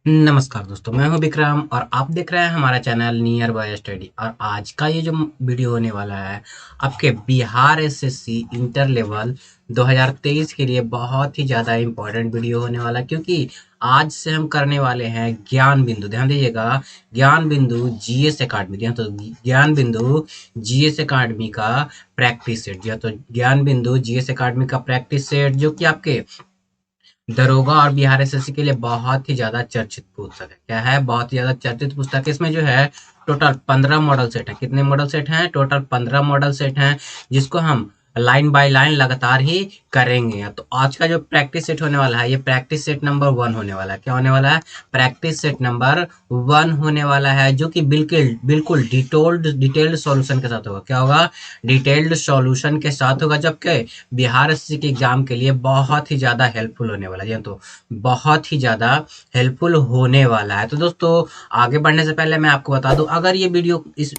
नमस्कार दोस्तों, मैं हूं विक्रम और आप देख रहे हैं हमारा चैनल नियर बाय स्टडी। और आज का ये जो वीडियो होने वाला है आपके बिहार एसएससी इंटर लेवल 2023 के लिए बहुत ही ज़्यादा इम्पोर्टेंट वीडियो होने वाला है, क्योंकि आज से हम करने वाले हैं ज्ञान बिंदु। ध्यान दीजिएगा, ज्ञान बिंदु जीएस अकाडमी। ध्यान तो ज्ञान बिंदु जीएस अकाडमी का प्रैक्टिस सेट। जी हाँ, तो ज्ञान बिंदु जीएस अकाडमी का प्रैक्टिस सेट जो कि आपके दरोगा और बिहार एसएससी के लिए बहुत ही ज्यादा चर्चित पुस्तक है। क्या है? बहुत ही ज्यादा चर्चित पुस्तक है। इसमें जो है टोटल 15 मॉडल सेट है। कितने मॉडल सेट हैं? टोटल 15 मॉडल सेट हैं, जिसको हम लाइन बाय लाइन लगातार ही करेंगे। तो आज का जो प्रैक्टिस सेट होने वाला है, ये प्रैक्टिस सेट नंबर 1 होने वाला है। क्या होने वाला है? प्रैक्टिस सेट नंबर 1 होने वाला है, जो कि बिल्कुल बिल्कुल डिटेल्ड सॉल्यूशन के साथ होगा। क्या होगा? डिटेल्ड सॉल्यूशन के साथ होगा, जबकि बिहार एसएससी के एग्जाम के लिए बहुत ही ज़्यादा हेल्पफुल होने वाला है। तो बहुत ही ज़्यादा हेल्पफुल होने वाला है। तो दोस्तों, आगे बढ़ने से पहले मैं आपको बता दूं, अगर ये वीडियो इस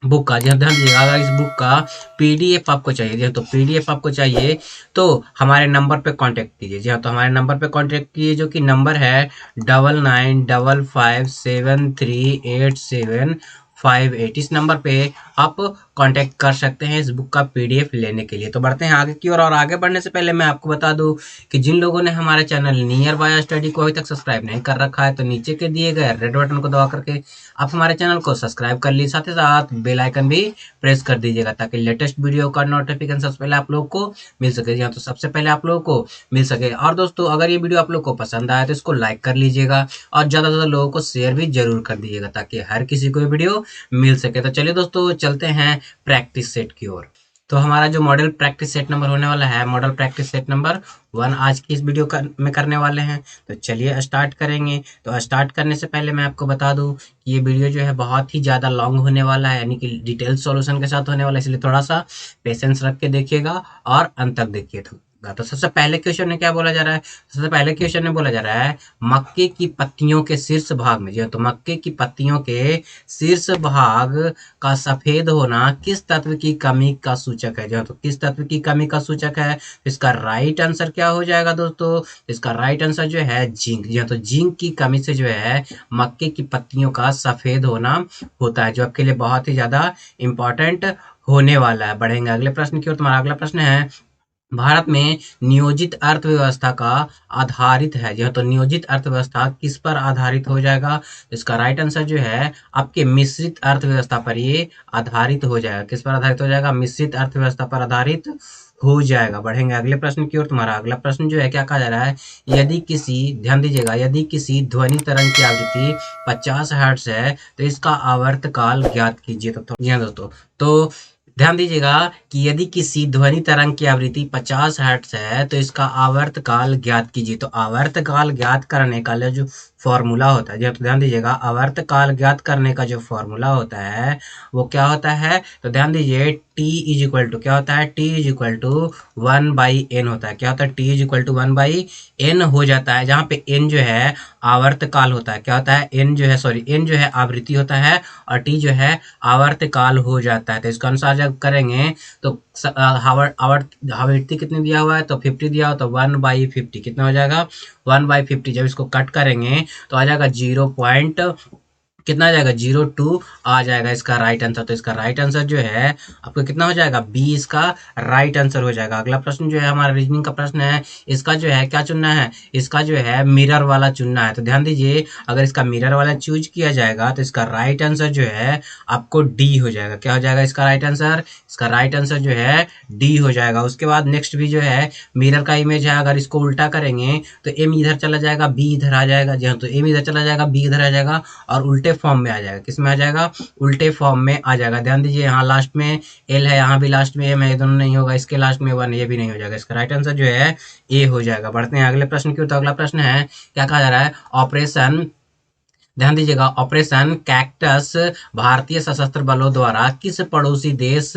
बुक का, जी हाँ, ध्यान दीजिएगा, अगर इस बुक का पीडीएफ आपको चाहिए, जी हाँ, तो पीडीएफ आपको चाहिए तो हमारे नंबर पे कांटेक्ट कीजिए। जी हाँ, तो हमारे नंबर पे कांटेक्ट कीजिए, जो कि नंबर है 9955738758। इस नंबर पे आप कांटेक्ट कर सकते हैं इस बुक का पीडीएफ लेने के लिए। तो बढ़ते हैं आगे की ओर। और आगे बढ़ने से पहले मैं आपको बता दूं कि जिन लोगों ने हमारे चैनल नियर बाय स्टडी को अभी तक सब्सक्राइब नहीं कर रखा है, तो नीचे के दिए गए रेड बटन को दबा करके आप हमारे चैनल को सब्सक्राइब कर लीजिए। साथ ही साथ बेल आइकन भी प्रेस कर दीजिएगा, ताकि लेटेस्ट वीडियो का नोटिफिकेशन सबसे पहले आप लोग को मिल सके। जी हाँ, तो सबसे पहले आप लोगों को मिल सके। और दोस्तों, अगर ये वीडियो आप लोग को पसंद आया तो इसको लाइक कर लीजिएगा और ज़्यादा से ज़्यादा लोगों को शेयर भी जरूर कर दीजिएगा, ताकि हर किसी को ये वीडियो मिल सके। तो चलिए दोस्तों, चलते हैं प्रैक्टिस सेट की ओर। तो हमारा जो मॉडल प्रैक्टिस सेट नंबर होने वाला है, मॉडल प्रैक्टिस सेट नंबर 1 आज की इस वीडियो में करने वाले हैं। तो चलिए स्टार्ट करेंगे। तो स्टार्ट करने से पहले मैं आपको बता दूं कि ये वीडियो जो है बहुत ही ज़्यादा लॉन्ग होने वाला है, यानी कि डिटेल सॉल्यूशन के साथ होने वाला है, इसलिए थोड़ा सा पेशेंस रख के देखिएगा और अंत तक देखिए। तो सबसे पहले क्वेश्चन में क्या बोला जा रहा है? सबसे पहले क्वेश्चन में बोला जा रहा है, मक्के की पत्तियों के शीर्ष भाग में, जी हाँ, तो मक्के की पत्तियों के शीर्ष भाग का सफेद होना किस तत्व की कमी का सूचक है? जो तो किस तत्व की कमी का सूचक है? इसका राइट आंसर क्या हो जाएगा दोस्तों? इसका राइट आंसर जो है जिंक। जी हाँ, तो जिंक की कमी से जो है मक्के की पत्तियों का सफेद होना होता है, जो आपके लिए बहुत ही ज्यादा इंपॉर्टेंट होने वाला है। बढ़ेंगे अगले प्रश्न की ओर। तुम्हारा अगला प्रश्न है, भारत में नियोजित अर्थव्यवस्था का आधारित है। जो तो नियोजित अर्थव्यवस्था किस पर आधारित हो जाएगा? तो इसका राइट आंसर जो है आपके मिश्रित अर्थव्यवस्था पर ये आधारित हो जाएगा। किस पर आधारित हो जाएगा? मिश्रित अर्थव्यवस्था पर आधारित हो जाएगा। बढ़ेंगे अगले प्रश्न की ओर। तुम्हारा अगला प्रश्न जो है क्या कहा जा रहा है, यदि किसी, ध्यान दीजिएगा, यदि किसी ध्वनि तरंग की आवृत्ति 50 हर्ट्ज है तो इसका आवर्तकाल ज्ञात कीजिए। तो जी हाँ दोस्तों, तो ध्यान दीजिएगा कि यदि किसी ध्वनि तरंग की आवृत्ति 50 हर्ट्ज है तो इसका आवर्तकाल ज्ञात कीजिए। तो आवर्तकाल ज्ञात करने का जो फॉर्मूला होता है, तो ध्यान दीजिएगा, आवर्तकाल ज्ञात करने का जो फॉर्मूला होता है वो क्या होता है? तो ध्यान दीजिए, टी इज इक्वल टू क्या होता है? T is equal to 1/n होता है। क्या होता है? T is equal to 1/n हो जाता है, जहाँ पे n जो है आवर्तकाल होता है। क्या होता है? n जो है आवृत्ति होता है और t जो है आवर्तकाल हो जाता है। तो इसका अनुसार जब करेंगे तो आवृत्ति कितनी दिया हुआ है? तो 50 दिया हुआ, तो 1/50 कितना हो जाएगा? 1/50। जब इसको कट करेंगे तो आ जाएगा 0 पॉइंट, कितना आ जाएगा? 02 आ जाएगा इसका राइट आंसर। तो इसका राइट आंसर जो है आपको कितना हो जाएगा? बी इसका राइट आंसर हो जाएगा। अगला प्रश्न जो है हमारा रीजनिंग का प्रश्न है, इसका जो है क्या चुनना है? इसका जो है मिरर वाला चुनना है। तो ध्यान दीजिए, अगर इसका मिरर वाला चूज किया जाएगा तो इसका राइट आंसर जो है आपको डी हो जाएगा। क्या हो जाएगा इसका राइट आंसर? इसका राइट आंसर जो है डी हो जाएगा। उसके बाद नेक्स्ट भी जो है मिरर का इमेज है, अगर इसको उल्टा करेंगे तो एम इधर चला जाएगा, बी इधर आ जाएगा। जी हाँ, तो एम इधर चला जाएगा, बी इधर आ जाएगा और उल्टे फॉर्म में आ जाएगा। किस में आ जाएगा? उल्टे फॉर्म में आ जाएगा। ध्यान दीजिए, यहाँ लास्ट में एल है, यहाँ भी लास्ट में एम है, ये दोनों नहीं होगा। इसके लास्ट में 1, ये भी नहीं हो जाएगा। इसका राइट आंसर जो है ए हो जाएगा। बढ़ते हैं अगले प्रश्न की ओर। तो अगला प्रश्न है, क्या कहा जा रहा है? ऑपरेशन, ध्यान दीजिएगा, ऑपरेशन कैक्टस भारतीय सशस्त्र बलों द्वारा किस पड़ोसी देश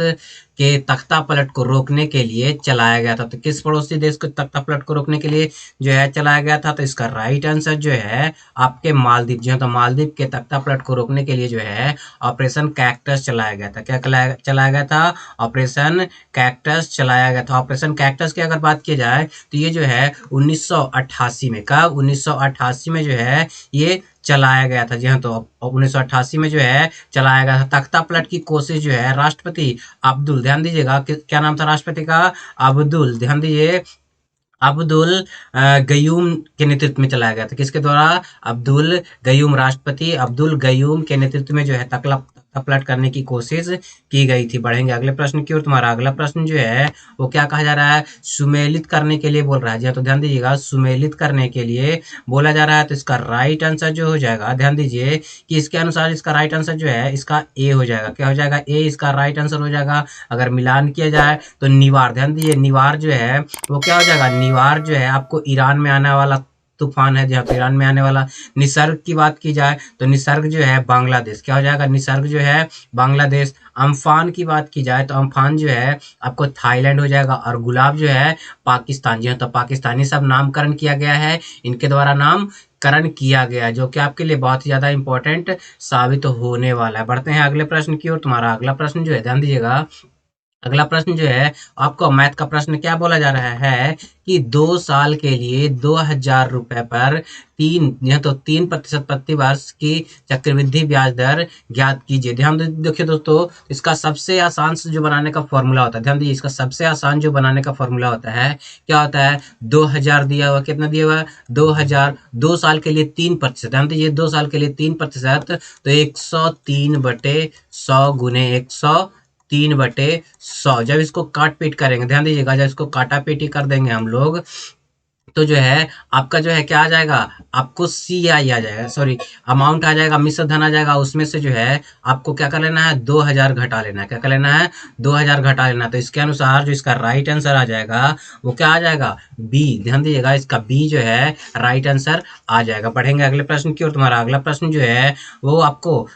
के तख्ता पलट को रोकने के लिए चलाया गया था। तो किस पड़ोसी देश को तख्ता पलट को रोकने के लिए जो है चलाया गया था? तो इसका राइट आंसर जो है आपके मालदीव। जी हाँ, तो मालदीव के तख्ता पलट को रोकने के लिए जो है ऑपरेशन कैक्टस चलाया गया था। क्या चलाया गया था? ऑपरेशन कैक्टस चलाया गया था। ऑपरेशन कैक्टस की अगर बात की जाए तो ये जो है 1988 में, कब? 1988 में जो है ये चलाया गया था। जी हाँ, तो 1988 में जो है चलाया गया था। तख्ता पलट की कोशिश जो है राष्ट्रपति अब्दुल, ध्यान दीजिएगा क्या नाम था राष्ट्रपति का? अब्दुल, ध्यान दीजिए, अब्दुल गयूम के नेतृत्व में चलाया गया था। किसके द्वारा? अब्दुल गयूम, राष्ट्रपति अब्दुल गयूम के नेतृत्व में जो है तख्ता पलट करने की कोशिश की गई थी। बढ़ेंगे अगले प्रश्न की ओर। तुम्हारा अगला प्रश्न जो है वो क्या कहा जा रहा है? सुमेलित करने के लिए बोल रहा है। जी हाँ, तो ध्यान दीजिएगा, सुमेलित करने के लिए बोला जा रहा है। तो इसका राइट आंसर जो हो जाएगा, ध्यान दीजिए कि इसके अनुसार इसका राइट आंसर जो है इसका ए हो जाएगा। क्या हो जाएगा? ए इसका राइट आंसर हो जाएगा। अगर मिलान किया जाए तो निवार, ध्यान दीजिए, निवार जो है वो क्या हो जाएगा? निवार जो है आपको ईरान में आने वाला तूफान है। जहाँ तो ईरान में आने वाला। निसर्ग की बात की जाए तो निसर्ग जो है बांग्लादेश। क्या हो जाएगा? निसर्ग जो है बांग्लादेश। अम्फान की बात की जाए तो अम्फान जो है आपको थाईलैंड हो जाएगा। और गुलाब जो है पाकिस्तान। जी हाँ, तो पाकिस्तानी सब नामकरण किया गया है, इनके द्वारा नामकरण किया गया है, जो कि आपके लिए बहुत ही ज्यादा इंपॉर्टेंट साबित होने वाला है। बढ़ते हैं अगले प्रश्न की ओर। तुम्हारा अगला प्रश्न जो है, ध्यान दीजिएगा, अगला प्रश्न जो है आपको मैथ का प्रश्न क्या बोला जा रहा है कि 2 साल के लिए 2,000 रुपए पर 3% प्रतिवर्ष की चक्रवृद्धि ब्याज दर ज्ञात कीजिए। ध्यान देखिए दोस्तों, इसका सबसे आसान जो बनाने का फॉर्मूला होता है, ध्यान दीजिए, इसका सबसे आसान जो बनाने का फॉर्मूला होता है क्या होता है? 2,000 दिया हुआ, कितना दिया हुआ है? 2,000। 2 साल के लिए 3%, ध्यान दीजिए, 2 साल के लिए 3%, तो 103/100 गुने 103/100। जब इसको काट पीट करेंगे, ध्यान दीजिएगा, जब इसको काटा पीटी कर देंगे हम लोग तो जो है आपका जो है क्या आ जाएगा? आपको सी आई आ जाएगा, सॉरी, अमाउंट आ जाएगा, मिश्र धन आ जाएगा। उसमें से जो है आपको क्या कर लेना है? 2,000 घटा लेना है। क्या कर लेना है? 2,000 घटा लेना है। तो इसके अनुसार जो इसका राइट आंसर आ जाएगा वो क्या आ जाएगा? बी। ध्यान दीजिएगा, इसका बी जो है राइट आंसर आ जाएगा। बढ़ेंगे अगले प्रश्न की ओर। तुम्हारा अगला प्रश्न जो है वो आपको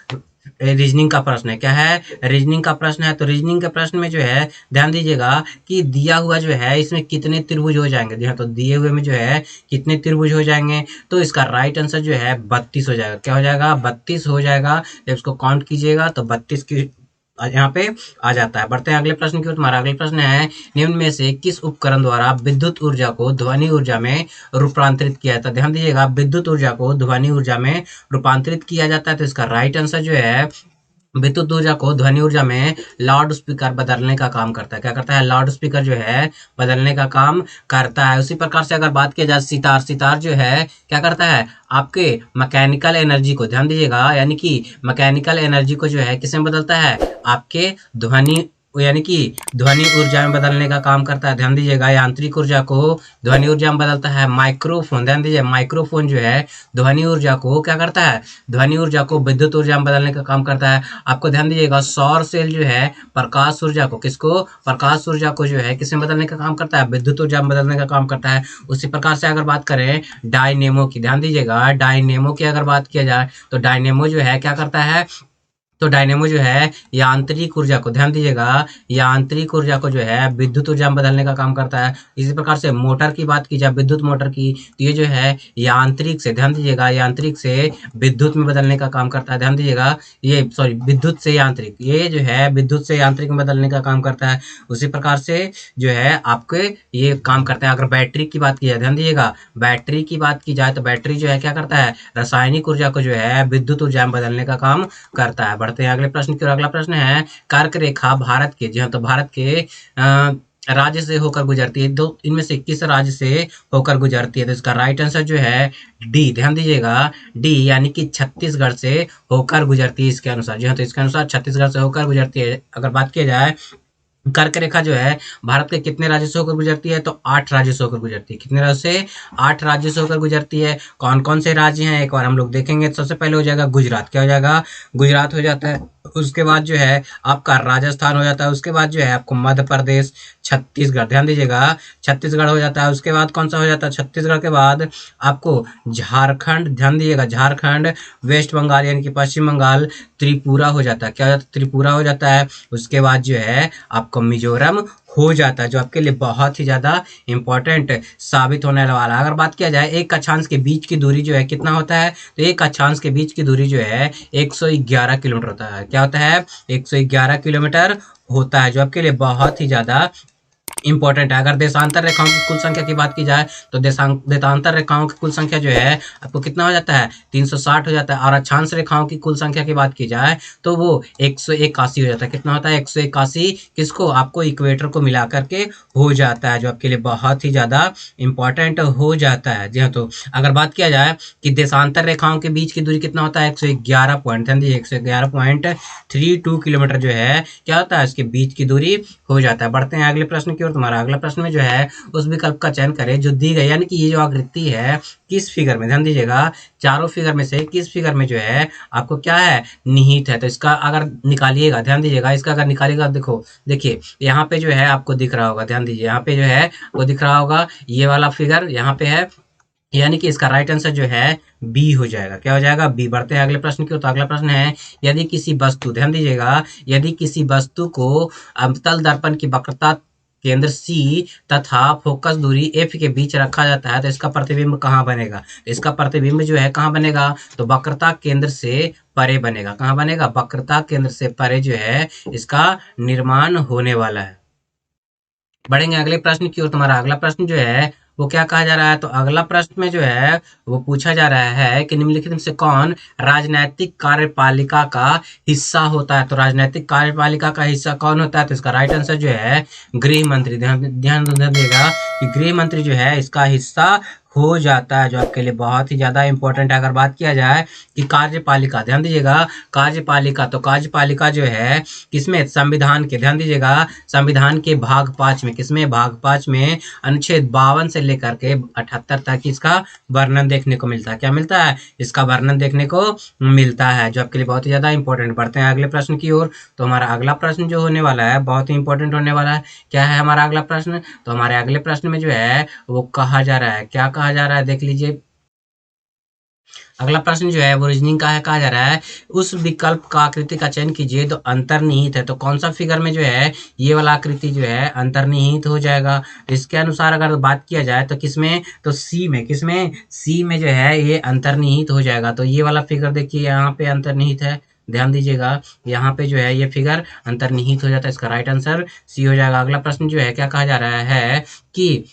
रीजनिंग का प्रश्न है। क्या है? रीजनिंग का प्रश्न है। तो रीजनिंग के प्रश्न में जो है ध्यान दीजिएगा कि दिया हुआ जो है इसमें कितने त्रिभुज हो जाएंगे। हाँ, तो दिए हुए में जो है कितने त्रिभुज हो जाएंगे? तो इसका राइट आंसर जो है 32 हो जाएगा। क्या हो जाएगा? 32 हो जाएगा। जब इसको काउंट कीजिएगा तो 32 की यहाँ पे आ जाता है। बढ़ते हैं अगले प्रश्न की ओर। तुम्हारा अगले प्रश्न है, निम्न में से किस उपकरण द्वारा विद्युत ऊर्जा को ध्वनि ऊर्जा में रूपांतरित किया जाता है? ध्यान दीजिएगा, विद्युत ऊर्जा को ध्वनि ऊर्जा में रूपांतरित किया जाता है। तो इसका राइट आंसर जो है विद्युत ऊर्जा को ध्वनि ऊर्जा में लाउड स्पीकर बदलने का काम करता है। क्या करता है? लाउड स्पीकर जो है बदलने का काम करता है। उसी प्रकार से अगर बात किया जाए सितार, सितार जो है क्या करता है? आपके मैकेनिकल एनर्जी को, ध्यान दीजिएगा, यानी कि मैकेनिकल एनर्जी को जो है किसमें बदलता है? आपके ध्वनि, यानी कि ध्वनि ऊर्जा में बदलने का काम करता है। ध्यान दीजिएगा, यांत्रिक ऊर्जा को ध्वनि ऊर्जा में बदलता है माइक्रोफोन। ध्यान दीजिए, माइक्रोफोन जो है ध्वनि ऊर्जा को क्या करता है? ध्वनि ऊर्जा को विद्युत ऊर्जा में बदलने का काम करता है। आपको ध्यान दीजिएगा, सौर सेल जो है प्रकाश ऊर्जा को, किसको? प्रकाश ऊर्जा को जो है किसमें बदलने का काम करता है? विद्युत ऊर्जा में बदलने का काम करता है। उसी प्रकार से अगर बात करें डायनेमो की, ध्यान दीजिएगा, डायनेमो की अगर बात किया जाए तो डायनेमो जो है क्या करता है? तो डायनेमो जो है यांत्रिक ऊर्जा को, ध्यान दीजिएगा, यांत्रिक ऊर्जा को जो है विद्युत ऊर्जा में बदलने का काम करता है। इसी प्रकार से मोटर की बात की जाए, विद्युत मोटर की, तो ये जो है यांत्रिक से, ध्यान दीजिएगा, यांत्रिक से विद्युत में बदलने का काम करता है। ध्यान दीजिएगा, ये सॉरी, विद्युत से यांत्रिक, ये जो है विद्युत से यांत्रिक में बदलने का काम करता है। उसी प्रकार से जो है आपके ये काम करते हैं। अगर बैटरी की बात की जाए, ध्यान दीजिएगा, बैटरी की बात की जाए तो बैटरी जो है क्या करता है? रासायनिक ऊर्जा को जो है विद्युत ऊर्जा में बदलने का काम करता है। बढ़ते हैं अगले प्रश्न की ओर। अगला प्रश्न है, कर्क रेखा भारत के, जी हाँ, तो भारत के राज्य से होकर गुजरती है। दो इनमें से किस राज्य से होकर गुजरती है? तो इसका राइट आंसर जो है डी। ध्यान दीजिएगा, डी, यानी कि छत्तीसगढ़ से होकर गुजरती है इसके अनुसार। जी हाँ, तो इसके अनुसार छत्तीसगढ़ से होकर गुजरती है। अगर बात की जाए कर्क रेखा जो है भारत के कितने राज्यों से होकर गुजरती है? तो 8 राज्यों से होकर गुजरती है। कितने राज्यों से? 8 राज्यों से होकर गुजरती है। कौन कौन से राज्य हैं एक बार हम लोग देखेंगे। तो सबसे पहले हो जाएगा गुजरात। क्या हो जाएगा? गुजरात हो जाता है। उसके बाद जो है आपका राजस्थान हो जाता है, उसके बाद जो है आपको मध्य प्रदेश, छत्तीसगढ़, ध्यान दीजिएगा, छत्तीसगढ़ हो जाता है। उसके बाद कौन सा हो जाता है, छत्तीसगढ़ के बाद आपको झारखंड, ध्यान दीजिएगा, झारखंड, वेस्ट बंगाल यानी कि पश्चिम बंगाल, त्रिपुरा हो जाता है। क्या हो जाता है, त्रिपुरा हो जाता है। उसके बाद जो है आपको मिजोरम हो जाता है, जो आपके लिए बहुत ही ज़्यादा इंपॉर्टेंट साबित होने वाला है। अगर बात किया जाए एक अक्षांश के बीच की दूरी जो है कितना होता है, तो एक अक्षांश के बीच की दूरी जो है 111 किलोमीटर होता है। क्या होता है, 111 किलोमीटर होता है, जो आपके लिए बहुत ही ज़्यादा इंपॉर्टेंट है। अगर देशांतर रेखाओं की कुल संख्या की बात की जाए तो देशांतर रेखाओं की कुल संख्या जो है आपको कितना हो जाता है, 360 हो जाता है। और अक्षांश रेखाओं की कुल संख्या की बात की जाए तो वो 181 हो जाता है। कितना होता है, 181, किसको, आपको इक्वेटर को मिला करके हो जाता है, जो आपके लिए बहुत ही ज़्यादा इंपॉर्टेंट हो जाता है। जी हाँ, तो अगर बात किया जाए कि देशांतर रेखाओं के बीच की दूरी कितना होता है, 111 पॉइंट, ध्यान दीजिए 111.32 किलोमीटर जो है क्या होता है, इसके बीच की दूरी हो जाता है। बढ़ते हैं अगले प्रश्न की ओर। तुम्हारा अगला प्रश्न में जो है उस विकल्प का चयन करें जो दी गई, यानी कि ये जो आकृति है किस फिगर में, ध्यान दीजिएगा, चारों फिगर में से किस फिगर में जो है आपको क्या है, निहित है। तो इसका अगर निकालिएगा, ध्यान दीजिएगा, इसका अगर निकालिएगा, देखो देखिए यहाँ पे जो है आपको दिख रहा होगा, ध्यान दीजिए यहाँ पे जो है वो दिख रहा होगा, ये वाला फिगर यहाँ पे है, यानी कि इसका राइट आंसर जो है बी हो जाएगा। क्या हो जाएगा, बी। बढ़ते हैं अगले प्रश्न की ओर। तो अगला प्रश्न है, यदि किसी वस्तु, ध्यान दीजिएगा, यदि किसी वस्तु को अवतल दर्पण की वक्रता केंद्र सी तथा फोकस दूरी एफ के बीच रखा जाता है तो इसका प्रतिबिंब कहाँ बनेगा। तो इसका प्रतिबिंब जो है कहाँ बनेगा, तो वक्रता केंद्र से परे बनेगा। कहाँ बनेगा, वक्रता केंद्र से परे जो है इसका निर्माण होने वाला है। बढ़ेंगे अगले प्रश्न की ओर। तुम्हारा अगला प्रश्न जो है वो क्या कहा जा रहा है, तो अगला प्रश्न में जो है वो पूछा जा रहा है कि निम्नलिखित में से कौन राजनैतिक कार्यपालिका का हिस्सा होता है। तो राजनैतिक कार्यपालिका का हिस्सा कौन होता है, तो इसका राइट आंसर जो है गृह मंत्री। ध्यान ध्यान देगा कि गृह मंत्री जो है इसका हिस्सा हो जाता है, जो आपके लिए बहुत ही ज्यादा इंपॉर्टेंट है। अगर बात किया जाए कि कार्यपालिका, ध्यान दीजिएगा, कार्यपालिका, तो कार्यपालिका जो है किसमें, संविधान के, ध्यान दीजिएगा, संविधान के भाग 5 में, किसमें, भाग 5 में अनुच्छेद 52 से लेकर के 78 तक इसका वर्णन देखने को मिलता है। क्या मिलता है, इसका वर्णन देखने को मिलता है, जो आपके लिए बहुत ही ज्यादा इंपॉर्टेंट। बढ़ते हैं अगले प्रश्न की ओर। तो हमारा अगला प्रश्न जो होने वाला है बहुत ही इंपॉर्टेंट होने वाला है। क्या है हमारा अगला प्रश्न, तो हमारे अगले प्रश्न में जो है वो कहा जा रहा है, क्या कहा जा रहा है, देख लीजिए। अगला प्रश्न जो है वो रीजनिंग का है। कहा जा रहा है उस विकल्प का आकृति का चयन कीजिए तो अंतर्निहित है। तो कौन सा फिगर में जो है ये वाला आकृति जो है अंतर्निहित हो जाएगा। तो इसके अनुसार अगर बात किया जाए तो किसमें, तो सी में, किसमें, सी में जो है ये अंतर्निहित हो जाएगा। तो ये वाला फिगर देखिए यहाँ पे अंतर्निहित है, ध्यान दीजिएगा, यहाँ पे जो है ये फिगर अंतर्निहित हो जाता है। इसका राइट आंसर सी हो जाएगा। अगला प्रश्न जो है क्या कहा जा रहा है कि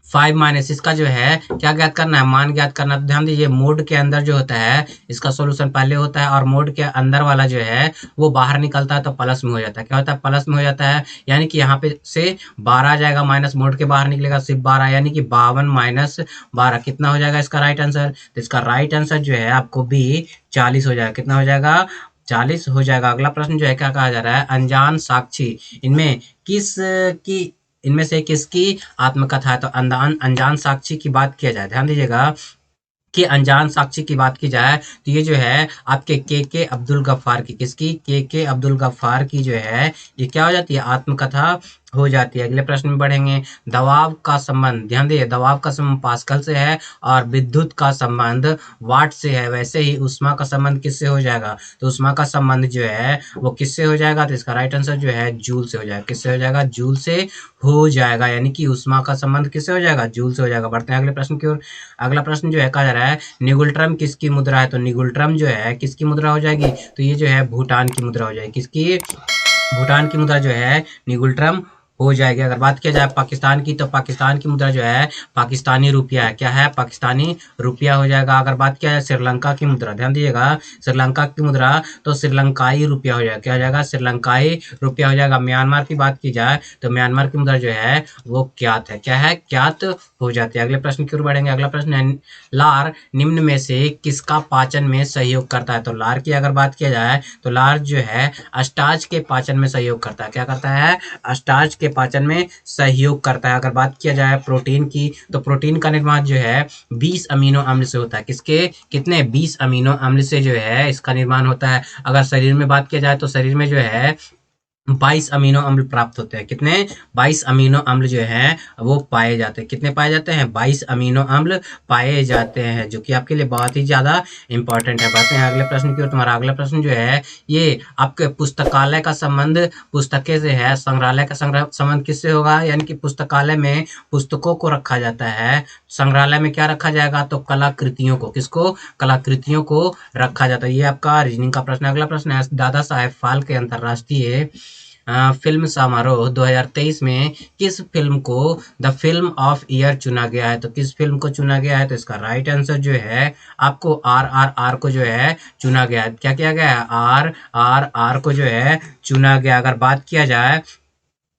5 माइनस इसका जो है क्या ज्ञात करना है, मान ज्ञात करना। तो ध्यान दीजिए मोड के अंदर जो होता है इसका सॉल्यूशन पहले होता है और मोड के अंदर वाला जो है वो बाहर निकलता है तो प्लस में हो जाता है। क्या होता है, प्लस में हो जाता है, यानी कि यहाँ पे से 12 आ जाएगा, माइनस मोड के बाहर निकलेगा सिर्फ 12, यानी कि 52 माइनस 12 कितना हो जाएगा इसका राइट आंसर। तो इसका राइट आंसर जो है आपको बी 40 हो जाएगा। कितना हो जाएगा, 40 हो जाएगा। अगला प्रश्न जो है क्या कहा जा रहा है, अनजान साक्षी इनमें किस की, इनमें से किसकी आत्मकथा है। तो अनजान साक्षी की बात किया जाए, ध्यान दीजिएगा कि अनजान साक्षी की बात की जाए तो ये जो है आपके के अब्दुल गफ्फार की, किसकी, के अब्दुल गफ्फार की जो है ये क्या हो जाती है, आत्मकथा हो जाती है। अगले प्रश्न में बढ़ेंगे। दबाव का संबंध, ध्यान दिए, दबाव का संबंध पास्कल से है और विद्युत का संबंध वाट से है, वैसे ही उष्मा का संबंध किससे हो जाएगा, तो उष्मा का संबंध जो है वो किससे हो जाएगा, तो इसका राइट आंसर जो है जूल से हो जाएगा। किससे हो जाएगा, जूल से हो जाएगा, यानी कि उष्मा का संबंध किससे हो जाएगा, जूल से हो जाएगा। बढ़ते हैं अगले प्रश्न की ओर। अगला प्रश्न जो है कहा जा रहा है निगुल्ट्रम किसकी मुद्रा है। तो निगुल्ट्रम जो है किसकी मुद्रा हो जाएगी, तो ये जो है भूटान की मुद्रा हो जाएगी। किसकी, भूटान की मुद्रा जो है निगुल्ट्रम हो जाएगी। अगर बात किया जाए पाकिस्तान की तो पाकिस्तान की मुद्रा जो है पाकिस्तानी रुपया है। क्या है, पाकिस्तानी रुपया हो जाएगा। अगर बात किया जाए श्रीलंका की मुद्रा, ध्यान दीजिएगा, श्रीलंका की मुद्रा तो श्रीलंकाई रुपया हो जाएगा। क्या हो जाएगा, श्रीलंकाई रुपया हो जाएगा। म्यांमार की बात की जाए तो म्यांमार की मुद्रा जो है वो क्यात है। क्या है, क्यात हो जाती है। अगले प्रश्न की ओर बढ़ेंगे। अगला प्रश्न है लार निम्न में से किसका पाचन में सहयोग करता है। तो लार की अगर बात किया जाए तो लार जो है स्टार्च के पाचन में सहयोग करता है। क्या करता है, स्टार्च के पाचन में सहयोग करता है। अगर बात किया जाए प्रोटीन की, तो प्रोटीन का निर्माण जो है 20 अमीनो अम्ल से होता है। किसके कितने 20 अमीनो अम्ल से जो है इसका निर्माण होता है। अगर शरीर में बात किया जाए तो शरीर में जो है 22 अमीनो अम्ल प्राप्त होते हैं। कितने 22 अमीनो अम्ल जो हैं वो पाए जाते हैं। कितने पाए जाते हैं 22 अमीनो अम्ल पाए जाते हैं, जो कि आपके लिए बहुत ही ज़्यादा इंपॉर्टेंट है। बढ़ते हैं अगले प्रश्न की ओर। तुम्हारा अगला प्रश्न जो है ये आपके पुस्तकालय का संबंध पुस्तकें से है, संग्रहालय का संबंध किससे होगा, यानी कि पुस्तकालय में पुस्तकों को रखा जाता है, संग्रहालय में क्या रखा जाएगा तो कलाकृतियों को, किसको कलाकृतियों को रखा जाता है। ये आपका रीजनिंग का प्रश्न। अगला प्रश्न है दादा साहेब फाल्के अंतर्राष्ट्रीय फिल्म समारोह 2023 में किस फिल्म को द फिल्म ऑफ ईयर चुना गया है। तो किस फिल्म को चुना गया है, तो इसका राइट आंसर जो है आपको RRR को जो है चुना गया है। क्या किया गया है RRR को जो है चुना गया। अगर बात किया जाए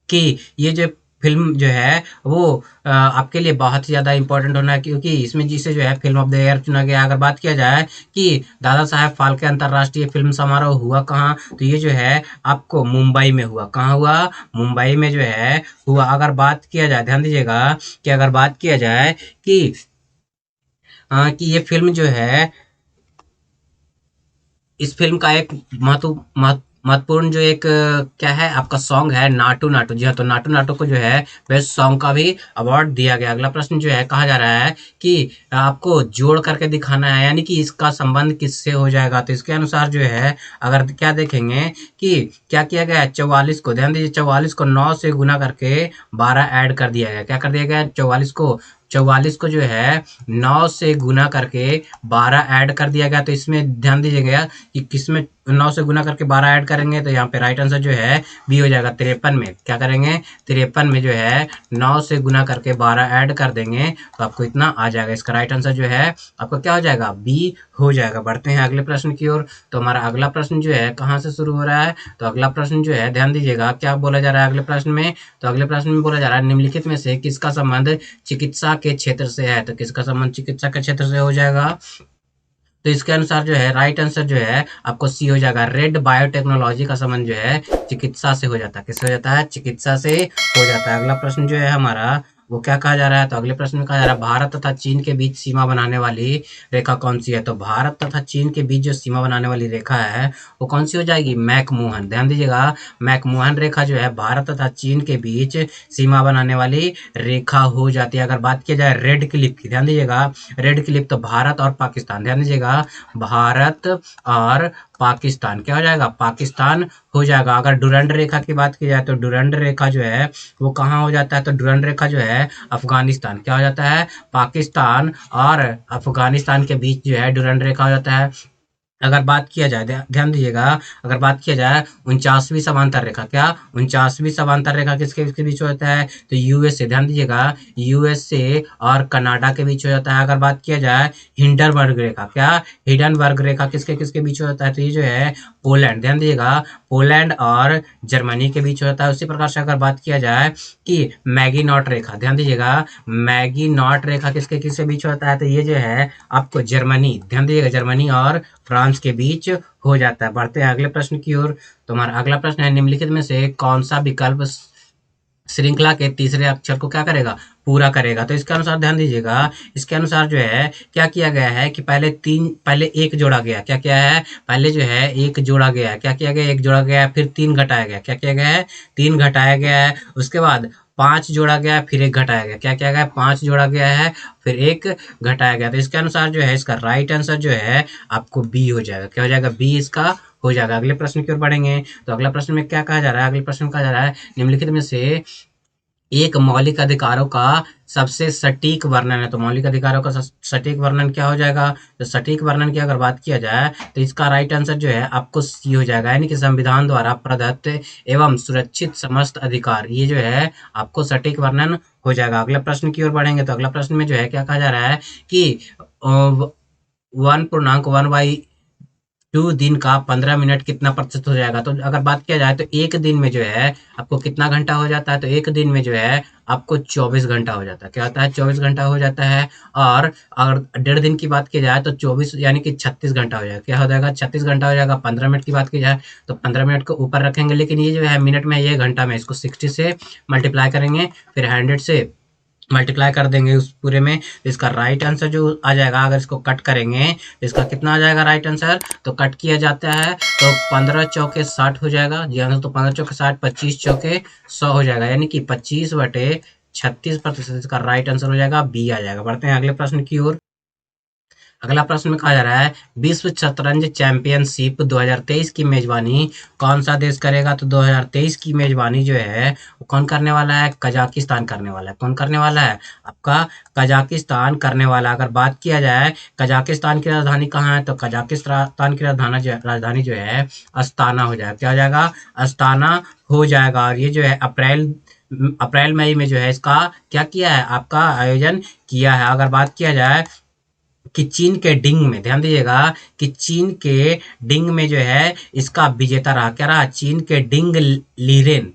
कि ये जो फ़िल्म जो है वो आपके लिए बहुत ही ज़्यादा इम्पोर्टेंट होना है, क्योंकि इसमें जिसे जो है फ़िल्म ऑफ द ईयर चुना गया। अगर बात किया जाए कि दादा साहेब फाल्के अंतर्राष्ट्रीय फ़िल्म समारोह हुआ कहाँ, तो ये जो है आपको मुंबई में हुआ। कहाँ हुआ, मुंबई में जो है हुआ। अगर बात किया जाए, ध्यान दीजिएगा कि अगर बात किया जाए कि ये फ़िल्म जो है, इस फ़िल्म का एक महत्वपूर्ण जो एक क्या है आपका सॉन्ग है नाटू नाटू। जी हाँ, तो नाटू नाटू को जो है बेस्ट सॉन्ग का भी अवार्ड दिया गया। अगला प्रश्न जो है कहा जा रहा है कि आपको जोड़ करके दिखाना है, यानी कि इसका संबंध किससे हो जाएगा। तो इसके अनुसार जो है अगर क्या देखेंगे कि क्या किया गया है 44 को, ध्यान दीजिए 44 को 9 से गुना करके 12 ऐड कर दिया गया। क्या कर दिया गया 44 को जो है 9 से गुना करके 12 ऐड कर दिया गया। तो इसमें ध्यान दीजिएगा कि किसमें 9 से गुना करके 12 ऐड करेंगे, तो यहाँ पे राइट आंसर जो है बी हो जाएगा 53 में। क्या करेंगे 53 में जो है 9 से गुना करके 12 ऐड कर देंगे तो आपको इतना आ जाएगा। इसका राइट आंसर जो है आपको क्या हो जाएगा बी हो जाएगा। बढ़ते हैं अगले प्रश्न की ओर। तो हमारा अगला प्रश्न जो है कहाँ से शुरू हो रहा है, तो अगला प्रश्न जो है ध्यान दीजिएगा क्या बोला जा रहा है अगले प्रश्न में। तो अगले प्रश्न में बोला जा रहा है निम्नलिखित में से किसका संबंध चिकित्सा के क्षेत्र से है। तो किसका संबंध चिकित्सा के क्षेत्र से हो जाएगा, तो इसके अनुसार जो है राइट आंसर जो है आपको सी हो जाएगा। रेड बायोटेक्नोलॉजी का संबंध जो है चिकित्सा से हो जाता है। किससे हो जाता है, चिकित्सा से हो जाता है। अगला प्रश्न जो है हमारा वो क्या कहा जा रहा है, तो अगले प्रश्न में कहा जा रहा है भारत तथा चीन के बीच सीमा बनाने वाली रेखा कौन सी है। तो भारत तथा चीन के बीच जो सीमा बनाने वाली रेखा है वो कौन सी हो जाएगी, मैकमोहन। ध्यान दीजिएगा मैकमोहन रेखा जो है भारत तथा चीन के बीच सीमा बनाने वाली रेखा हो जाती है। अगर बात की जाए रेड क्लिफ की, ध्यान दीजिएगा रेड क्लिफ तो भारत और पाकिस्तान, ध्यान दीजिएगा भारत और पाकिस्तान क्या हो जाएगा, पाकिस्तान हो जाएगा। अगर डुरंड रेखा की बात की जाए तो डुरंड रेखा जो है वो कहाँ हो जाता है, तो डुरंड रेखा जो है अफगानिस्तान क्या हो जाता है, पाकिस्तान और अफगानिस्तान के बीच जो है डुरंड रेखा हो जाता है। अगर बात किया जाए ध्यान दीजिएगा अगर बात किया जाए 49वीं समांतर रेखा, क्या 49वीं समांतर रेखा किसके किसके बीच होता है, तो यूएसए, ध्यान दीजिएगा यूएसए और कनाडा के बीच हो जाता है। अगर बात किया जाए हिंडनबर्ग रेखा, क्या हिंडनबर्ग रेखा किसके किसके बीच हो जाता है, तो ये जो है पोलैंड, ध्यान दीजिएगा पोलैंड और जर्मनी के बीच होता है। उसी प्रकार से अगर बात किया जाए कि मैगी नॉट रेखा, ध्यान दीजिएगा मैगी नॉट रेखा किसके किसके बीच होता है, तो ये जो है आपको जर्मनी, ध्यान दीजिएगा जर्मनी और फ्रांस के बीच हो जाता है। बढ़ते हैं अगले प्रश्न की ओर। तो हमारा अगला प्रश्न है निम्नलिखित में से कौन सा विकल्प श्रृंखला के तीसरे अक्षर को क्या करेगा, पूरा करेगा। तो इसके अनुसार ध्यान दीजिएगा इसके अनुसार जो है क्या किया गया है कि पहले एक जोड़ा गया, क्या किया है पहले जो है एक जोड़ा गया, क्या किया गया एक जोड़ा गया, फिर 3 घटाया गया, क्या किया गया है 3 घटाया गया है। उसके बाद 5 जोड़ा गया, फिर 1 घटाया गया, क्या किया गया 5 जोड़ा गया है फिर 1 घटाया गया। तो इसके अनुसार जो है इसका राइट आंसर जो है आपको बी हो जाएगा। क्या हो जाएगा, बी इसका हो जाएगा। अगले प्रश्न की ओर बढ़ेंगे। तो अगला प्रश्न में क्या कहा जा रहा है, अगले प्रश्न में कहा जा रहा है निम्नलिखित में से एक मौलिक अधिकारों का सबसे सटीक वर्णन है। तो मौलिक अधिकारों का सटीक वर्णन क्या हो जाएगा, तो सटीक वर्णन की अगर बात किया जाए तो इसका राइट आंसर जो है आपको सी हो जाएगा, यानी कि संविधान द्वारा प्रदत्त एवं सुरक्षित समस्त अधिकार, ये जो है आपको सटीक वर्णन हो जाएगा। अगला प्रश्न की ओर बढ़ेंगे। तो अगला प्रश्न में जो है क्या कहा जा रहा है कि 1.1 दिन का 15 मिनट कितना प्रतिशत हो जाएगा? तो अगर बात किया जाए तो एक दिन में जो है आपको कितना घंटा हो जाता है? तो एक दिन में जो है आपको 24 घंटा हो जाता है। क्या होता है? 24 घंटा हो जाता है। और अगर डेढ़ दिन की बात की जाए तो 24 यानी कि 36 घंटा हो जाएगा। क्या हो जाएगा? 36 घंटा हो जाएगा। 15 मिनट की बात की जाए तो 15 मिनट को ऊपर रखेंगे, लेकिन ये जो है मिनट में, ये घंटा में, इसको 60 से मल्टीप्लाई करेंगे, फिर 100 से मल्टीप्लाई कर देंगे उस पूरे में। तो इसका राइट आंसर जो आ जाएगा, अगर इसको कट करेंगे तो इसका कितना आ जाएगा राइट आंसर? तो कट किया जाता है तो 15 चौके 60 हो जाएगा। जी हाँ, तो 15 चौके 60, 25 चौके 100 हो जाएगा, यानी कि 25/36% इसका राइट आंसर हो जाएगा, बी आ जाएगा। बढ़ते हैं अगले प्रश्न की ओर। अगला प्रश्न में कहा जा रहा है, विश्व शतरंज चैंपियनशिप 2023 की मेजबानी कौन सा देश करेगा? तो 2023 की मेजबानी जो है वो कौन करने वाला है? कजाकिस्तान करने वाला है। कौन करने वाला है? आपका कजाकिस्तान करने वाला है। अगर बात किया जाए कजाकिस्तान की राजधानी कहाँ है? तो कजाकिस्तान की राजधानी जो है अस्ताना हो जाएगा। क्या हो जाएगा? अस्ताना हो जाएगा। और ये जो है अप्रैल मई में जो है इसका क्या किया है? आपका आयोजन किया है। अगर बात किया जाए कि चीन के डिंग में, ध्यान दीजिएगा कि चीन के डिंग में जो है इसका विजेता रहा, क्या रहा? चीन के डिंग लीरेन।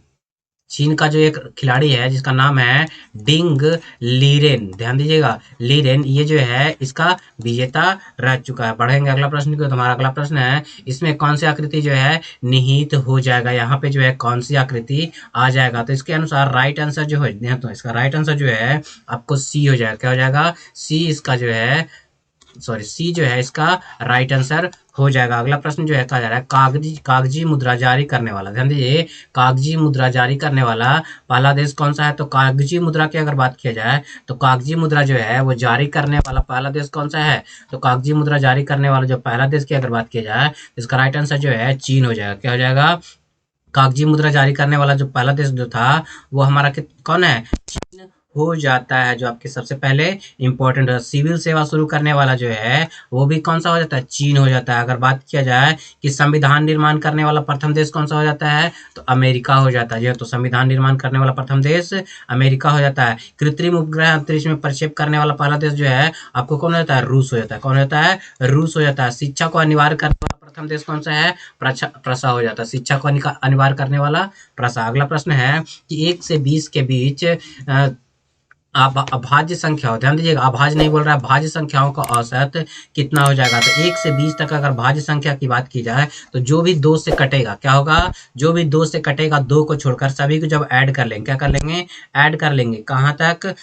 चीन का जो एक खिलाड़ी है जिसका नाम है डिंग लीरेन, ध्यान दीजिएगा, लीरेन, ये जो है इसका विजेता रह चुका है। बढ़ेंगे अगला प्रश्न की। तुम्हारा अगला प्रश्न है, इसमें कौन सी आकृति जो है निहित हो जाएगा? यहाँ पे जो है कौन सी आकृति आ जाएगा? तो इसके अनुसार राइट आंसर जो है, तो इसका राइट आंसर जो है आपको सी हो जाएगा। क्या हो जाएगा? सी इसका जो है, सॉरी, सी जो है इसका राइट आंसर हो जाएगा। अगला प्रश्न जो है कहा जा रहा है, कागजी मुद्रा जारी करने वाला, ध्यान दीजिए, कागजी मुद्रा जारी करने वाला पहला देश कौन सा है? तो कागजी मुद्रा की अगर बात किया जाए तो कागजी मुद्रा जो है वो जारी करने वाला पहला देश कौन सा है? तो कागजी मुद्रा जारी करने वाला जो पहला देश की अगर बात की जाए तो इसका राइट आंसर जो है चीन हो जाएगा। क्या हो जाएगा? कागजी मुद्रा जारी करने वाला जो पहला देश जो था वो हमारा कौन है? चीन हो जाता है, जो आपके सबसे पहले इंपॉर्टेंट है। सिविल सेवा शुरू करने वाला जो है वो भी कौन सा हो जाता है? चीन हो जाता है। अगर बात किया जाए कि संविधान निर्माण करने वाला प्रथम देश कौन सा हो जाता है? तो अमेरिका हो जाता है। जो तो संविधान निर्माण करने वाला प्रथम देश अमेरिका हो जाता है। कृत्रिम उपग्रह अंतरिक्ष में प्रक्षेप करने वाला पहला देश जो है आपको कौन हो जाता है? रूस हो जाता है। कौन हो जाता है? रूस हो जाता है। शिक्षा को अनिवार्य करने वाला प्रथम देश कौन सा है? प्रसा हो जाता है। शिक्षा को अनिवार्य करने वाला प्रसा। अगला प्रश्न है कि 1 से 20 के बीच अभाज्य संख्या हो, ध्यान दीजिएगा, अभाज्य नहीं बोल रहा है, भाज्य संख्याओं का औसत कितना हो जाएगा? तो 1 से 20 तक अगर भाज्य संख्या की बात की जाए तो जो भी 2 से कटेगा, क्या होगा? जो भी 2 से कटेगा, 2 को छोड़कर सभी को जब ऐड कर लेंगे, क्या कर लेंगे? ऐड कर लेंगे। कहाँ तक?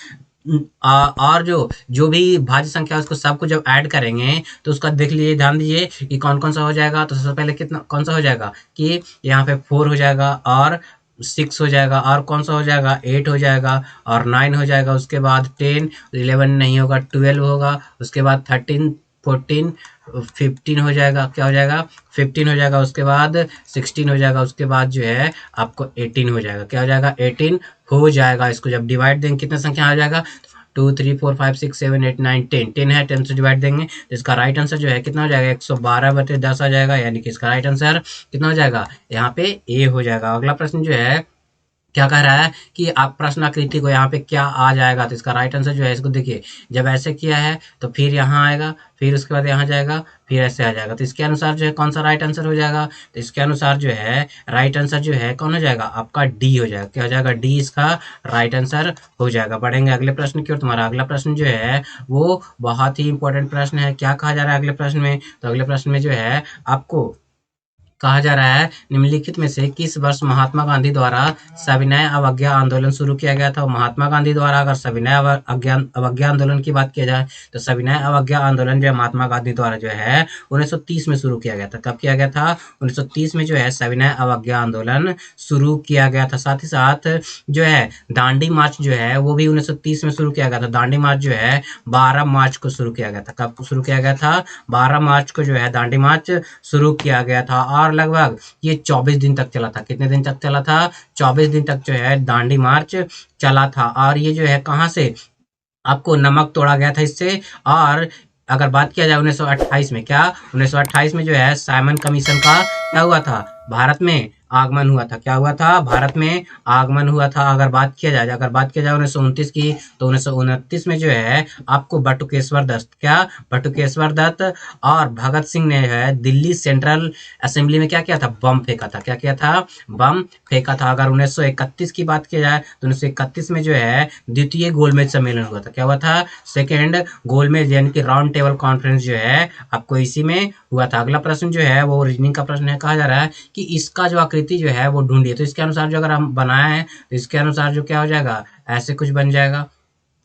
और जो भी भाज्य संख्या है उसको सबको जब ऐड करेंगे तो उसका देख लीजिए, ध्यान दीजिए कि कौन कौन सा हो जाएगा। तो सबसे पहले कितना कौन सा हो जाएगा कि यहाँ पे 4 हो जाएगा, और 6 हो जाएगा, और कौन सा हो जाएगा? 8 हो जाएगा, और 9 हो जाएगा, उसके बाद 10, 11 नहीं होगा, 12 होगा, उसके बाद 13, 14, 15 हो जाएगा। क्या हो जाएगा? 15 हो जाएगा, उसके बाद 16 हो जाएगा, उसके बाद जो है आपको 18 हो जाएगा। क्या हो जाएगा? 18 हो जाएगा। इसको जब डिवाइड देंगे कितने संख्या आ जाएगा? 2, 3, 4, 5, 6, 7, 8, 9, 10, 10 है, 10 से डिवाइड देंगे तो इसका राइट आंसर जो है कितना हो जाएगा? 112/10 आ जाएगा, यानी कि इसका राइट आंसर कितना हो जाएगा? यहाँ पे ए हो जाएगा। अगला प्रश्न जो है क्या कह रहा है कि आप प्रश्नाकृति को यहाँ पे क्या आ जाएगा? तो इसका राइट आंसर जो है, इसको देखिए, जब ऐसे किया है तो फिर यहाँ आएगा, फिर उसके बाद यहाँ जाएगा, फिर ऐसे आ जाएगा। तो इसके अनुसार जो है कौन सा राइट आंसर हो जाएगा? तो इसके अनुसार जो है राइट आंसर जो है कौन हो जाएगा? आपका डी हो जाएगा। क्या हो जाएगा? डी इसका राइट आंसर हो जाएगा। बढ़ेंगे अगले प्रश्न की ओर। तुम्हारा अगला प्रश्न जो है वो बहुत ही इंपॉर्टेंट प्रश्न है। क्या कहा जा रहा है अगले प्रश्न में? तो अगले प्रश्न में जो है आपको कहा जा रहा है, निम्नलिखित में से किस वर्ष महात्मा गांधी द्वारा सविनय अवज्ञा आंदोलन शुरू किया गया था? महात्मा गांधी द्वारा अगर सविनय अवज्ञा आंदोलन की बात की जाए तो सविनय अवज्ञा आंदोलन जो है महात्मा गांधी द्वारा जो है 1930 में शुरू किया गया था। कब किया गया था? 1930 में जो है सविनय अवज्ञा आंदोलन शुरू किया गया था। साथ ही साथ जो है दांडी मार्च जो है वो भी 1930 में शुरू किया गया था। दांडी मार्च जो है 12 मार्च को शुरू किया गया था। कब शुरू किया गया था? 12 मार्च को जो है दांडी मार्च शुरू किया गया था, और लगभग ये 24 दिन तक चला था। कितने दिन तक चला था? 24 दिन तक जो है दांडी मार्च चला था। और ये जो है कहाँ से आपको नमक तोड़ा गया था इससे? और अगर बात किया जाए 1928 में, क्या 1928 में जो है साइमन कमीशन का क्या हुआ था? भारत में आगमन हुआ था। क्या हुआ था? भारत में आगमन हुआ था। अगर बात किया जाए 1929 की, तो 1929 में जो है आपको बटुकेश्वर दत्त, क्या बटुकेश्वर दत्त और भगत सिंह ने है दिल्ली सेंट्रल असेंबली में क्या किया था? बम फेंका था। क्या किया था? बम फेंका था। अगर 1931 की बात की जाए तो 1931 में जो है द्वितीय गोलमेज सम्मेलन हुआ था। क्या हुआ था? सेकेंड गोलमेज यानी कि राउंड टेबल कॉन्फ्रेंस जो है आपको इसी में हुआ था। अगला प्रश्न जो है वो रीजनिंग का प्रश्न है। कहा जा रहा है कि इसका जो आकृति जो है वो ढूंढिए। तो इसके अनुसार जो अगर हम बनाए हैं तो इसके अनुसार जो क्या हो जाएगा, ऐसे कुछ बन जाएगा।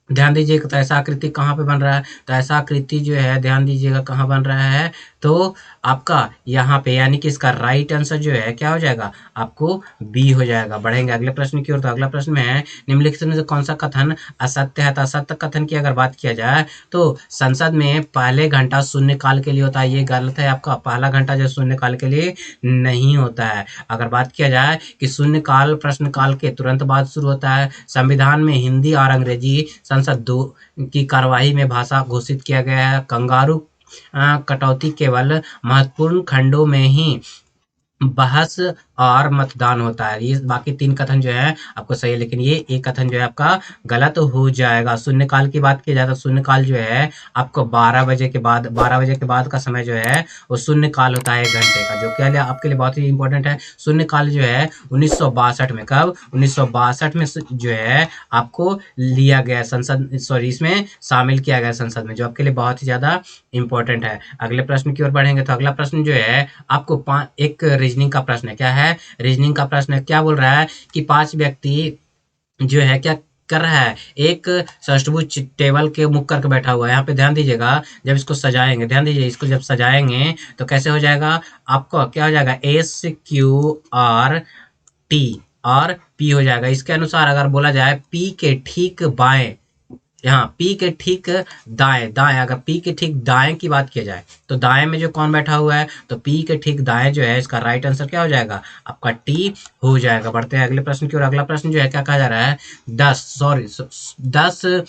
ध्यान दीजिएगा, तो ऐसा आकृति कहाँ पे बन रहा है? तो ऐसा आकृति जो है ध्यान दीजिएगा कहाँ बन रहा है, तो आपका यहाँ पे, यानी कि इसका राइट आंसर जो है क्या हो जाएगा, आपको बी हो जाएगा। बढ़ेंगे अगले प्रश्न की ओर। तो अगला प्रश्न में है निम्नलिखित में से कौन सा कथन असत्य है? तो असत्य कथन की अगर बात किया जाए तो संसद में पहले घंटा शून्यकाल के लिए होता है, ये गलत है आपका। पहला घंटा जो शून्यकाल के लिए नहीं होता है। अगर बात किया जाए कि शून्यकाल प्रश्नकाल के तुरंत बाद शुरू होता है। संविधान में हिंदी और अंग्रेजी संसद दो की कार्यवाही में भाषा घोषित किया गया है। कंगारू कटौती केवल महत्वपूर्ण खंडों में ही बहस और मतदान होता है। ये बाकी 3 कथन जो है आपको सही है, लेकिन ये एक कथन जो है आपका गलत हो जाएगा। शून्यकाल की बात की जाए तो शून्यकाल जो है आपको 12 बजे के बाद का समय जो है वो शून्यकाल होता है 1 घंटे का, जो क्या आपके लिए बहुत ही इंपॉर्टेंट है। शून्यकाल जो है 1962 में, कब? 1962 में जो है आपको लिया गया संसद, सॉरी इसमें शामिल किया गया संसद में, जो आपके लिए बहुत ही ज़्यादा इंपॉर्टेंट है। अगले प्रश्न की ओर बढ़ेंगे। तो अगला प्रश्न जो है आपको एक रीजनिंग का प्रश्न है। क्या है? रीजनिंग का प्रश्न है। क्या बोल रहा है कि 5 व्यक्ति जो है क्या कर रहा है, एक षष्ठभुज टेबल के मुख करके बैठा हुआ है। यहाँ पे ध्यान दीजिएगा, जब इसको सजाएंगे, ध्यान दीजिए, इसको जब सजाएंगे तो कैसे हो जाएगा, आपको क्या हो जाएगा, SQRT और P हो जाएगा। इसके अनुसार अगर बोला जाए P के ठीक बाएं, यहाँ P के ठीक दाएं, अगर P के ठीक दाएं की बात की जाए तो दाएं में जो कौन बैठा हुआ है, तो P के ठीक दाएं जो है इसका राइट आंसर क्या हो जाएगा, आपका T हो जाएगा। बढ़ते हैं अगले प्रश्न की ओर। अगला प्रश्न जो है क्या कहा जा रहा है, 10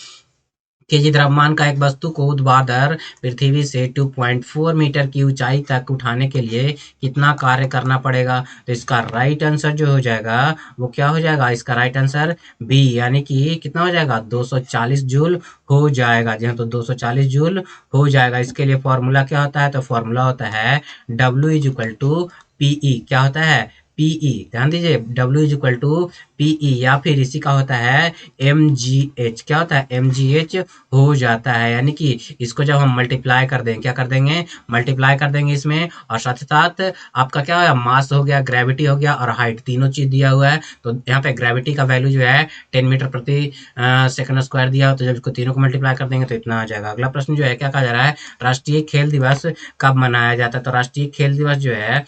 केजी द्रव्यमान का एक वस्तु को ऊर्ध्वाधर पृथ्वी से 2.4 मीटर की ऊंचाई तक उठाने के लिए कितना कार्य करना पड़ेगा? तो इसका राइट आंसर जो हो जाएगा वो क्या हो जाएगा, इसका राइट आंसर बी, यानी कि कितना हो जाएगा, 240 जूल हो जाएगा। जी हाँ, तो 240 जूल हो जाएगा। इसके लिए फॉर्मूला क्या होता है, तो फॉर्मूला होता है W=PE। क्या होता है, PE। ध्यान दीजिए, W=PE, या फिर इसी का होता है MGH। क्या होता है, MGH हो जाता है। यानी कि इसको जब हम मल्टीप्लाई कर देंगे, क्या कर देंगे, मल्टीप्लाई कर देंगे इसमें, और साथ ही साथ आपका क्या है, मास हो गया, ग्रेविटी हो गया और हाइट, तीनों चीज दिया हुआ है। तो यहाँ पे ग्रेविटी का वैल्यू जो है 10 मीटर प्रति सेकंड स्क्वायर दिया हो, तो जब इसको तीनों को मल्टीप्लाई कर देंगे तो इतना आ जाएगा। अगला प्रश्न जो है क्या कहा जा रहा है, राष्ट्रीय खेल दिवस कब मनाया जाता है? तो राष्ट्रीय खेल दिवस जो है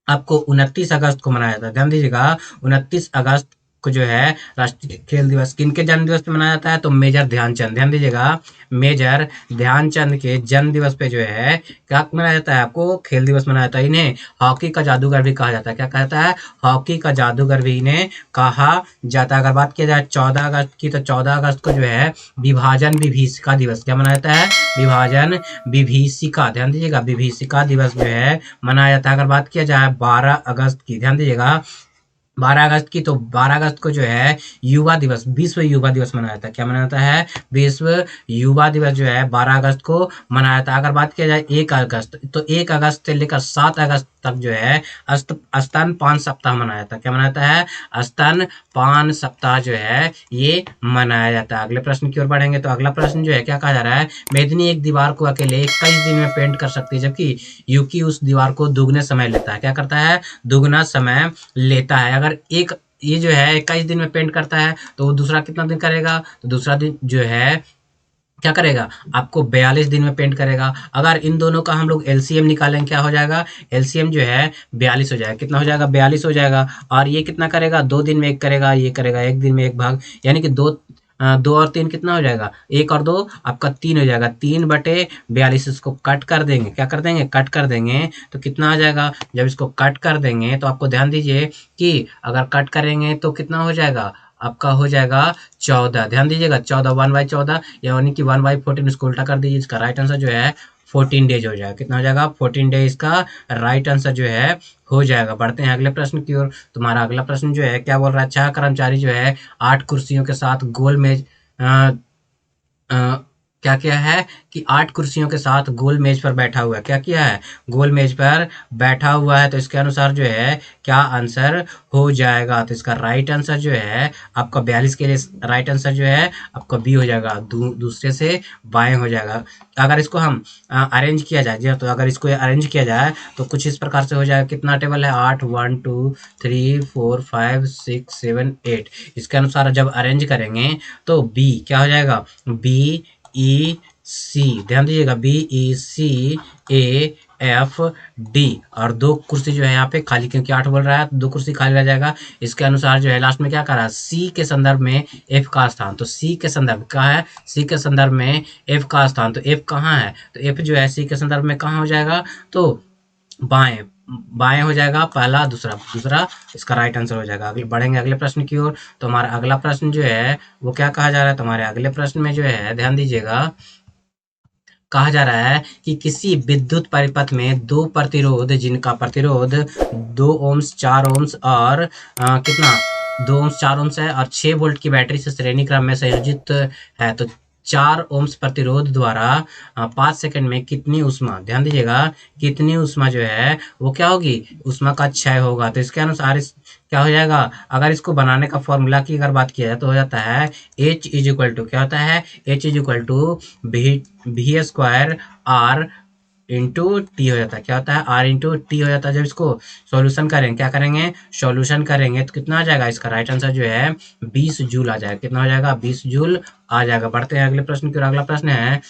आपको 29 अगस्त को मनाया जाता है। ध्यान दीजिएगा, 29 अगस्त को जो है राष्ट्रीय खेल दिवस किनके जन्म दिवस पे मनाया जाता है, तो मेजर ध्यानचंद। ध्यान दीजिएगा, मेजर ध्यानचंद के जन्म दिवस पे जो है क्या मनाया जाता है, आपको खेल दिवस मनाया जाता है। इन्हें हॉकी का जादूगर भी कहा जाता है। क्या कहता है, हॉकी का जादूगर भी इन्हें कहा जाता है। अगर बात किया जाए 14 अगस्त की, तो 14 अगस्त को जो है विभाजन विभीषिका दिवस, क्या मनाया जाता है, विभाजन विभीषिका, ध्यान दीजिएगा, विभीषिका दिवस जो है मनाया जाता है। अगर बात किया जाए 12 अगस्त की, ध्यान दीजिएगा 12 अगस्त की, तो 12 अगस्त को जो है युवा दिवस, विश्व युवा दिवस मनाया जाता है। क्या मनाया जाता है, विश्व युवा दिवस जो है 12 अगस्त को मनाया जाता है। अगर बात किया जाए 1 अगस्त, तो 1 अगस्त से लेकर 7 अगस्त तक जो है स्तनपान सप्ताह मनाया जाता है। क्या मनाया जाता है, स्तनपान सप्ताह जो है ये मनाया जाता है। अगले प्रश्न की ओर बढ़ेंगे। तो अगला प्रश्न जो है क्या कहा जा रहा है, मेदिनी एक दीवार को अकेले 21 दिन में पेंट कर सकती है, जबकि यूकी उस दीवार को दुगने समय लेता है। क्या करता है, दुगना समय लेता है। अगर एक ये जो है 21 दिन में पेंट करता है, तो वो दूसरा कितना दिन करेगा, तो दूसरा दिन जो है क्या करेगा, आपको 42 दिन में पेंट करेगा। अगर इन दोनों का हम लोग एलसीएम निकालें, क्या हो जाएगा, एलसीएम जो है 42 हो जाएगा। कितना हो जाएगा, 42 हो जाएगा। और ये कितना करेगा, 2 दिन में एक करेगा, ये करेगा 1 दिन में 1 भाग, यानी कि 2 और 3 कितना हो जाएगा, 1 और 2 आपका 3 हो जाएगा। 3/42 इसको कट कर देंगे, क्या कर देंगे, कट कर देंगे, तो कितना आ जाएगा, जब इसको कट कर देंगे तो आपको ध्यान दीजिए कि अगर कट करेंगे तो कितना हो जाएगा, आपका हो जाएगा 14। ध्यान दीजिएगा 14, 1/14, यानी कि 1/14, इसको उल्टा कर दीजिए। इसका राइट आंसर जो है 14 डेज हो जाएगा। कितना हो जाएगा? 14 डेज का राइट आंसर जो है हो जाएगा। बढ़ते हैं अगले प्रश्न की ओर। तुम्हारा अगला प्रश्न जो है क्या बोल रहा है? 6 कर्मचारी जो है 8 कुर्सियों के साथ गोल मेज क्या किया है कि 8 कुर्सियों के साथ गोल मेज पर बैठा हुआ है। क्या किया है? गोल मेज पर बैठा हुआ है। तो इसके अनुसार जो है क्या आंसर हो जाएगा? तो इसका राइट आंसर जो है आपका 42 के लिए राइट आंसर जो है आपका बी हो जाएगा। दूसरे से बाएं हो जाएगा। अगर इसको हम अरेंज किया जाए जी, तो अगर इसको अरेंज किया जाए तो कुछ इस प्रकार से हो जाएगा। कितना टेबल है? 8 1 2 3 4 5 6 7 8। इसके अनुसार जब अरेंज करेंगे तो बी क्या हो जाएगा? बी ई सी, ध्यान दीजिएगा, B E C A F D. और 2 कुर्सी जो है यहाँ पे खाली, क्योंकि 8 बोल रहा है 2 कुर्सी खाली रह जाएगा। इसके अनुसार जो है लास्ट में क्या कर रहा है? सी के संदर्भ में एफ का स्थान। तो सी के संदर्भ क्या है? सी के संदर्भ में एफ का स्थान। तो एफ कहाँ है? तो एफ जो है सी के संदर्भ में कहाँ हो जाएगा? तो बाएं बाएं हो जाएगा। पहला दूसरा दूसरा इसका राइट आंसर हो जाएगा। अगले बढ़ेंगे अगले प्रश्न की ओर। तो हमारा अगला प्रश्न जो है वो क्या कहा जा रहा है? तुम्हारे अगले प्रश्न में जो है ध्यान दीजिएगा, कहा जा रहा है कि किसी विद्युत परिपथ में 2 प्रतिरोध जिनका प्रतिरोध 2 ओम्स 4 ओम्स और कितना 2 ओम्स 4 ओम्स है और 6 वोल्ट की बैटरी से श्रेणी क्रम में संयोजित है। तो 4 ओम्स प्रतिरोध द्वारा 5 सेकंड में कितनी ऊष्मा, ध्यान दीजिएगा, कितनी ऊष्मा जो है वो क्या होगी? ऊष्मा का क्षय होगा। तो इसके अनुसार इस क्या हो जाएगा? अगर इसको बनाने का फॉर्मूला की अगर बात किया जाए तो हो जाता है H इज इक्वल टू क्या होता है? H इज इक्वल टू भी स्क्वायर आर इंटू टी हो जाता है। क्या होता है? आर इंटू टी हो जाता है। जब इसको सॉल्यूशन करेंगे, क्या करेंगे? सॉल्यूशन करेंगे तो कितना आ जाएगा? इसका राइट आंसर जो है 20 जूल आ जाएगा। कितना हो जाएगा? 20 जूल आ जाएगा। बढ़ते हैं अगले प्रश्न की ओर। अगला प्रश्न है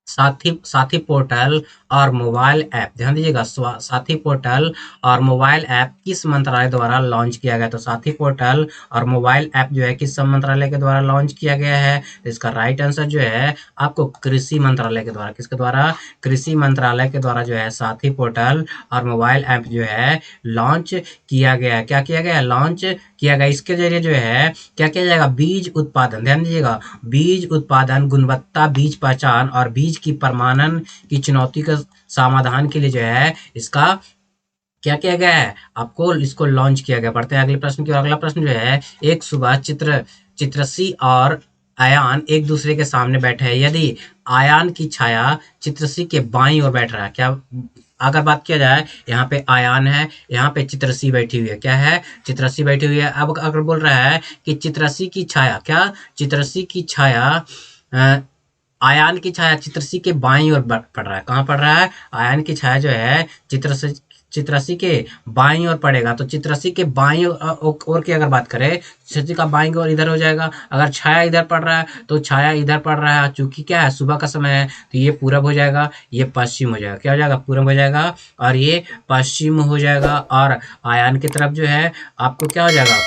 साथी साथी पोर्टल और मोबाइल ऐप, ध्यान दीजिएगा, साथी पोर्टल और मोबाइल ऐप किस मंत्रालय द्वारा लॉन्च किया गया? तो साथी पोर्टल और मोबाइल ऐप जो है किस मंत्रालय के द्वारा लॉन्च किया गया है? तो इसका राइट आंसर जो है आपको कृषि मंत्रालय के द्वारा, किसके द्वारा? कृषि मंत्रालय के द्वारा जो है साथी पोर्टल और मोबाइल ऐप जो है लॉन्च किया गया है। क्या किया गया? लॉन्च किया गया। इसके जरिए जो है क्या किया जाएगा? बीज उत्पादन, ध्यान दीजिएगा, बीज उत्पादन, गुणवत्ता, बीज पहचान और बीज की प्रमाणन की चुनौती का समाधान के लिए जो है इसका क्या किया गया है? आपको इसको लॉन्च किया गया। बढ़ते हैं अगले प्रश्न की ओर। अगला प्रश्न जो है, एक सुबह चित्रसी और आयान एक दूसरे के सामने बैठे हैं। यदि आयान की छाया चित्रसी के बाईं ओर बैठ रहा है, क्या अगर बात किया जाए, यहाँ पे आयान है, यहाँ पे चित्रसी बैठी हुई है। क्या है? चित्रसी बैठी हुई है। अब अगर बोल रहा है कि चित्रसी की छाया, क्या चित्रसी की छाया आयान की छाया चित्रसी के बाईं ओर पड़ रहा है। कहाँ पड़ रहा है? आयान की छाया जो है चित्रसी के बाईं ओर पड़ेगा। तो चित्रसी के बाईं ओर की अगर बात करें, चित्रसी का बाईं ओर इधर हो जाएगा। अगर छाया इधर पड़ रहा है तो छाया इधर पड़ रहा है। चूंकि क्या है? सुबह का समय है तो ये पूरब हो जाएगा, ये पश्चिम हो जाएगा। क्या हो जाएगा? पूरब हो जाएगा और ये पश्चिम हो जाएगा। और आयान की तरफ जो है आपको क्या हो जाएगा?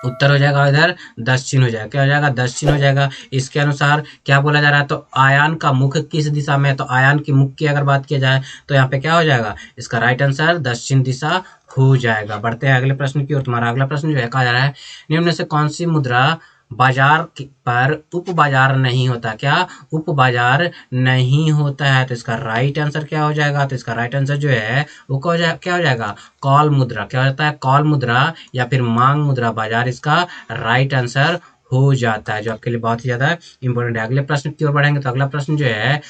उत्तर हो जाएगा, इधर दक्षिण हो जाएगा। क्या हो जाएगा? दक्षिण हो जाएगा। इसके अनुसार क्या बोला जा रहा है? तो आयान का मुख किस दिशा में है? तो आयान की मुख की अगर बात किया जाए तो यहाँ पे क्या हो जाएगा? इसका राइट आंसर दक्षिण दिशा हो जाएगा। बढ़ते हैं अगले प्रश्न की ओर। तुम्हारा अगला प्रश्न जो है कहा जा रहा है, निम्न में से कौन सी मुद्रा बाजार पर उप बाजार नहीं होता? क्या उप बाजार नहीं होता है? तो इसका राइट आंसर क्या हो जाएगा? तो इसका राइट आंसर जो है वो क्या हो जाएगा? कॉल मुद्रा। क्या होता है? कॉल मुद्रा या फिर मांग मुद्रा बाजार इसका राइट आंसर हो जाता है, जो आपके लिए बहुत ही ज्यादा इंपॉर्टेंट है। अगले प्रश्न की ओर बढ़ेंगे तो अगला प्रश्न जो है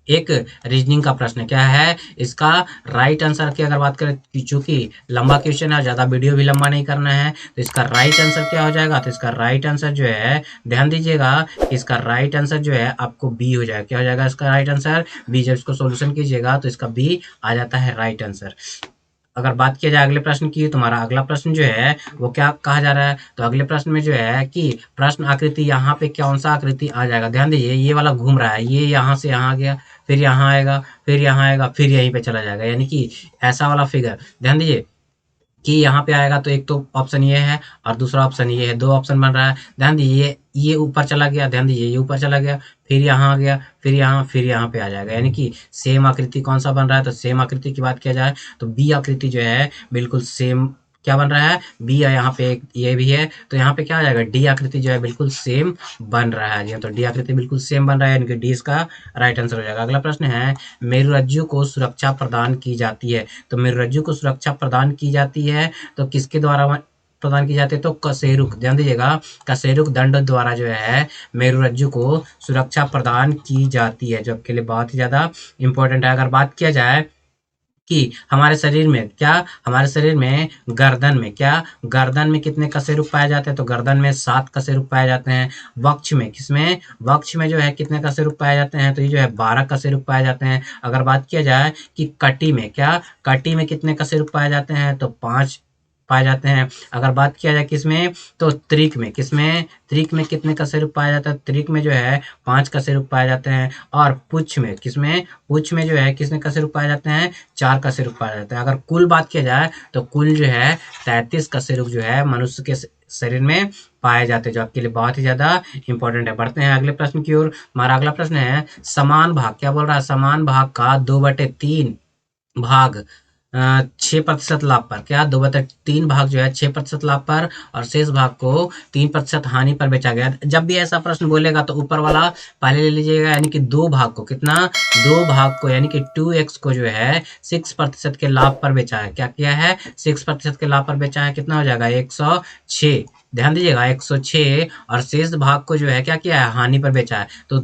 एक रीजनिंग का प्रश्न है। क्या है इसका राइट आंसर की अगर बात करें, चूंकि लंबा क्वेश्चन है, ज्यादा वीडियो भी लंबा नहीं करना है, तो इसका राइट आंसर क्या हो जाएगा? तो इसका राइट आंसर जो है ध्यान दीजिएगा, इसका राइट आंसर जो है आपको बी हो जाएगा। क्या हो जाएगा इसका राइट आंसर? बी। जब इसको सोल्यूशन कीजिएगा तो इसका बी आ जाता है राइट आंसर। अगर बात किया जाए अगले प्रश्न की, तुम्हारा अगला प्रश्न जो है वो क्या कहा जा रहा है? तो अगले प्रश्न में जो है कि प्रश्न आकृति, यहाँ पे कौन सा आकृति आ जाएगा? ध्यान दीजिए, ये वाला घूम रहा है, ये यहाँ से यहाँ गया, फिर यहाँ आएगा, फिर यहाँ आएगा, फिर यहीं पे चला जाएगा, यानी कि ऐसा वाला फिगर। ध्यान दीजिए कि यहाँ पे आएगा तो एक तो ऑप्शन ये है और दूसरा ऑप्शन ये है, 2 ऑप्शन बन रहा है। ध्यान दीजिए ये ऊपर चला गया, ध्यान दीजिए ये ऊपर चला गया, फिर यहाँ आ गया, फिर यहाँ पे आ जाएगा, यानी कि सेम आकृति कौन सा बन रहा है? तो सेम आकृति की बात किया जाए तो बी आकृति जो है बिल्कुल सेम क्या बन रहा है, बी है, यहाँ पे ये भी है, तो यहाँ पे क्या हो जाएगा, डी आकृति जो है बिल्कुल सेम बन रहा है जी। तो डी आकृति बिल्कुल सेम बन रहा है, यानी कि डी इसका राइट आंसर हो जाएगा। अगला प्रश्न है, मेरुरज्जु को सुरक्षा प्रदान की जाती है। तो मेरुरज्जु को सुरक्षा प्रदान की जाती है तो किसके द्वारा प्रदान की जाती है, तो कशेरुक, ध्यान दीजिएगा, कशेरुक दंड द्वारा जो है मेरुरज्जु को सुरक्षा प्रदान की जाती है, जो आपके लिए बहुत ही ज्यादा इंपॉर्टेंट है। अगर बात किया जाए कि हमारे शरीर में क्या, हमारे शरीर में गर्दन में क्या, गर्दन में कितने कशेरुक पाए जाते हैं, तो गर्दन में 7 कशेरुक पाए जाते हैं। वक्ष में, किसमें, वक्ष में जो है कितने कशेरुक पाए जाते हैं, तो ये जो है 12 कशेरुक पाए जाते हैं। अगर बात किया जाए कि कटी में क्या, कटी में कितने कशेरुक पाए जाते हैं, तो 5 पाए जाते हैं। अगर बात किया जाए किसमें, तो त्रिक में, किसमें, त्रिक में कितने कशेरुक पाया जाता है, त्रिक में जो है 5 कशेरुक पाए जाते हैं। और पुच्छ में, किसमें, पुच्छ में जो है कितने कशेरुक पाए जाते हैं, 4 कशेरुक पाए जाते हैं। अगर कुल बात किया जाए तो कुल जो है 33 कशेरुक जो है मनुष्य के शरीर में पाए जाते हैं, जो आपके लिए बहुत ही ज्यादा इंपॉर्टेंट है। बढ़ते हैं अगले प्रश्न की ओर। हमारा अगला प्रश्न है, समान भाग, क्या बोल रहा है, समान भाग का 2/3 भाग 6% लाभ पर, क्या 2/3 भाग जो है 6% लाभ पर और शेष भाग को 3% हानि पर बेचा गया। जब भी ऐसा प्रश्न बोलेगा तो ऊपर वाला पहले ले लीजिएगा, यानी कि 2 भाग को, कितना, 2 भाग को, यानी कि 2x को जो है 6% के लाभ पर बेचा है। क्या किया है, 6% के लाभ पर बेचा है, कितना हो जाएगा, 106, ध्यान दीजिएगा 106। और शेष भाग को जो है क्या किया है, हानि पर बेचा है। तो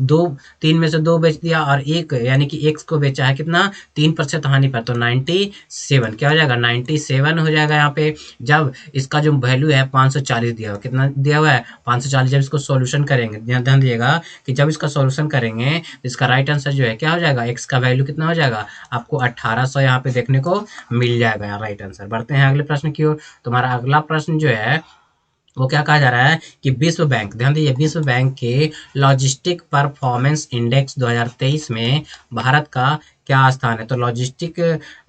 3 में से 2 बेच दिया और एक, यानी कि x को बेचा है कितना, 3% हानि पर, तो 97, क्या हो जाएगा, 97 हो जाएगा यहाँ पे। जब इसका जो वैल्यू है 540 दिया हुआ, कितना दिया हुआ है, 540। जब इसको सॉल्यूशन करेंगे, ध्यान दीजिएगा कि जब इसका सॉल्यूशन करेंगे तो इसका राइट आंसर जो है क्या हो जाएगा, x का वैल्यू कितना हो जाएगा, आपको 1800 यहाँ पे देखने को मिल जाएगा राइट आंसर। बढ़ते हैं अगले प्रश्न की ओर। तुम्हारा अगला प्रश्न जो है वो क्या कहा जा रहा है कि विश्व बैंक, ध्यान दीजिए, विश्व बैंक के लॉजिस्टिक परफॉर्मेंस इंडेक्स 2023 में भारत का क्या स्थान है। तो लॉजिस्टिक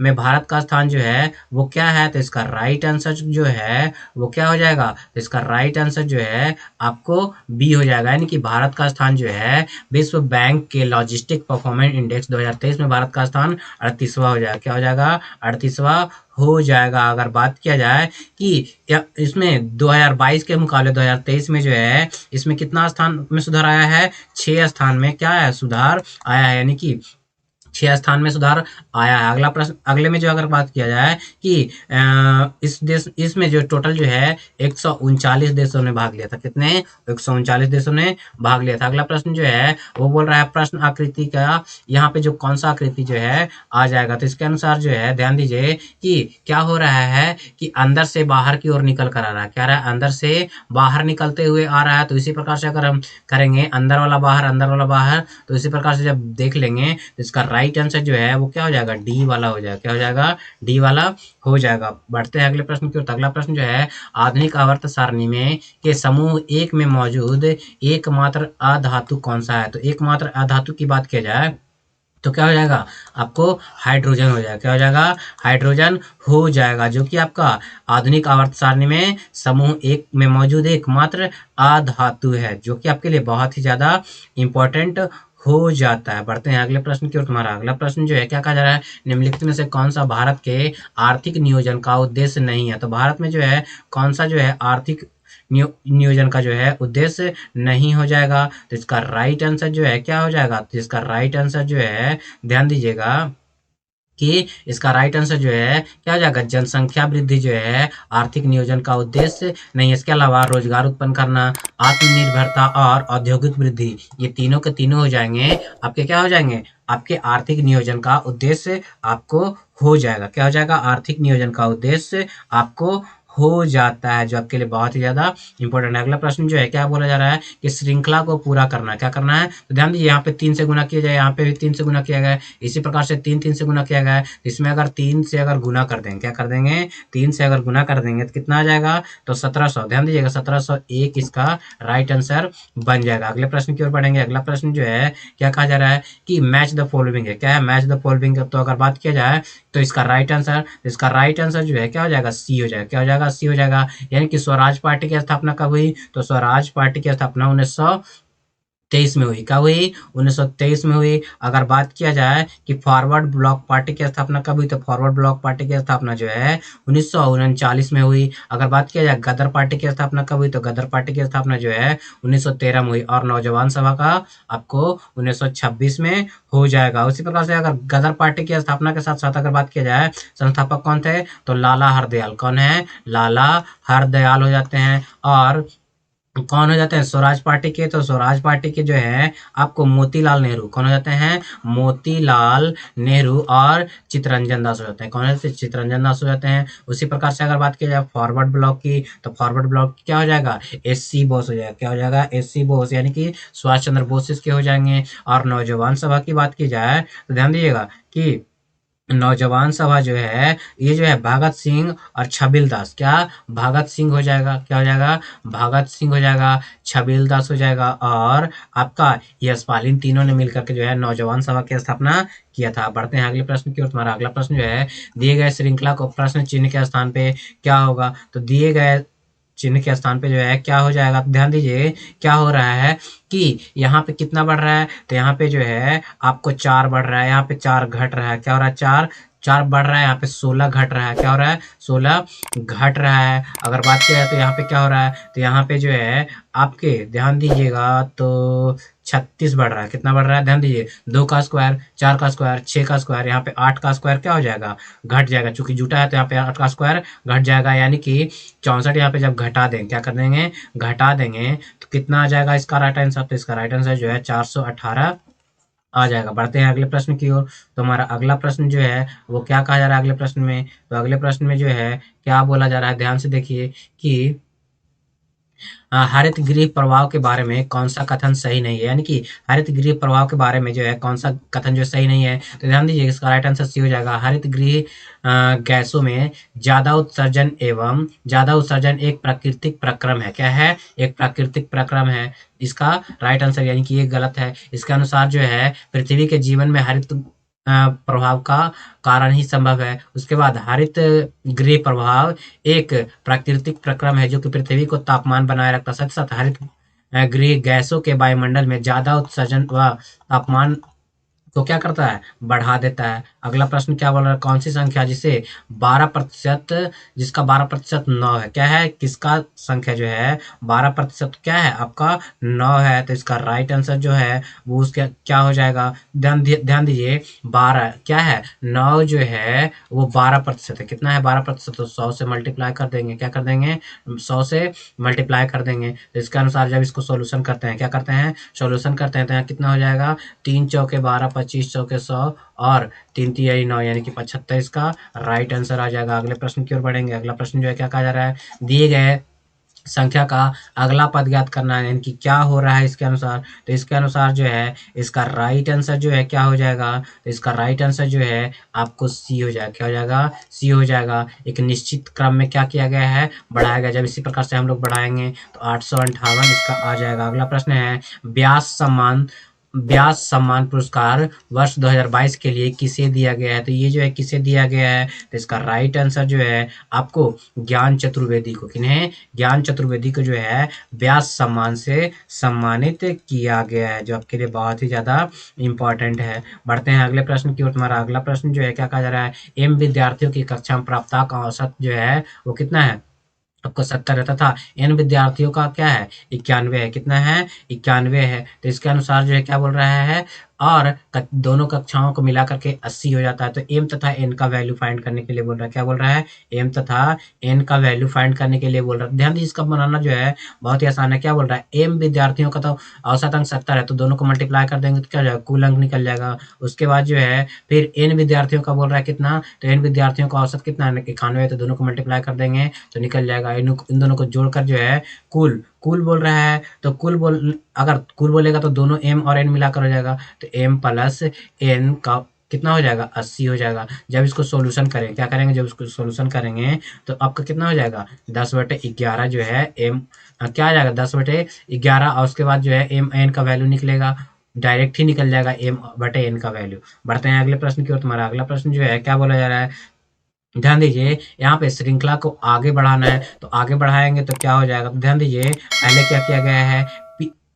में भारत का स्थान जो है वो क्या है, तो इसका राइट आंसर जो है वो क्या हो जाएगा, तो इसका राइट आंसर जो है आपको बी हो जाएगा, यानी कि भारत का स्थान जो है विश्व बैंक के लॉजिस्टिक परफॉर्मेंस इंडेक्स 2023 में भारत का स्थान 38वां हो जाएगा। क्या हो जाएगा, 38वां हो जाएगा। अगर बात किया जाए कि इसमें 2022 के मुकाबले 2023 में जो है इसमें कितना स्थान में सुधार आया है, 6 स्थान में क्या है, सुधार आया है, यानी कि 6 स्थान में सुधार आया है। अगला प्रश्न, अगले में जो अगर बात किया जाए कि इस देश, इसमें जो टोटल जो है 139 देशों ने भाग लिया था, कितने, 139 देशों ने भाग लिया था। अगला प्रश्न जो है वो बोल रहा है प्रश्न आकृति का, यहाँ पे जो कौन सा आकृति जो है आ जाएगा, तो इसके अनुसार जो है ध्यान दीजिए कि क्या हो रहा है कि अंदर से बाहर की ओर निकल कर आ रहा है, क्या रहा है, अंदर से बाहर निकलते हुए आ रहा है। तो इसी प्रकार से अगर हम करेंगे अंदर वाला बाहर, अंदर वाला बाहर, तो इसी प्रकार से जब देख लेंगे तो इसका राइट आंसर जो है वो क्या हो जाएगा, डी वाला हो जाएगा। क्या हो जाएगा, डी वाला हो जाएगा। बढ़ते हैं अगले प्रश्न की ओर। अगला प्रश्न जो है, आधुनिक आवर्त सारणी में के समूह 1 में मौजूद एकमात्र अधातु कौन सा है। तो एकमात्र अधातु की बात किया जाए तो क्या हो जाएगा, आपको हाइड्रोजन हो जाएगा। क्या हो जाएगा, हाइड्रोजन हो जाएगा, जो कि आपका आधुनिक आवर्त सारणी में समूह 1 में मौजूद एकमात्र अधातु है, जो कि आपके लिए बहुत ही ज्यादा इंपॉर्टेंट हो जाता है। बढ़ते हैं अगले प्रश्न की ओर। तुम्हारा अगला प्रश्न जो है क्या कहा जा रहा है, निम्नलिखित में से कौन सा भारत के आर्थिक नियोजन का उद्देश्य नहीं है। तो भारत में जो है कौन सा जो है आर्थिक नियोजन का जो है उद्देश्य नहीं हो जाएगा। तो इसका राइट आंसर जो है क्या हो जाएगा, तो इसका राइट आंसर जो है ध्यान दीजिएगा कि इसका राइट आंसर जो है क्या हो जाएगा, जनसंख्या वृद्धि जो है आर्थिक नियोजन का उद्देश्य नहीं है। इसके अलावा रोजगार उत्पन्न करना, आत्मनिर्भरता और औद्योगिक वृद्धि, ये तीनों के तीनों हो जाएंगे आपके, क्या हो जाएंगे, आपके आर्थिक नियोजन का उद्देश्य आपको हो जाएगा। क्या हो जाएगा, आर्थिक नियोजन का उद्देश्य आपको हो जाता है, जो आपके लिए बहुत ही ज्यादा इंपॉर्टेंट है। अगला प्रश्न जो है क्या बोला जा रहा है कि श्रृंखला को पूरा करना, क्या करना है, तो ध्यान दीजिए यहाँ पे 3 से गुना किया जाए, यहाँ पे भी 3 से गुना किया गया है, इसी प्रकार से 3 से गुना किया गया है। इसमें अगर 3 से अगर गुना कर देंगे, क्या कर देंगे, 3 से अगर गुना कर देंगे तो कितना आ जाएगा, तो 1700, ध्यान दीजिएगा 1701 इसका राइट आंसर बन जाएगा। अगले प्रश्न की ओर बढ़ेंगे। अगला प्रश्न जो है क्या कहा जा रहा है कि मैच द फॉलोइंग है, क्या है, मैच द फॉलोइंग। तो अगर बात किया जाए तो इसका राइट आंसर जो है क्या हो जाएगा, सी हो जाएगा। क्या हो जाएगा, सी हो जाएगा। यानी कि स्वराज पार्टी की स्थापना कब हुई, तो स्वराज पार्टी की स्थापना 23 में हुई। कब हुई? 1923 में हुई। अगर बात किया जाए कि फॉरवर्ड ब्लॉक पार्टी की स्थापना कब हुई, तो फॉरवर्ड ब्लॉक पार्टी की स्थापना जो है 1939 में हुई। अगर बात किया जाए गदर पार्टी की स्थापना कब हुई, तो गदर पार्टी की स्थापना जो है 1913 में हुई। और नौजवान सभा का आपको 1926 में हो जाएगा। उसी प्रकार से अगर गदर पार्टी की स्थापना के साथ साथ अगर बात किया जाए संस्थापक कौन थे, तो लाला हरदयाल। कौन है? लाला हरदयाल हो जाते हैं। और कौन हो जाते हैं स्वराज पार्टी के, तो स्वराज पार्टी के जो है आपको मोतीलाल नेहरू। कौन हो जाते हैं? मोतीलाल नेहरू। और चित्तरंजन दास हो जाते हैं। कौन हो जाते हैं? चित्तरंजन दास हो जाते हैं। उसी प्रकार से अगर बात की जाए फॉरवर्ड ब्लॉक की, तो फॉरवर्ड ब्लॉक क्या हो जाएगा? एससी बोस हो जाएगा। क्या हो जाएगा? एससी बोस, यानी कि सुभाष चंद्र बोस इसके हो जाएंगे। और नौजवान सभा की बात की जाए तो ध्यान दीजिएगा कि नौजवान सभा जो है ये जो है भगत सिंह और छबिल दास। क्या? भगत सिंह हो जाएगा। क्या हो जाएगा? भगत सिंह हो जाएगा, छबिल दास हो जाएगा और आपका यशपाल। इन तीनों ने मिलकर के जो है नौजवान सभा की स्थापना किया था। बढ़ते हैं अगले प्रश्न की ओर। तुम्हारा अगला प्रश्न जो है दिए गए श्रृंखला को प्रश्न चिन्ह के स्थान पे क्या होगा, तो दिए गए चिन्ह के स्थान पे जो है क्या हो जाएगा, तो ध्यान दीजिए क्या हो रहा है कि यहाँ पे कितना बढ़ रहा है, तो यहाँ पे जो है आपको 4 बढ़ रहा है, यहाँ पे 4 घट रहा है। क्या हो रहा है? 4 4 बढ़ रहा है, यहाँ पे 16 घट रहा है। क्या हो रहा है? 16 घट रहा है। अगर बात किया जाए तो यहाँ पे क्या हो रहा है, तो यहाँ पे जो है आपके ध्यान दीजिएगा तो 36 बढ़ रहा है। कितना बढ़ रहा है? ध्यान दीजिए 2 का स्क्वायर, 4 का स्क्वायर, 6 का स्क्वायर, यहाँ पे 8 का स्क्वायर क्या हो जाएगा? घट जाएगा। चूंकि जुटा है तो यहाँ पे 8 का स्क्वायर घट जाएगा, यानी कि 64 यहाँ पे जब घटा देंगे, क्या कर देंगे? घटा देंगे तो कितना आ जाएगा इसका राइट आंसर, तो इसका राइट आंसर जो है 418 आ जाएगा। बढ़ते हैं अगले प्रश्न की ओर। तो हमारा अगला प्रश्न जो है वो क्या कहा जा रहा है अगले प्रश्न में, तो अगले प्रश्न में जो है क्या बोला जा रहा है, ध्यान से देखिए कि हरित गृह प्रभाव के बारे में कौन सा कथन सही नहीं है, यानी कि हरित गृह प्रभाव के बारे में जो है कौन सा कथन जो सही नहीं है, तो ध्यान दीजिए इसका राइट आंसर सी हो जाएगा। हरित गृह गैसों में ज्यादा उत्सर्जन एक प्राकृतिक प्रक्रम है। क्या है? एक प्राकृतिक प्रक्रम है। इसका राइट आंसर, यानी कि ये गलत है। इसके अनुसार जो है पृथ्वी के जीवन में हरित प्रभाव का कारण ही संभव है। उसके बाद हरित गृह प्रभाव एक प्राकृतिक प्रक्रम है जो कि पृथ्वी को तापमान बनाए रखता है। साथ साथ हरित गृह गैसों के वायुमंडल में ज्यादा उत्सर्जन व तापमान तो क्या करता है? बढ़ा देता है। अगला प्रश्न क्या बोल रहा है, कौन सी संख्या जिसे 12% जिसका 12% 9 है। क्या है? किसका संख्या जो है 12% क्या है आपका? 9 है। तो इसका राइट आंसर जो है वो उसका क्या हो जाएगा? ध्यान दीजिए 12 क्या है? 9 जो है वो 12% है। कितना है? 12%। तो 100 से मल्टीप्लाई कर देंगे। क्या कर देंगे? 100 से मल्टीप्लाई कर देंगे। तो इसके अनुसार जब इसको सोल्यूशन करते हैं, क्या करते हैं? सोल्यूशन करते हैं तो यहाँ कितना हो जाएगा? 3 चौके 12, 25 चौके 100 और 3 तिहाई 9, यानी कि 75 इसका राइट आंसर आ जाएगा। अगले प्रश्न की ओर बढ़ेंगे। अगला प्रश्न जो है क्या कहा जा रहा है, दिए गए संख्या का अगला पद ज्ञात करना है, यानी कि क्या हो रहा है इसके अनुसार, तो इसके अनुसार जो है इसका राइट आंसर जो है क्या हो जाएगा, तो इसका राइट आंसर जो है आपको सी हो जाएगा। क्या हो जाएगा? सी हो जाएगा। एक निश्चित क्रम में क्या किया गया है? बढ़ाया गया। जब इसी प्रकार से हम लोग बढ़ाएंगे तो 858 इसका आ जाएगा। अगला प्रश्न है व्यास सम्मान पुरस्कार वर्ष 2022 के लिए किसे दिया गया है, तो ये जो है किसे दिया गया है, तो इसका राइट आंसर जो है आपको ज्ञान चतुर्वेदी को, किन्हें? ज्ञान चतुर्वेदी को जो है व्यास सम्मान से सम्मानित किया गया है, जो आपके लिए बहुत ही ज्यादा इंपॉर्टेंट है। बढ़ते हैं अगले प्रश्न की ओर। तुम्हारा अगला प्रश्न जो है क्या कहा जा रहा है, एम विद्यार्थियों की कक्षा में प्राप्तता का औसत जो है वो कितना है? आपको 70 रहता था। एन विद्यार्थियों का क्या है? 91 है। कितना है? 91 है। तो इसके अनुसार जो है क्या बोल रहा है, और दोनों कक्षाओं को मिला करके 80 हो जाता है। तो एम तथा एन का वैल्यू फाइंड करने के लिए बोल रहा है। क्या बोल रहा है? एम तथा एन का वैल्यू फाइंड करने के लिए बोल रहा है। ध्यान दीजिए इसका बनाना जो है बहुत ही आसान है। क्या बोल रहा है? एम विद्यार्थियों का तो औसत अंक 70 है, तो दोनों को मल्टीप्लाई कर देंगे तो क्या हो जाएगा? कुल अंक निकल जाएगा। उसके बाद जो है फिर एन विद्यार्थियों का बोल रहा है कितना, तो एन विद्यार्थियों का औसत कितना है? 91 है, तो दोनों को मल्टीप्लाई कर देंगे तो निकल जाएगा। इन दोनों को जोड़कर जो है कुल कुल बोल रहा है, तो अगर कुल बोलेगा तो दोनों एम और एन मिलाकर हो जाएगा। तो एम प्लस एन का कितना हो जाएगा? 80 हो जाएगा। जब इसको सॉल्यूशन करेंगे, क्या करेंगे, जब इसको सॉल्यूशन करेंगे तो आपका कितना हो जाएगा? 10/11 जो है एम क्या आ जाएगा? 10/11 और उसके बाद जो है एम एन का वैल्यू निकलेगा, डायरेक्ट ही निकल जाएगा एम/एन का वैल्यू। बढ़ते हैं अगले प्रश्न की ओर। तुम्हारा अगला प्रश्न जो है क्या बोला जा रहा है, ध्यान दीजिए यहाँ पे श्रृंखला को आगे बढ़ाना है, तो आगे बढ़ाएंगे तो क्या हो जाएगा, तो ध्यान दीजिए पहले क्या किया गया है,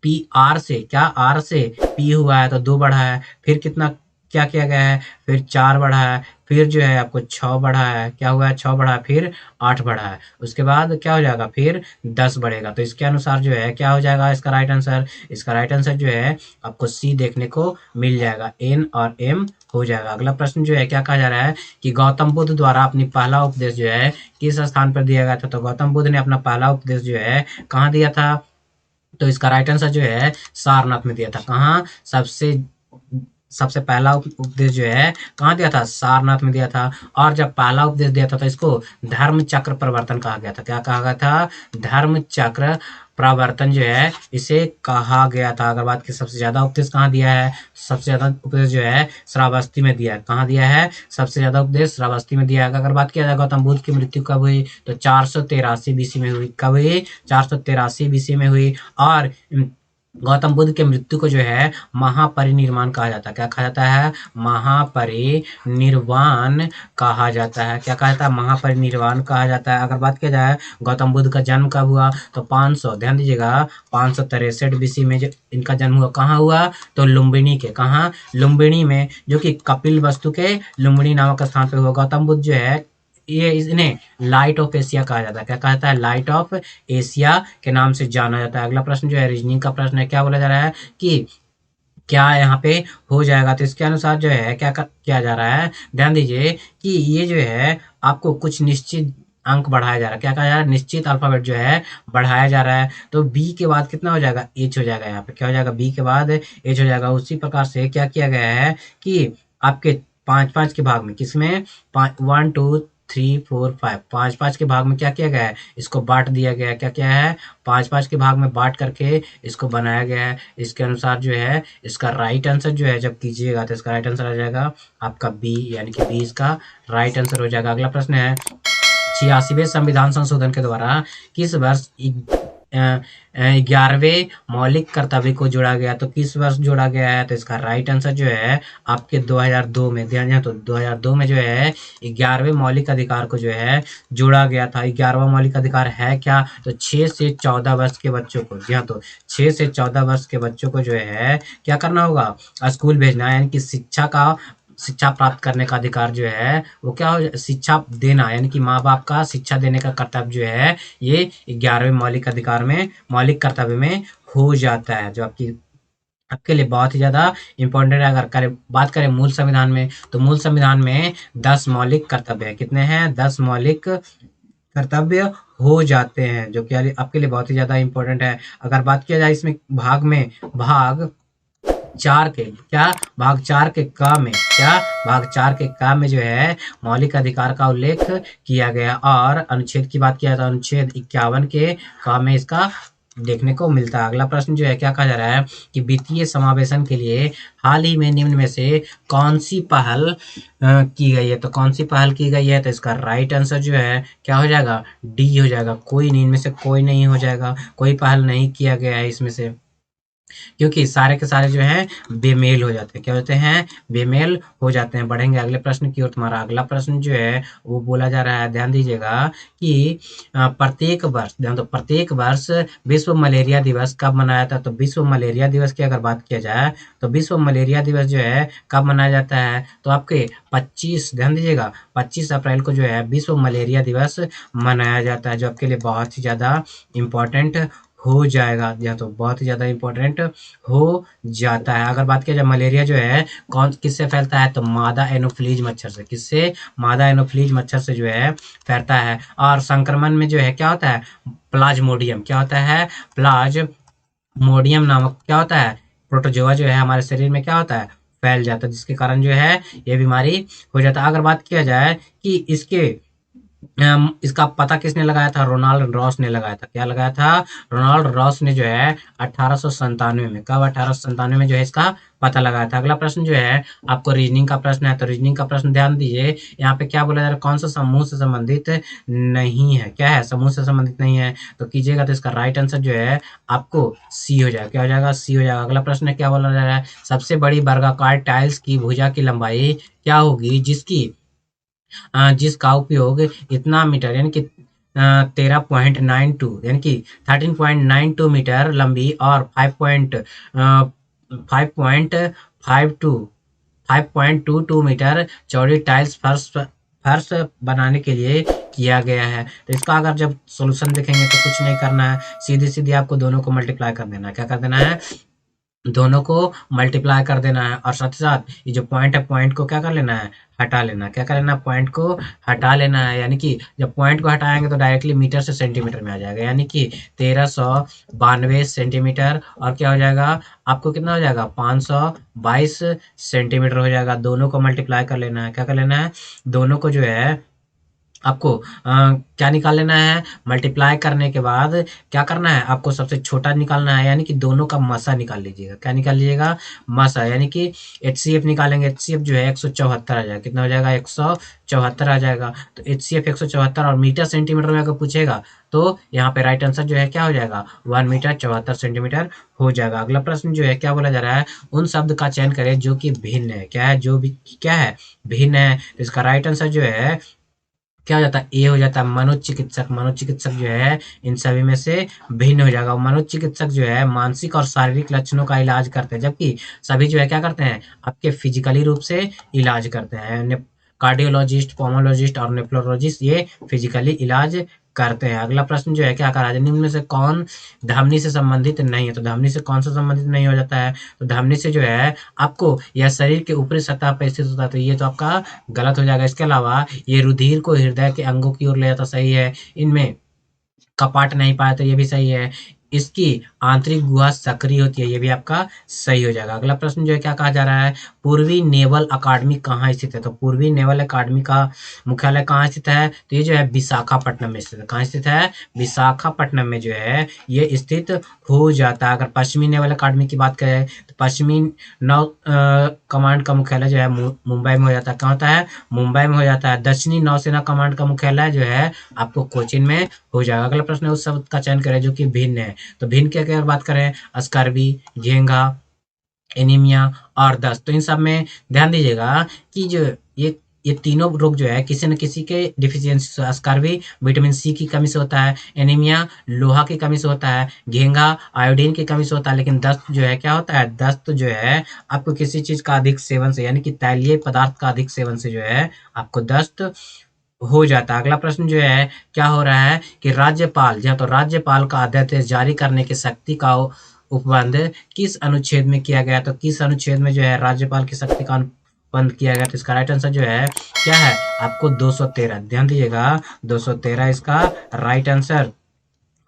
पी आर से क्या आर से पी हुआ है तो 2 बढ़ा है, फिर कितना क्या किया गया है, फिर 4 बढ़ा है, फिर जो है आपको 6 बढ़ा है, क्या हुआ है 6 बढ़ा है, फिर 8 बढ़ा है, उसके बाद क्या हो जाएगा, फिर 10 बढ़ेगा। तो इसके अनुसार जो है क्या हो जाएगा इसका राइट आंसर, इसका राइट आंसर जो है आपको सी देखने को मिल जाएगा, एन और एम हो जाएगा। अगला प्रश्न जो है क्या कहा जा रहा है कि गौतम बुद्ध द्वारा अपनी पहला उपदेश जो है किस स्थान पर दिया गया था। तो गौतम बुद्ध ने अपना पहला उपदेश जो है कहाँ दिया था, तो इसका राइट आंसर जो है सारनाथ में दिया था। कहाँ, सबसे सबसे पहला उपदेश जो है कहाँ दिया था, सारनाथ में दिया था। और जब पहला उपदेश दिया था तो इसको धर्म चक्र प्रवर्तन कहा गया था। क्या कहा गया था, धर्म चक्र प्रवर्तन जो है इसे कहा गया था। अगर बात की सबसे ज्यादा उपदेश कहाँ दिया है, सबसे ज्यादा उपदेश जो है श्रावस्ती में दिया है। कहाँ दिया है, सबसे ज्यादा उपदेश श्रावस्ती में दिया है। अगर बात किया जाए गौतम बुद्ध की मृत्यु कब हुई, तो 483 बीसी में हुई। कब हुई, 483 बीसी में हुई। और गौतम बुद्ध के मृत्यु को जो है महापरिनिर्वाण कहा जाता है। क्या कहा जाता है, महापरिनिर्वाण कहा जाता है। क्या कहा जाता है, महापरिनिर्वाण कहा जाता है। अगर बात किया जाए गौतम बुद्ध का जन्म कब हुआ, तो 500 ध्यान दीजिएगा 563 बीसी में जो इनका जन्म हुआ। कहाँ हुआ, तो लुम्बिनी के, कहाँ, लुम्बिनी में, जो कि कपिल वस्तु के लुम्बिनी नामक स्थान पे हुआ। गौतम बुद्ध जो है ये इन्हें लाइट ऑफ एशिया कहा जाता है। क्या कहा जाता है, लाइट ऑफ एशिया के नाम से जाना जाता है। अगला प्रश्न जो है रीजनिंग का प्रश्न है। क्या बोला जा रहा है कि क्या यहाँ पे हो जाएगा, तो इसके अनुसार जो है क्या किया जा रहा है, ध्यान दीजिए कि ये जो है आपको कुछ निश्चित अंक बढ़ाया जा रहा है। क्या कहा जा रहा है, निश्चित अल्फाबेट जो है बढ़ाया जा रहा है। तो बी के बाद कितना हो जाएगा, एच हो जाएगा। यहाँ पे क्या हो जाएगा, बी के बाद एच हो जाएगा। उसी प्रकार से क्या किया गया है कि आपके 5-5 के भाग में, किसमें, 1 2 3 4 5, 5-5 के भाग में क्या किया गया है, इसको बांट दिया गया है। क्या क्या है, 5-5 के भाग में बांट करके इसको बनाया गया है। इसके अनुसार जो है इसका राइट आंसर जो है जब कीजिएगा तो इसका राइट आंसर आ जाएगा आपका बी, यानी कि बी इसका राइट आंसर हो जाएगा। अगला प्रश्न है 86वें संविधान संशोधन के द्वारा किस वर्ष 11वें मौलिक कर्तव्य को जोड़ा गया, तो किस वर्ष जोड़ा गया है, तो इसका राइट आंसर जो है आपके 2002 में, ध्यान दिया, तो 2002 में जो है 11वें मौलिक अधिकार को जो है जोड़ा गया था। 11वां मौलिक अधिकार है क्या, तो 6 से 14 वर्ष के बच्चों को, जी हाँ, तो 6 से 14 वर्ष के बच्चों को जो है क्या करना होगा, स्कूल भेजना है, यानी कि शिक्षा प्राप्त करने का अधिकार जो है वो क्या हो, शिक्षा देना, यानी कि माँ बाप का शिक्षा देने का कर्तव्य जो है ये 11वें मौलिक अधिकार में, मौलिक कर्तव्य में हो जाता है, जो आपके लिए बहुत ही ज़्यादा इम्पोर्टेंट है। अगर बात करें मूल संविधान में, तो मूल संविधान में 10 मौलिक कर्तव्य है। कितने हैं, 10 मौलिक कर्तव्य हो जाते हैं, जो कि आपके लिए बहुत ही ज़्यादा इम्पोर्टेंट है। अगर बात किया जाए इसमें भाग 4 के, क्या, भाग 4 के क में, क्या, भाग 4 के क में जो है मौलिक अधिकार का उल्लेख किया गया। और अनुच्छेद की बात किया तो अनुच्छेद 51 के क में इसका देखने को मिलता है। अगला प्रश्न जो है क्या कहा जा रहा है कि वित्तीय समावेशन के लिए हाल ही में निम्न में से कौन सी पहल की गई है, तो कौन सी पहल की गई है, तो इसका राइट आंसर जो है क्या हो जाएगा, डी हो जाएगा। कोई नहीं, इनमें से कोई नहीं हो जाएगा, कोई पहल नहीं किया गया है इसमें से, क्योंकि सारे के सारे जो हैं बेमेल हो जाते हैं। क्या होते हैं, बेमेल हो जाते हैं। बढ़ेंगे अगले प्रश्न की ओर। तुम्हारा अगला प्रश्न जो है वो बोला जा रहा है, ध्यान दीजिएगा कि प्रत्येक वर्ष, ध्यान दो, प्रत्येक वर्ष विश्व मलेरिया दिवस कब मनाया था। तो विश्व मलेरिया दिवस की अगर बात किया जाए तो विश्व मलेरिया दिवस जो है कब मनाया जाता है, तो आपके 25, ध्यान दीजिएगा 25 अप्रैल को जो है विश्व मलेरिया दिवस मनाया जाता है, जो आपके लिए बहुत ही ज़्यादा इम्पोर्टेंट हो जाएगा, या तो बहुत ही ज़्यादा इम्पोर्टेंट हो जाता है। अगर बात किया जाए मलेरिया जो है कौन किससे फैलता है, तो मादा एनोफ्लीज मच्छर से, किससे, मादा एनोफ्लीज मच्छर से जो है फैलता है। और संक्रमण में जो है क्या होता है, प्लाज्मोडियम, क्या होता है, प्लाज्मोडियम नामक क्या होता है, प्रोटोजोआ जो है हमारे शरीर में क्या होता है, फैल जाता है, जिसके कारण जो है ये बीमारी हो जाता है। अगर बात किया जाए कि इसका पता किसने लगाया था, रोनाल्ड रॉस ने लगाया था। क्या लगाया था, रोनाल्ड रॉस ने जो है 1897 में, कब, 1897 में जो है इसका पता लगाया था। अगला प्रश्न जो है आपको रीजनिंग का प्रश्न है, तो रीजनिंग का प्रश्न ध्यान दीजिए, यहाँ पे क्या बोला जा रहा है, कौन सा समूह से संबंधित नहीं है, क्या है, समूह से संबंधित नहीं है, तो कीजिएगा तो इसका राइट आंसर जो है आपको सी हो जाएगा। क्या हो जाएगा, सी हो जाएगा। अगला प्रश्न है, क्या बोला जा रहा है, सबसे बड़ी वर्गाकार टाइल्स की भुजा की लंबाई क्या होगी जिसका उपयोग इतना मीटर, यानी कि 13.92 यानी कि 13.92 मीटर लंबी और 5.22 मीटर चौड़ी टाइल्स फर्श फर्श बनाने के लिए किया गया है। तो इसका अगर जब सॉल्यूशन देखेंगे तो कुछ नहीं करना है, सीधी सीधी आपको दोनों को मल्टीप्लाई कर देना है। क्या कर देना है? दोनों को मल्टीप्लाई कर देना है और साथ ही साथ ये जो पॉइंट है, पॉइंट को क्या कर लेना है? हटा लेना है। क्या कर लेना है? पॉइंट को हटा लेना है। यानी कि जब पॉइंट को हटाएंगे तो डायरेक्टली मीटर से सेंटीमीटर में आ जाएगा, यानी कि 1392 सेंटीमीटर और क्या हो जाएगा आपको? कितना हो जाएगा? 522 सेंटीमीटर हो जाएगा। दोनों को मल्टीप्लाई कर लेना है। क्या कर लेना है? दोनों को जो है आपको क्या निकाल लेना है? मल्टीप्लाई करने के बाद क्या करना है? आपको सबसे छोटा निकालना है, यानी कि दोनों का मसा निकाल लीजिएगा। क्या निकाल लीजिएगा? मसा, यानी कि HCF निकालेंगे। HCF जो है 174 आ जाएगा। कितना हो जाएगा? 174 आ जाएगा। तो HCF 174 और मीटर सेंटीमीटर में अगर पूछेगा तो यहाँ पे राइट आंसर जो है क्या हो जाएगा? 1 मीटर 74 सेंटीमीटर हो जाएगा। अगला प्रश्न जो है क्या बोला जा रहा है? उन शब्द का चयन करें जो कि भिन्न है। क्या है? जो भी क्या है? भिन्न है। तो इसका राइट आंसर जो है क्या हो जाता है? ए हो जाता है। मनोचिकित्सक। मनोचिकित्सक जो है इन सभी में से भिन्न हो जाएगा। मनोचिकित्सक जो है मानसिक और शारीरिक लक्षणों का इलाज करते हैं, जबकि सभी जो है क्या करते हैं? आपके फिजिकली रूप से इलाज करते हैं। कार्डियोलॉजिस्ट, पल्मोलॉजिस्ट और नेफ्रोलॉजिस्ट ये फिजिकली इलाज करते हैं। अगला प्रश्न जो है क्या कहा है? निम्न में से कौन धमनी से संबंधित नहीं है? तो धमनी से कौन सा संबंधित नहीं हो जाता है? तो धमनी से जो है आपको यह शरीर के ऊपरी सतह पर स्थित होता है, तो ये तो आपका गलत हो जाएगा। इसके अलावा ये रुधिर को हृदय के अंगों की ओर ले जाता, सही है। इनमें कपाट नहीं पाया, तो ये भी सही है। इसकी आंतरिक गुहा सक्रिय होती है, ये भी आपका सही हो जाएगा। अगला प्रश्न जो है क्या कहा जा रहा है? पूर्वी नेवल अकादमी कहाँ स्थित है? तो पूर्वी नेवल अकादमी का मुख्यालय कहाँ स्थित है? तो ये जो है विशाखापट्टनम में स्थित है। कहाँ स्थित है? विशाखापट्टनम में जो है ये स्थित हो जाता है। अगर पश्चिमी नेवल अकादमी की बात करें तो पश्चिमी नौ कमांड का मुख्यालय जो है मुंबई में हो जाता है। कहाँ होता है? मुंबई में हो जाता है। दक्षिणी नौसेना कमांड का मुख्यालय जो है आपको कोचीन में हो जाएगा। अगला प्रश्न है उस शब्द का चयन करें जो कि भिन्न है। तो भिन्न की अगर बात करें, स्कर्वी, घेंघा, एनीमिया और दस्त, तो इन सब में ध्यान दीजिएगा कि जो ये तीनों रोग जो है किसी न किसी के डिफिशियंसी से, स्कर्वी विटामिन सी की कमी से होता है, एनीमिया लोहा की कमी से होता है, घेंघा आयोडीन की कमी से होता है, लेकिन दस्त जो है क्या होता है? दस्त जो है आपको किसी चीज का अधिक सेवन से, यानी कि तैलीय पदार्थ का अधिक सेवन से जो है आपको दस्त हो जाता है। अगला प्रश्न जो है क्या हो रहा है कि राज्यपाल या तो राज्यपाल का अध्यादेश जारी करने की शक्ति का उपबंध किस अनुच्छेद में किया गया? तो किस अनुच्छेद में जो है राज्यपाल की शक्ति का बंद किया गया? तो इसका राइट आंसर जो है क्या है? आपको 213, ध्यान दीजिएगा 213 इसका राइट आंसर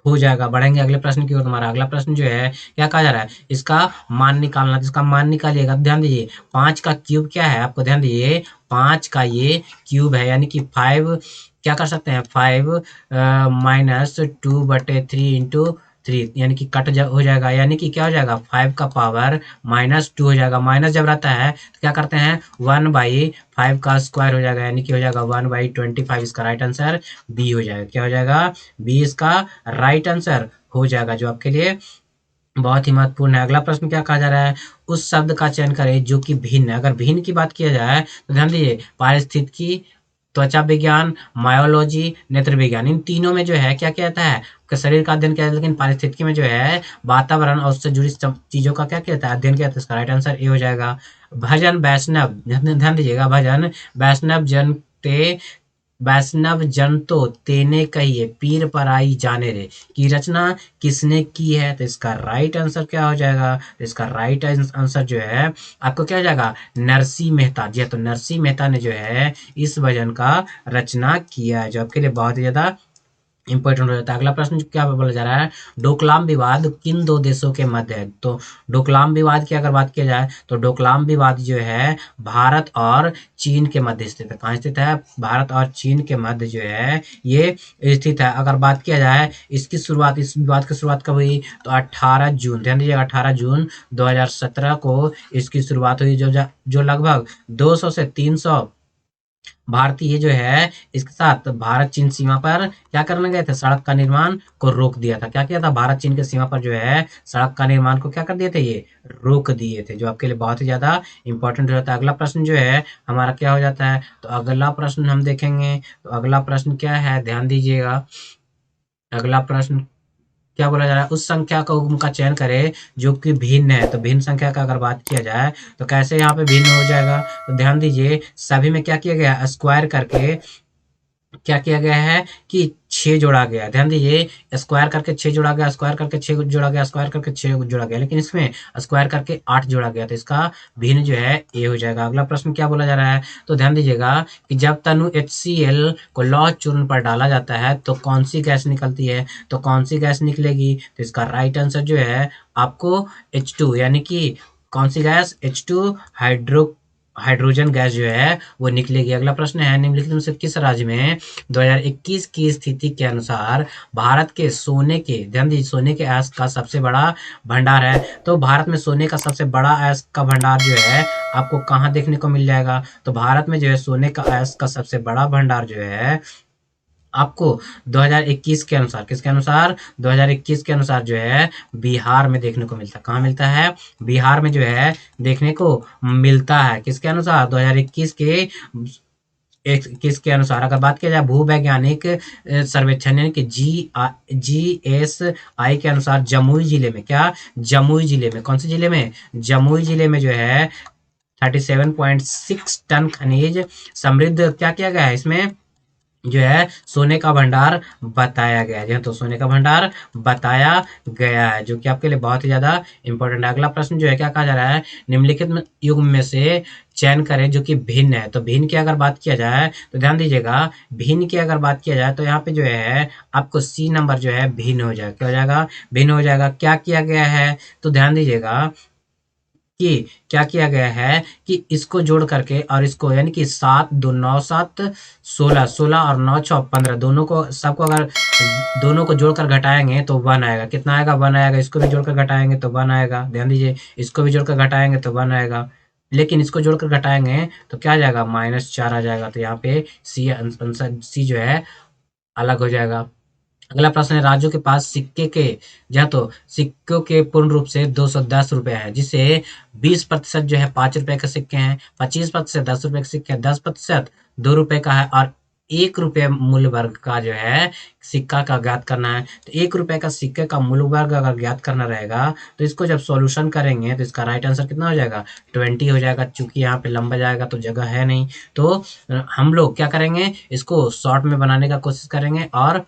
हो जाएगा। बढ़ेंगे अगले प्रश्न की ओर। तुम्हारा अगला प्रश्न जो है क्या कहा जा रहा है? इसका मान निकालना। इसका मान निकालिएगा। ध्यान दीजिए 5 का क्यूब क्या है? आपको ध्यान दीजिए 5 का ये क्यूब है, यानी कि 5 क्या कर सकते हैं? 5 -2/3 इंटू 3, यानी कि कट हो जाएगा, यानी कि क्या हो जाएगा? 5 का पावर -2 हो जाएगा। माइनस जब रहता है तो क्या करते हैं? 1/5 का स्क्वायर हो जाएगा, यानी कि हो जाएगा 1/25। इसका राइट आंसर बी हो जाएगा। क्या हो जाएगा? बी इसका राइट आंसर हो जाएगा, जो आपके लिए बहुत ही महत्वपूर्ण है। अगला प्रश्न क्या कहा जा रहा है? उस शब्द का चयन करें जो कि भिन्न है। अगर भिन्न की बात किया जाए तो ध्यान दीजिए पारिस्थितिकी, त्वचा विज्ञान, मायोलॉजी, नेत्र विज्ञान, इन तीनों में जो है क्या कहता है? कि शरीर का अध्ययन किया जाता है, लेकिन पारिस्थितिकी में जो है वातावरण और उससे जुड़ी चीजों का क्या कहता है? अध्ययन किया जाता है। इसका राइट आंसर ए हो जाएगा। भजन वैष्णव, ध्यान दीजिएगा, भजन वैष्णव जन ते वैष्णव जन तो तेने कहिए पीर पर आई जाने रे की रचना किसने की है? तो इसका राइट आंसर क्या हो जाएगा? तो इसका राइट आंसर जो है आपको क्या हो जाएगा? नरसिंह मेहता जी। तो नरसिंह मेहता ने जो है इस भजन का रचना किया है, जो आपके लिए बहुत ही ज्यादा इंपॉर्टेंट हो जाता है। अगला प्रश्न क्या बोला जा रहा है? डोकलाम विवाद किन दो देशों के मध्य है? तो डोकलाम विवाद की अगर बात किया जाए तो डोकलाम विवाद जो है भारत और चीन के मध्य स्थित है। कहाँ स्थित है? भारत और चीन के मध्य जो है ये स्थित है। अगर बात किया जाए इसकी शुरुआत, इस विवाद की शुरुआत कब हुई? तो 18 जून, ध्यान दीजिएगा 18 जून 2017 को इसकी शुरुआत हुई, जो लगभग 200 से 300 भारतीय जो है इसके साथ भारत चीन सीमा पर क्या करने गए थे? सड़क का निर्माण को रोक दिया था। क्या किया था? भारत चीन के सीमा पर जो है सड़क का निर्माण को क्या कर दिए थे? ये रोक दिए थे, जो आपके लिए बहुत ही ज्यादा इंपॉर्टेंट हो जाता है। अगला प्रश्न जो है हमारा क्या हो जाता है? तो अगला प्रश्न हम देखेंगे, तो अगला प्रश्न क्या है? ध्यान दीजिएगा अगला प्रश्न क्या बोला जा रहा है, उस संख्या को का चयन करें जो कि भिन्न है। तो भिन्न संख्या का अगर बात किया जाए तो कैसे यहाँ पे भिन्न हो जाएगा, तो ध्यान दीजिए सभी में क्या किया गया है, स्क्वायर करके क्या किया गया है कि 6 जोड़ा गया है। ध्यान दीजिए स्क्वायर करके 6 जोड़ा गया, स्क्वायर करके 6 जोड़ा गया, स्क्वायर करके 6 जोड़ा गया, लेकिन इसमें स्क्वायर करके 8 जोड़ा गया, तो इसका भिन्न जो है ए हो जाएगा। अगला प्रश्न क्या बोला जा रहा है, तो ध्यान दीजिएगा कि जब तनु HCl को लौह चूर्ण पर डाला जाता है तो कौन सी गैस निकलती है, तो कौन सी गैस निकलेगी, तो इसका राइट आंसर जो है आपको H2 यानी कि कौन सी गैस, H2 हाइड्रोजन गैस जो है वो निकलेगी। अगला प्रश्न है, निम्नलिखित में से किस राज्य में 2021 की स्थिति के अनुसार भारत के सोने के, ध्यान दीजिए सोने के अयस्क का सबसे बड़ा भंडार है। तो भारत में सोने का सबसे बड़ा अयस्क का भंडार जो है आपको कहाँ देखने को मिल जाएगा, तो भारत में जो है सोने का अयस्क का सबसे बड़ा भंडार जो है आपको 2021 के अनुसार, किसके अनुसार, 2021 के अनुसार जो है बिहार में देखने को मिलता है। कहाँ मिलता है, बिहार में जो है देखने को मिलता है। किसके अनुसार, 2021 के किसके अनुसार। अगर बात किया जाए भूवैज्ञानिक सर्वेक्षण यानी कि GSI के अनुसार जमुई जिले में, क्या, जमुई जिले में, कौन से जिले में, जमुई जिले में जो है 37.6 टन खनिज समृद्ध क्या किया गया है, इसमें जो है सोने का भंडार बताया गया है। तो सोने का भंडार बताया गया है, जो कि आपके लिए बहुत ही ज्यादा इंपॉर्टेंट है। अगला प्रश्न जो है क्या कहा जा रहा है, निम्नलिखित युग्म में से चयन करें जो कि भिन्न है। तो भिन्न की अगर बात किया जाए तो ध्यान दीजिएगा, भिन्न की अगर बात किया जाए तो यहाँ पे जो है आपको सी नंबर जो है भिन्न हो जाएगा। क्या हो जाएगा, भिन्न हो जाएगा। क्या किया गया है, तो ध्यान दीजिएगा कि क्या किया गया है कि इसको जोड़ करके और इसको यानी कि 7 2 9 7 16 16 और 9 6 15 दोनों को सबको अगर दोनों को जोड़कर घटाएंगे तो 1 आएगा। कितना आएगा, 1 आएगा। इसको भी जोड़कर घटाएंगे तो 1 आएगा। ध्यान दीजिए इसको भी जोड़कर घटाएंगे तो 1 आएगा, लेकिन इसको जोड़कर घटाएंगे तो क्या आ जाएगा, -4 आ जाएगा। तो यहाँ पे सी आंसर सी जो है अलग हो जाएगा। अगला प्रश्न है, राज्यों के पास सिक्के के, या तो सिक्कों के पूर्ण रूप से 210 रुपए है, जिसे 20% जो है 5 रुपए के सिक्के हैं, 25% 10 रुपए के सिक्के हैं, 10% 2 रुपए का है, और 1 रुपये मूल्य वर्ग का जो है सिक्का का ज्ञात करना है। तो 1 रुपए का सिक्के का मूल्य वर्ग अगर ज्ञात करना रहेगा तो इसको जब सॉल्यूशन करेंगे तो इसका राइट आंसर कितना हो जाएगा, 20 हो जाएगा। चूंकि यहाँ पे लंबा जाएगा तो जगह है नहीं, तो हम लोग क्या करेंगे, इसको शॉर्ट में बनाने का कोशिश करेंगे। और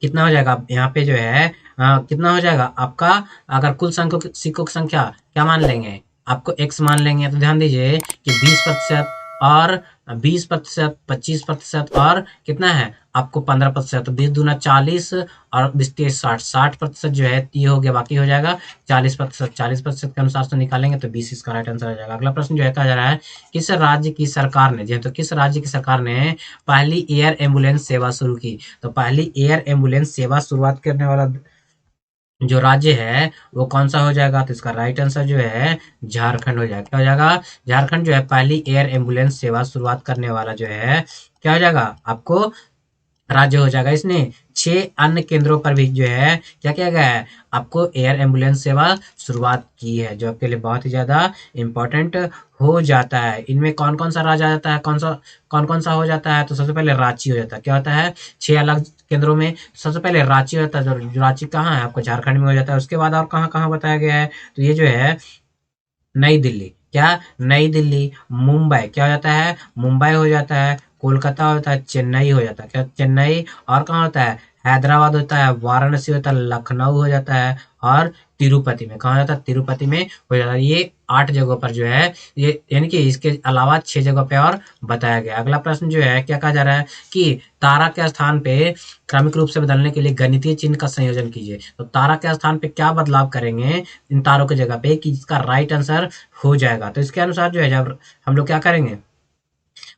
कितना हो जाएगा यहाँ पे जो है कितना हो जाएगा आपका, अगर कुल सिक्कों की संख्या क्या मान लेंगे, आपको x मान लेंगे। तो ध्यान दीजिए कि 20% और 20%, 25% और कितना है आपको 15%, तो 20 दूना 40 और 20 60, 60% जो है ये हो गया, बाकी हो जाएगा 40%। 40% के अनुसार से निकालेंगे तो 20 इसका राइट आंसर हो जाएगा। अगला प्रश्न जो है कहा जा रहा है, किस राज्य की सरकार ने, जी तो किस राज्य की सरकार ने पहली एयर एम्बुलेंस सेवा शुरू की। तो पहली एयर एम्बुलेंस सेवा शुरुआत करने वाला जो राज्य है वो कौन सा हो जाएगा, तो इसका राइट आंसर जो है झारखंड हो जाएगा। क्या हो जाएगा, झारखंड जो है पहली एयर एम्बुलेंस सेवा शुरुआत करने वाला जो है क्या हो जाएगा आपको राज्य हो जाएगा। इसने 6 अन्य केंद्रों पर भी जो है क्या किया गया है, आपको एयर एम्बुलेंस सेवा शुरुआत की है, जो आपके लिए बहुत ही ज़्यादा इम्पोर्टेंट हो जाता है। इनमें कौन कौन सा राज्य आ जाता है, कौन कौन सा हो जाता है, तो सबसे पहले रांची हो जाता है। क्या होता है, 6 अलग केंद्रों में सबसे पहले रांची होता है, जो रांची कहाँ है आपको झारखंड में हो जाता है। उसके बाद और कहाँ कहाँ बताया गया है, तो ये जो है नई दिल्ली, क्या, नई दिल्ली, मुंबई क्या हो जाता है, मुंबई हो जाता है, कोलकाता होता है, चेन्नई हो जाता है, क्या, चेन्नई, और कहाँ होता है, हैदराबाद होता है, वाराणसी होता है, लखनऊ हो जाता है, और तिरुपति में कहाँ जाता है, तिरुपति में हो जाता है। ये 8 जगहों पर जो है ये, यानी कि इसके अलावा 6 जगह पे और बताया गया। अगला प्रश्न जो है क्या कहा जा रहा है कि तारा के स्थान पे क्रमिक रूप से बदलने के लिए गणितीय चिन्ह का संयोजन कीजिए। तो तारा के स्थान पे क्या बदलाव करेंगे इन तारों की जगह पे कि इसका राइट आंसर हो जाएगा। तो इसके अनुसार जो है जब हम लोग क्या करेंगे,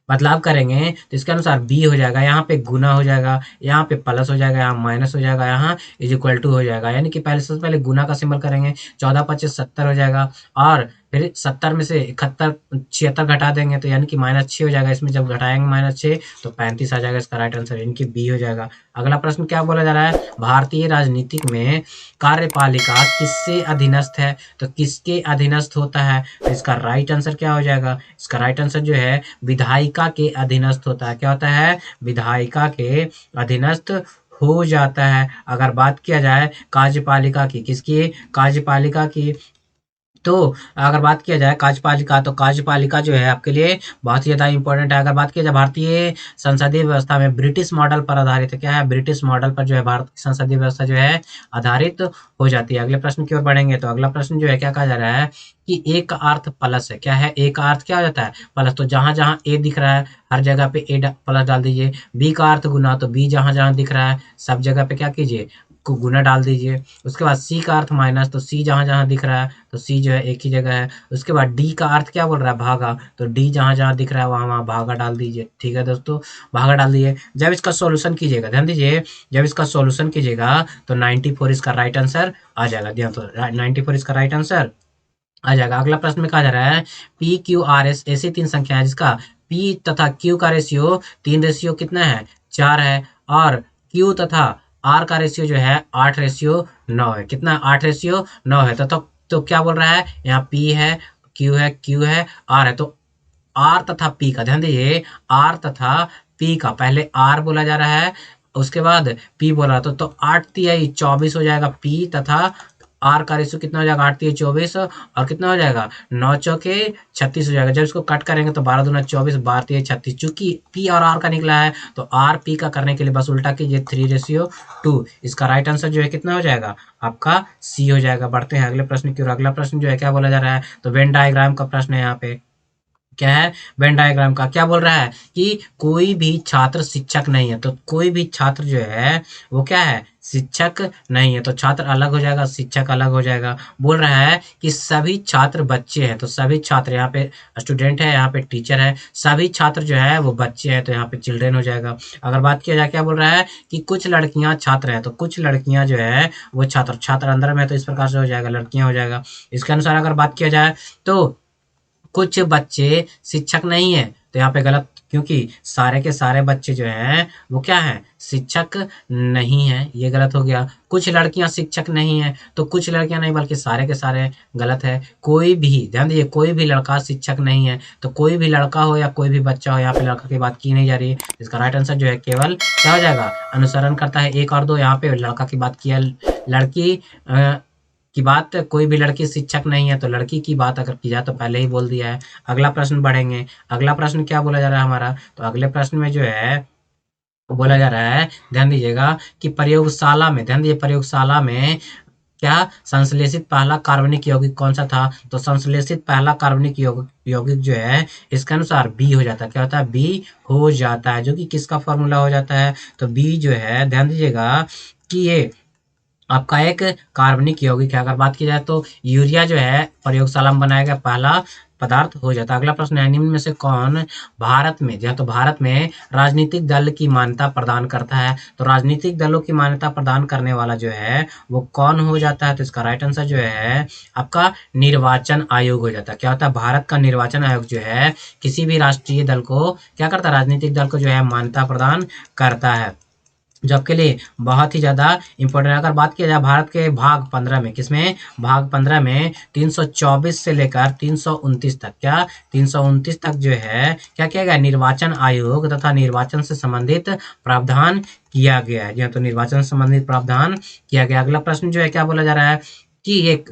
बदलाव करेंगे तो इसके अनुसार बी हो जाएगा, यहाँ पे गुना हो जाएगा, यहाँ पे प्लस हो जाएगा, यहाँ माइनस हो जाएगा, यहाँ इज इक्वल टू हो जाएगा। यानी कि पहले सबसे पहले गुना का सिंबल करेंगे, 14 25 70 हो जाएगा, और फिर 70 में से 71 76 घटा देंगे तो यानी कि -6 हो जाएगा। इसमें जब घटाएंगे -6 तो 35 आ जाएगा। इसका राइट आंसर यानी कि बी हो जाएगा। अगला प्रश्न क्या बोला जा रहा है, भारतीय राजनीतिक में कार्यपालिका किससे अधीनस्थ है। तो किसके अधीनस्थ होता है, तो इसका राइट आंसर क्या हो जाएगा, इसका राइट आंसर जो है विधायिका के अधीनस्थ होता है। क्या होता है, विधायिका के अधीनस्थ हो जाता है। अगर बात किया जाए कार्यपालिका की, किसकी? कार्यपालिका की। तो अगर बात किया जाए कार्यपालिका, तो कार्यपालिका जो है आपके लिए बहुत ही ज़्यादा इम्पोर्टेंट है। अगर बात किया जाए भारतीय संसदीय व्यवस्था में ब्रिटिश मॉडल पर आधारित है, क्या है? ब्रिटिश मॉडल पर जो है भारत की संसदीय व्यवस्था जो है आधारित हो जाती है। अगले प्रश्न की ओर बढ़ेंगे, तो अगला प्रश्न जो है क्या कहा जा रहा है कि ए का अर्थ प्लस है। क्या है? ए का अर्थ क्या हो जाता है? प्लस। तो जहाँ जहाँ ए दिख रहा है हर जगह पे ए प्लस डाल दीजिए। बी का अर्थ गुना, तो बी जहाँ जहाँ दिख रहा है सब जगह पे क्या कीजिए? गुना डाल दीजिए। उसके बाद सी का अर्थ माइनस, तो सी जहाँ जहाँ दिख रहा है तो सी जो है एक ही जगह है। उसके बाद डी का अर्थ क्या बोल रहा है? भागा, तो डी जहाँ जहाँ दिख रहा है वहाँ वहाँ भागा डाल दीजिए। ठीक है दोस्तों, भागा डाल दीजिए। जब इसका सॉल्यूशन कीजिएगा, ध्यान दीजिए, जब इसका सॉल्यूशन कीजिएगा तो 94 इसका राइट आंसर आ जाएगा। ध्यान, तो 94 इसका राइट आंसर आ जाएगा। अगला प्रश्न में कहा जा रहा है पी क्यू आर एस ऐसी तीन संख्या है जिसका पी तथा क्यू का रेशियो 3 कितना है? 4 है। और क्यू तथा आर का रेशियो जो है 8:9 है। कितना? 8:9 है। तो क्या बोल रहा है? यहाँ पी है, क्यू है, आर है। तो आर तथा पी का, ध्यान दीजिए, आर तथा पी का, पहले आर बोला जा रहा है उसके बाद पी बोला, तो 8×3 = 24 हो जाएगा। पी तथा आर का रेशियो कितना हो जाएगा? 8×3 = 24 और कितना हो जाएगा? 9×4 = 36 हो जाएगा। जब इसको कट करेंगे तो 12×2 = 24, 12×3 = 36। चूंकि पी और आर का निकला है तो आर पी का करने के लिए बस उल्टा कीजिए, 3:2। इसका राइट आंसर जो है कितना हो जाएगा? आपका सी हो जाएगा। बढ़ते हैं अगले प्रश्न की ओर। अगला प्रश्न जो है क्या बोला जा रहा है? तो वेन डायग्राम का प्रश्न है यहाँ पे। क्या है? वेन डायग्राम का क्या बोल रहा है कि कोई भी छात्र शिक्षक नहीं है। तो कोई भी छात्र जो है वो क्या है? शिक्षक नहीं है। तो छात्र अलग हो जाएगा, शिक्षक अलग हो जाएगा। बोल रहा है कि सभी छात्र बच्चे हैं, तो सभी छात्र, यहाँ पे स्टूडेंट है, यहाँ पे टीचर है, सभी छात्र जो है वो बच्चे हैं, तो यहाँ पे चिल्ड्रेन हो जाएगा। अगर बात किया जाए, क्या बोल रहा है कि कुछ लड़कियां छात्र हैं, तो कुछ लड़कियां जो है वो छात्र, छात्र अंदर में है, तो इस प्रकार से हो जाएगा, लड़कियां हो जाएगा। इसके अनुसार अगर बात किया जाए तो कुछ बच्चे शिक्षक नहीं है, तो यहाँ पे गलत, क्योंकि सारे के सारे बच्चे जो हैं वो क्या है? शिक्षक नहीं है, ये गलत हो गया। कुछ लड़कियां शिक्षक नहीं है, तो कुछ लड़कियां नहीं बल्कि सारे के सारे गलत है। कोई भी, ध्यान दीजिए, कोई भी लड़का शिक्षक नहीं है, तो कोई भी लड़का हो या कोई भी बच्चा हो, यहाँ पे लड़का की बात की नहीं जा रही है। इसका राइट आंसर जो है केवल क्या हो जाएगा? अनुसरण करता है 1 और 2। यहाँ पे लड़का की बात किया, लड़की की बात, कोई भी लड़की शिक्षक नहीं है, तो लड़की की बात अगर की जाए तो पहले ही बोल दिया है। अगला प्रश्न बढ़ेंगे। अगला प्रश्न क्या बोला जा रहा है हमारा? तो अगले प्रश्न में जो है वो बोला जा रहा है, ध्यान दीजिएगा, कि प्रयोगशाला में, ध्यान दीजिए, प्रयोगशाला में क्या संश्लेषित पहला कार्बनिक यौगिक कौन सा था? तो संश्लेषित पहला कार्बनिक यौगिक जो है इसके अनुसार बी हो जाता है। क्या होता है? बी हो जाता है, जो कि किसका फॉर्मूला हो जाता है? तो बी जो है, ध्यान दीजिएगा कि ये आपका एक कार्बनिक यौगिक है। अगर बात की जाए तो यूरिया जो है प्रयोगशाला में बनाया गया पहला पदार्थ हो जाता है। अगला प्रश्न है, निम्न में से कौन भारत में, जहाँ तो भारत में राजनीतिक दल की मान्यता प्रदान करता है? तो राजनीतिक दलों की मान्यता प्रदान करने वाला जो है वो कौन हो जाता है? तो इसका राइट आंसर जो है आपका निर्वाचन आयोग हो जाता है। क्या होता है? भारत का निर्वाचन आयोग जो है किसी भी राष्ट्रीय दल को क्या करता है? राजनीतिक दल को जो है मान्यता प्रदान करता है, जो आपके लिए बहुत ही ज़्यादा इम्पोर्टेंट है। अगर बात किया जाए भारत के भाग 15 में, किसमें? भाग 15 में 324 से लेकर 329 तक, क्या 329 तक जो है क्या किया गया? निर्वाचन आयोग तथा निर्वाचन से संबंधित प्रावधान किया गया है। जी हाँ, तो निर्वाचन से संबंधित प्रावधान किया गया। अगला प्रश्न जो है क्या बोला जा रहा है कि एक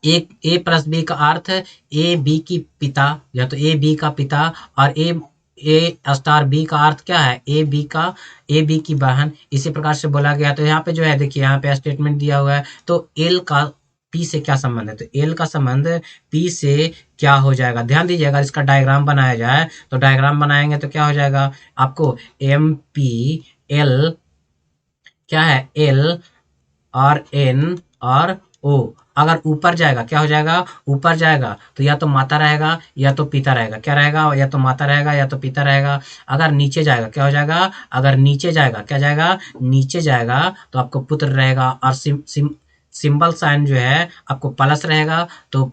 एक ए प्लस बी का अर्थ ए बी की पिता, या तो ए बी का पिता, और ए स्टार बी का अर्थ क्या है? ए बी की बहन। इसी प्रकार से बोला गया। तो यहाँ पे जो है देखिए, यहाँ पे स्टेटमेंट दिया हुआ है, तो एल का पी से क्या संबंध है? तो एल का संबंध पी से क्या हो जाएगा? ध्यान दीजिए, अगर इसका डायग्राम बनाया जाए तो डायग्राम बनाएंगे तो क्या हो जाएगा आपको? एम पी एल, क्या है? एल और एन और ओ। अगर ऊपर जाएगा क्या हो जाएगा? ऊपर जाएगा तो या तो माता रहेगा या तो पिता रहेगा। क्या रहेगा? या तो माता रहेगा या तो पिता रहेगा। अगर नीचे जाएगा क्या हो जाएगा? अगर नीचे जाएगा, क्या जाएगा? नीचे जाएगा तो आपको पुत्र रहेगा, और सिंबल साइन जो है आपको प्लस रहेगा, तो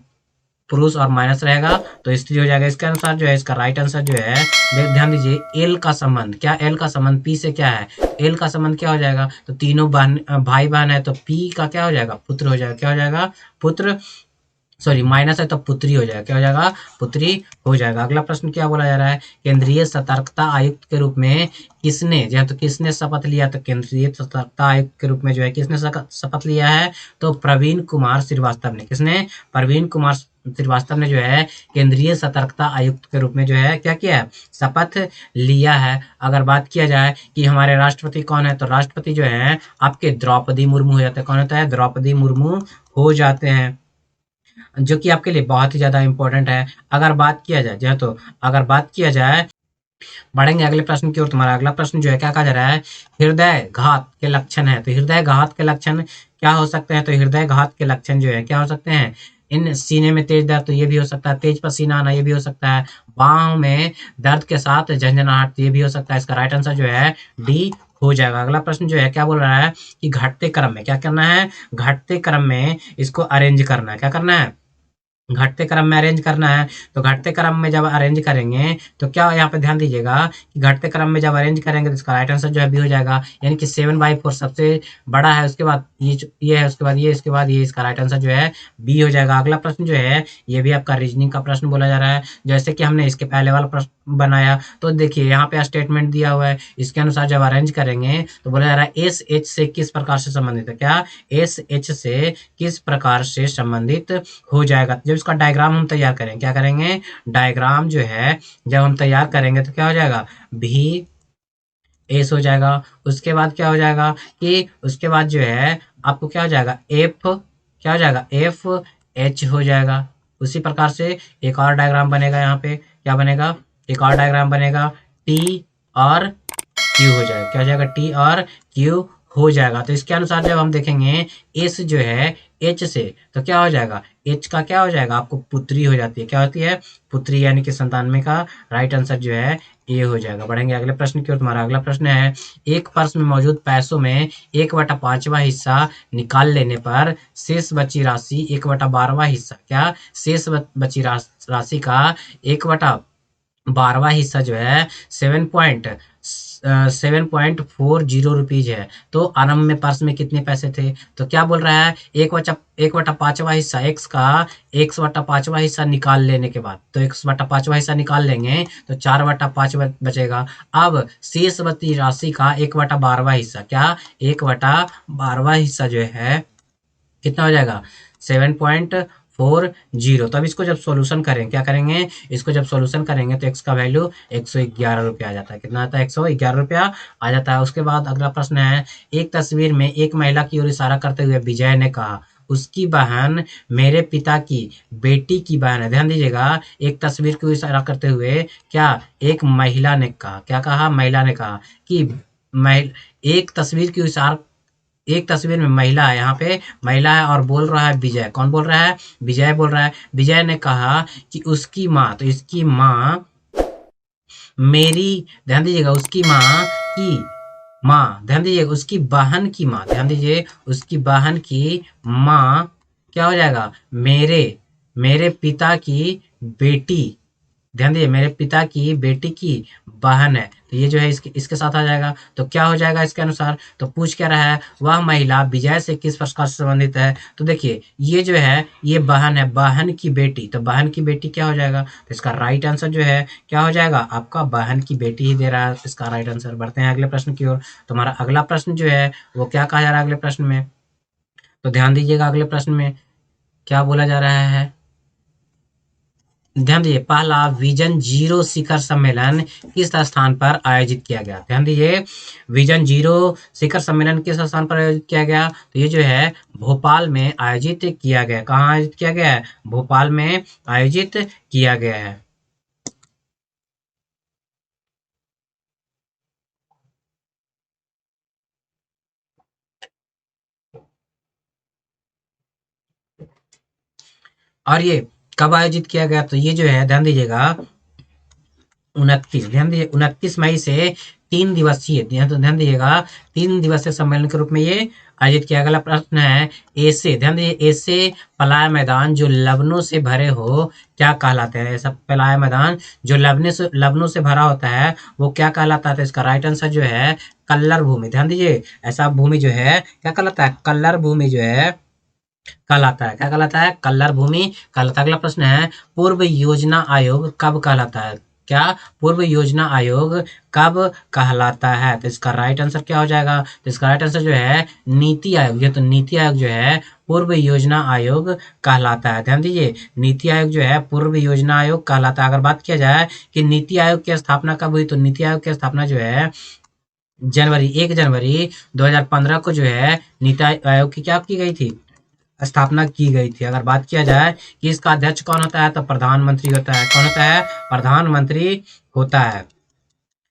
पुरुष, और माइनस रहेगा तो स्त्री हो जाएगा। इसके अनुसार जो है इसका राइट आंसर जो है, ध्यान दीजिए, एल का संबंध, क्या एल का संबंध पी से क्या है? एल का संबंध क्या हो जाएगा? तो तीनों बहन भाई बहन है, तो पी का क्या हो जाएगा? पुत्र हो जाएगा। क्या हो जाएगा? पुत्र सॉरी माइनस है तो पुत्री हो जाएगा, क्या हो जाएगा, पुत्री हो जाएगा। अगला प्रश्न क्या बोला जा रहा है, केंद्रीय सतर्कता आयुक्त के रूप में किसने, जो है तो किसने शपथ लिया, तो केंद्रीय सतर्कता आयुक्त के रूप में जो है किसने शपथ लिया है, तो प्रवीण कुमार श्रीवास्तव ने। किसने, प्रवीण कुमार श्रीवास्तव ने जो है केंद्रीय सतर्कता आयुक्त के रूप में जो है क्या किया है, शपथ लिया है। अगर बात किया जाए कि हमारे राष्ट्रपति कौन है, तो राष्ट्रपति जो है आपके द्रौपदी मुर्मू हो जाते हैं। कौन होता है, द्रौपदी मुर्मू हो जाते हैं, जो कि आपके लिए बहुत ही ज़्यादा इंपॉर्टेंट है। अगर बात किया जाए, जो है तो अगर बात किया जाए, बढ़ेंगे अगले प्रश्न की ओर। तुम्हारा अगला प्रश्न जो है क्या कहा जा रहा है, हृदय घात के लक्षण है। तो हृदय घात के लक्षण क्या हो सकते हैं, तो हृदय घात के लक्षण जो है क्या हो सकते हैं, इन सीने में तेज दर्द, तो ये भी हो सकता है, तेज पसीना आना, ये भी हो सकता है, बाहों में दर्द के साथ झंझनाहट, तो ये भी हो सकता है। इसका राइट आंसर जो है डी हो जाएगा। अगला प्रश्न जो है क्या बोल रहा है कि घटते क्रम में क्या करना है, घटते क्रम में इसको अरेंज करना है, क्या करना है, घटते क्रम में अरेंज करना है। तो घटते क्रम में जब अरेंज करेंगे तो क्या, यहाँ पे ध्यान दीजिएगा कि घटते क्रम में जब अरेंज करेंगे तो इसका राइट आंसर जो है बी हो जाएगा, यानी कि 7/4 सबसे बड़ा है, उसके बाद ये है, उसके बाद ये, इसके बाद ये, इसका राइट आंसर जो है बी हो जाएगा। अगला प्रश्न जो है ये भी आपका रीजनिंग का प्रश्न बोला जा रहा है, जैसे कि हमने इसके पहले वाला प्रश्न बनाया। तो देखिए यहाँ पे स्टेटमेंट दिया हुआ है, इसके अनुसार जब अरेंज करेंगे तो बोला जा रहा है एस एच से किस प्रकार से संबंधित है, क्या एस एच से किस प्रकार से संबंधित हो जाएगा। जब इसका डायग्राम हम तैयार करेंगे, क्या करेंगे, डायग्राम जो है जब हम तैयार करेंगे तो क्या हो जाएगा, भी एस हो जाएगा। उसके बाद क्या हो जाएगा कि उसके बाद जो है आपको क्या हो जाएगा, एफ, क्या हो जाएगा, एफ एच हो जाएगा। उसी प्रकार से एक और डायग्राम बनेगा, यहाँ पे क्या बनेगा, एक और डायग्राम बनेगा, टी और क्यू हो जाएगा, क्या हो जाएगा, टी और क्यू हो जाएगा। तो इसके अनुसार जब हम देखेंगे एस जो है एच से, तो क्या हो जाएगा, एच का क्या हो जाएगा, आपको पुत्री हो जाती है, क्या होती है, पुत्री, यानी कि संतानवे का राइट आंसर जो है ए हो जाएगा। बढ़ेंगे अगले प्रश्न की ओर। तुम्हारा अगला प्रश्न है, एक पर्स में मौजूद पैसों में 1/5वां हिस्सा निकाल लेने पर शेष बची राशि 1/12वां हिस्सा, क्या शेष बची राशि का 1/12वां हिस्सा जो है 7.40 रुपीज है। तो आरंभ में पर्स में कितने पैसे थे, तो क्या बोल रहा है, 1/5वां हिस्सा एक्स का 1/5वां हिस्सा निकाल लेने के बाद, तो 1/5वां हिस्सा निकाल लेंगे तो 4/5 बचेगा। अब शेष बची राशि का 1/12वां हिस्सा, क्या 1/12वां हिस्सा जो है कितना हो जाएगा, 7.40। तो अब इसको जब सॉल्यूशन करेंगे, क्या करेंगे, इसको जब सॉल्यूशन करेंगे तो एक्स का वैल्यू 111 रुपया आ जाता है। कितना आता है, 111 रुपया आ जाता है। उसके बाद अगला प्रश्न है, एक तस्वीर में एक महिला की ओर इशारा करते हुए विजय ने कहा, उसकी बहन मेरे पिता की बेटी की बहन है। ध्यान दीजिएगा, एक तस्वीर को इशारा करते हुए क्या एक महिला ने कहा, क्या कहा, महिला ने कहा कि एक तस्वीर की इशारा, एक तस्वीर में महिला है, यहाँ पे महिला है और बोल रहा है विजय, कौन बोल रहा है, विजय बोल रहा है। विजय ने कहा कि उसकी माँ, तो इसकी माँ मेरी, ध्यान दीजिएगा, उसकी माँ की माँ, ध्यान दीजिए उसकी बहन की माँ, ध्यान दीजिए उसकी बहन की माँ क्या हो जाएगा, मेरे मेरे पिता की बेटी, ध्यान दीजिए मेरे पिता की बेटी की बहन है। तो ये जो है इसके साथ आ जाएगा। तो क्या हो जाएगा इसके अनुसार, तो पूछ क्या रहा है, वह महिला विजय से किस प्रकार से संबंधित है। तो देखिए ये जो है ये बहन है, बहन की बेटी, तो बहन की बेटी क्या हो जाएगा, तो इसका राइट आंसर जो है क्या हो जाएगा, आपका बहन की बेटी ही दे रहा है इसका राइट आंसर। बढ़ते हैं अगले प्रश्न की ओर। तुम्हारा अगला प्रश्न जो है वो क्या कहा जा रहा है अगले प्रश्न में, तो ध्यान दीजिएगा अगले प्रश्न में क्या बोला जा रहा है। ध्यान दीजिए, पहला विजन जीरो शिखर सम्मेलन किस स्थान पर आयोजित किया गया। ध्यान दीजिए, विजन जीरो शिखर सम्मेलन किस स्थान पर आयोजित किया गया, तो ये जो है भोपाल में आयोजित किया गया। कहाँ आयोजित किया गया है, भोपाल में आयोजित किया गया है। और ये कब आयोजित किया गया, तो ये जो है ध्यान दीजिएगा 29, ध्यान दीजिए 29 मई से 3 दिवसीय, ध्यान दीजिएगा 3 दिवसीय सम्मेलन के रूप में ये आयोजित किया। अगला प्रश्न है, ऐसे, ध्यान दीजिए ऐसे पलाय मैदान जो लवणों से भरे हो क्या कहलाते हैं। ऐसा पलाय मैदान जो लवणों से भरा होता है वो क्या कहलाता है। तो इसका राइट आंसर जो है कल्लर भूमि। ध्यान दीजिए ऐसा भूमि जो है क्या कहलाता है, कल्लर भूमि जो है कहलाता है। क्या कहलाता है? कल्लर भूमि कहलाता है। अगला प्रश्न है, पूर्व योजना आयोग कब कहलाता है? क्या? पूर्व योजना आयोग कब कहलाता है? तो इसका राइट आंसर क्या हो जाएगा? तो इसका राइट आंसर जो है नीति आयोग। ये तो नीति आयोग जो है पूर्व योजना आयोग कहलाता है। ध्यान दीजिए, नीति आयोग जो है पूर्व योजना आयोग कहलाता है। अगर बात किया जाए कि नीति आयोग की स्थापना कब हुई, तो नीति आयोग की स्थापना जो है जनवरी 1 जनवरी 2015 को जो है नीति आयोग की क्या की गई थी? स्थापना की गई थी। अगर बात किया जाए कि इसका अध्यक्ष कौन होता है, तो प्रधानमंत्री होता है। कौन होता है? प्रधानमंत्री होता है,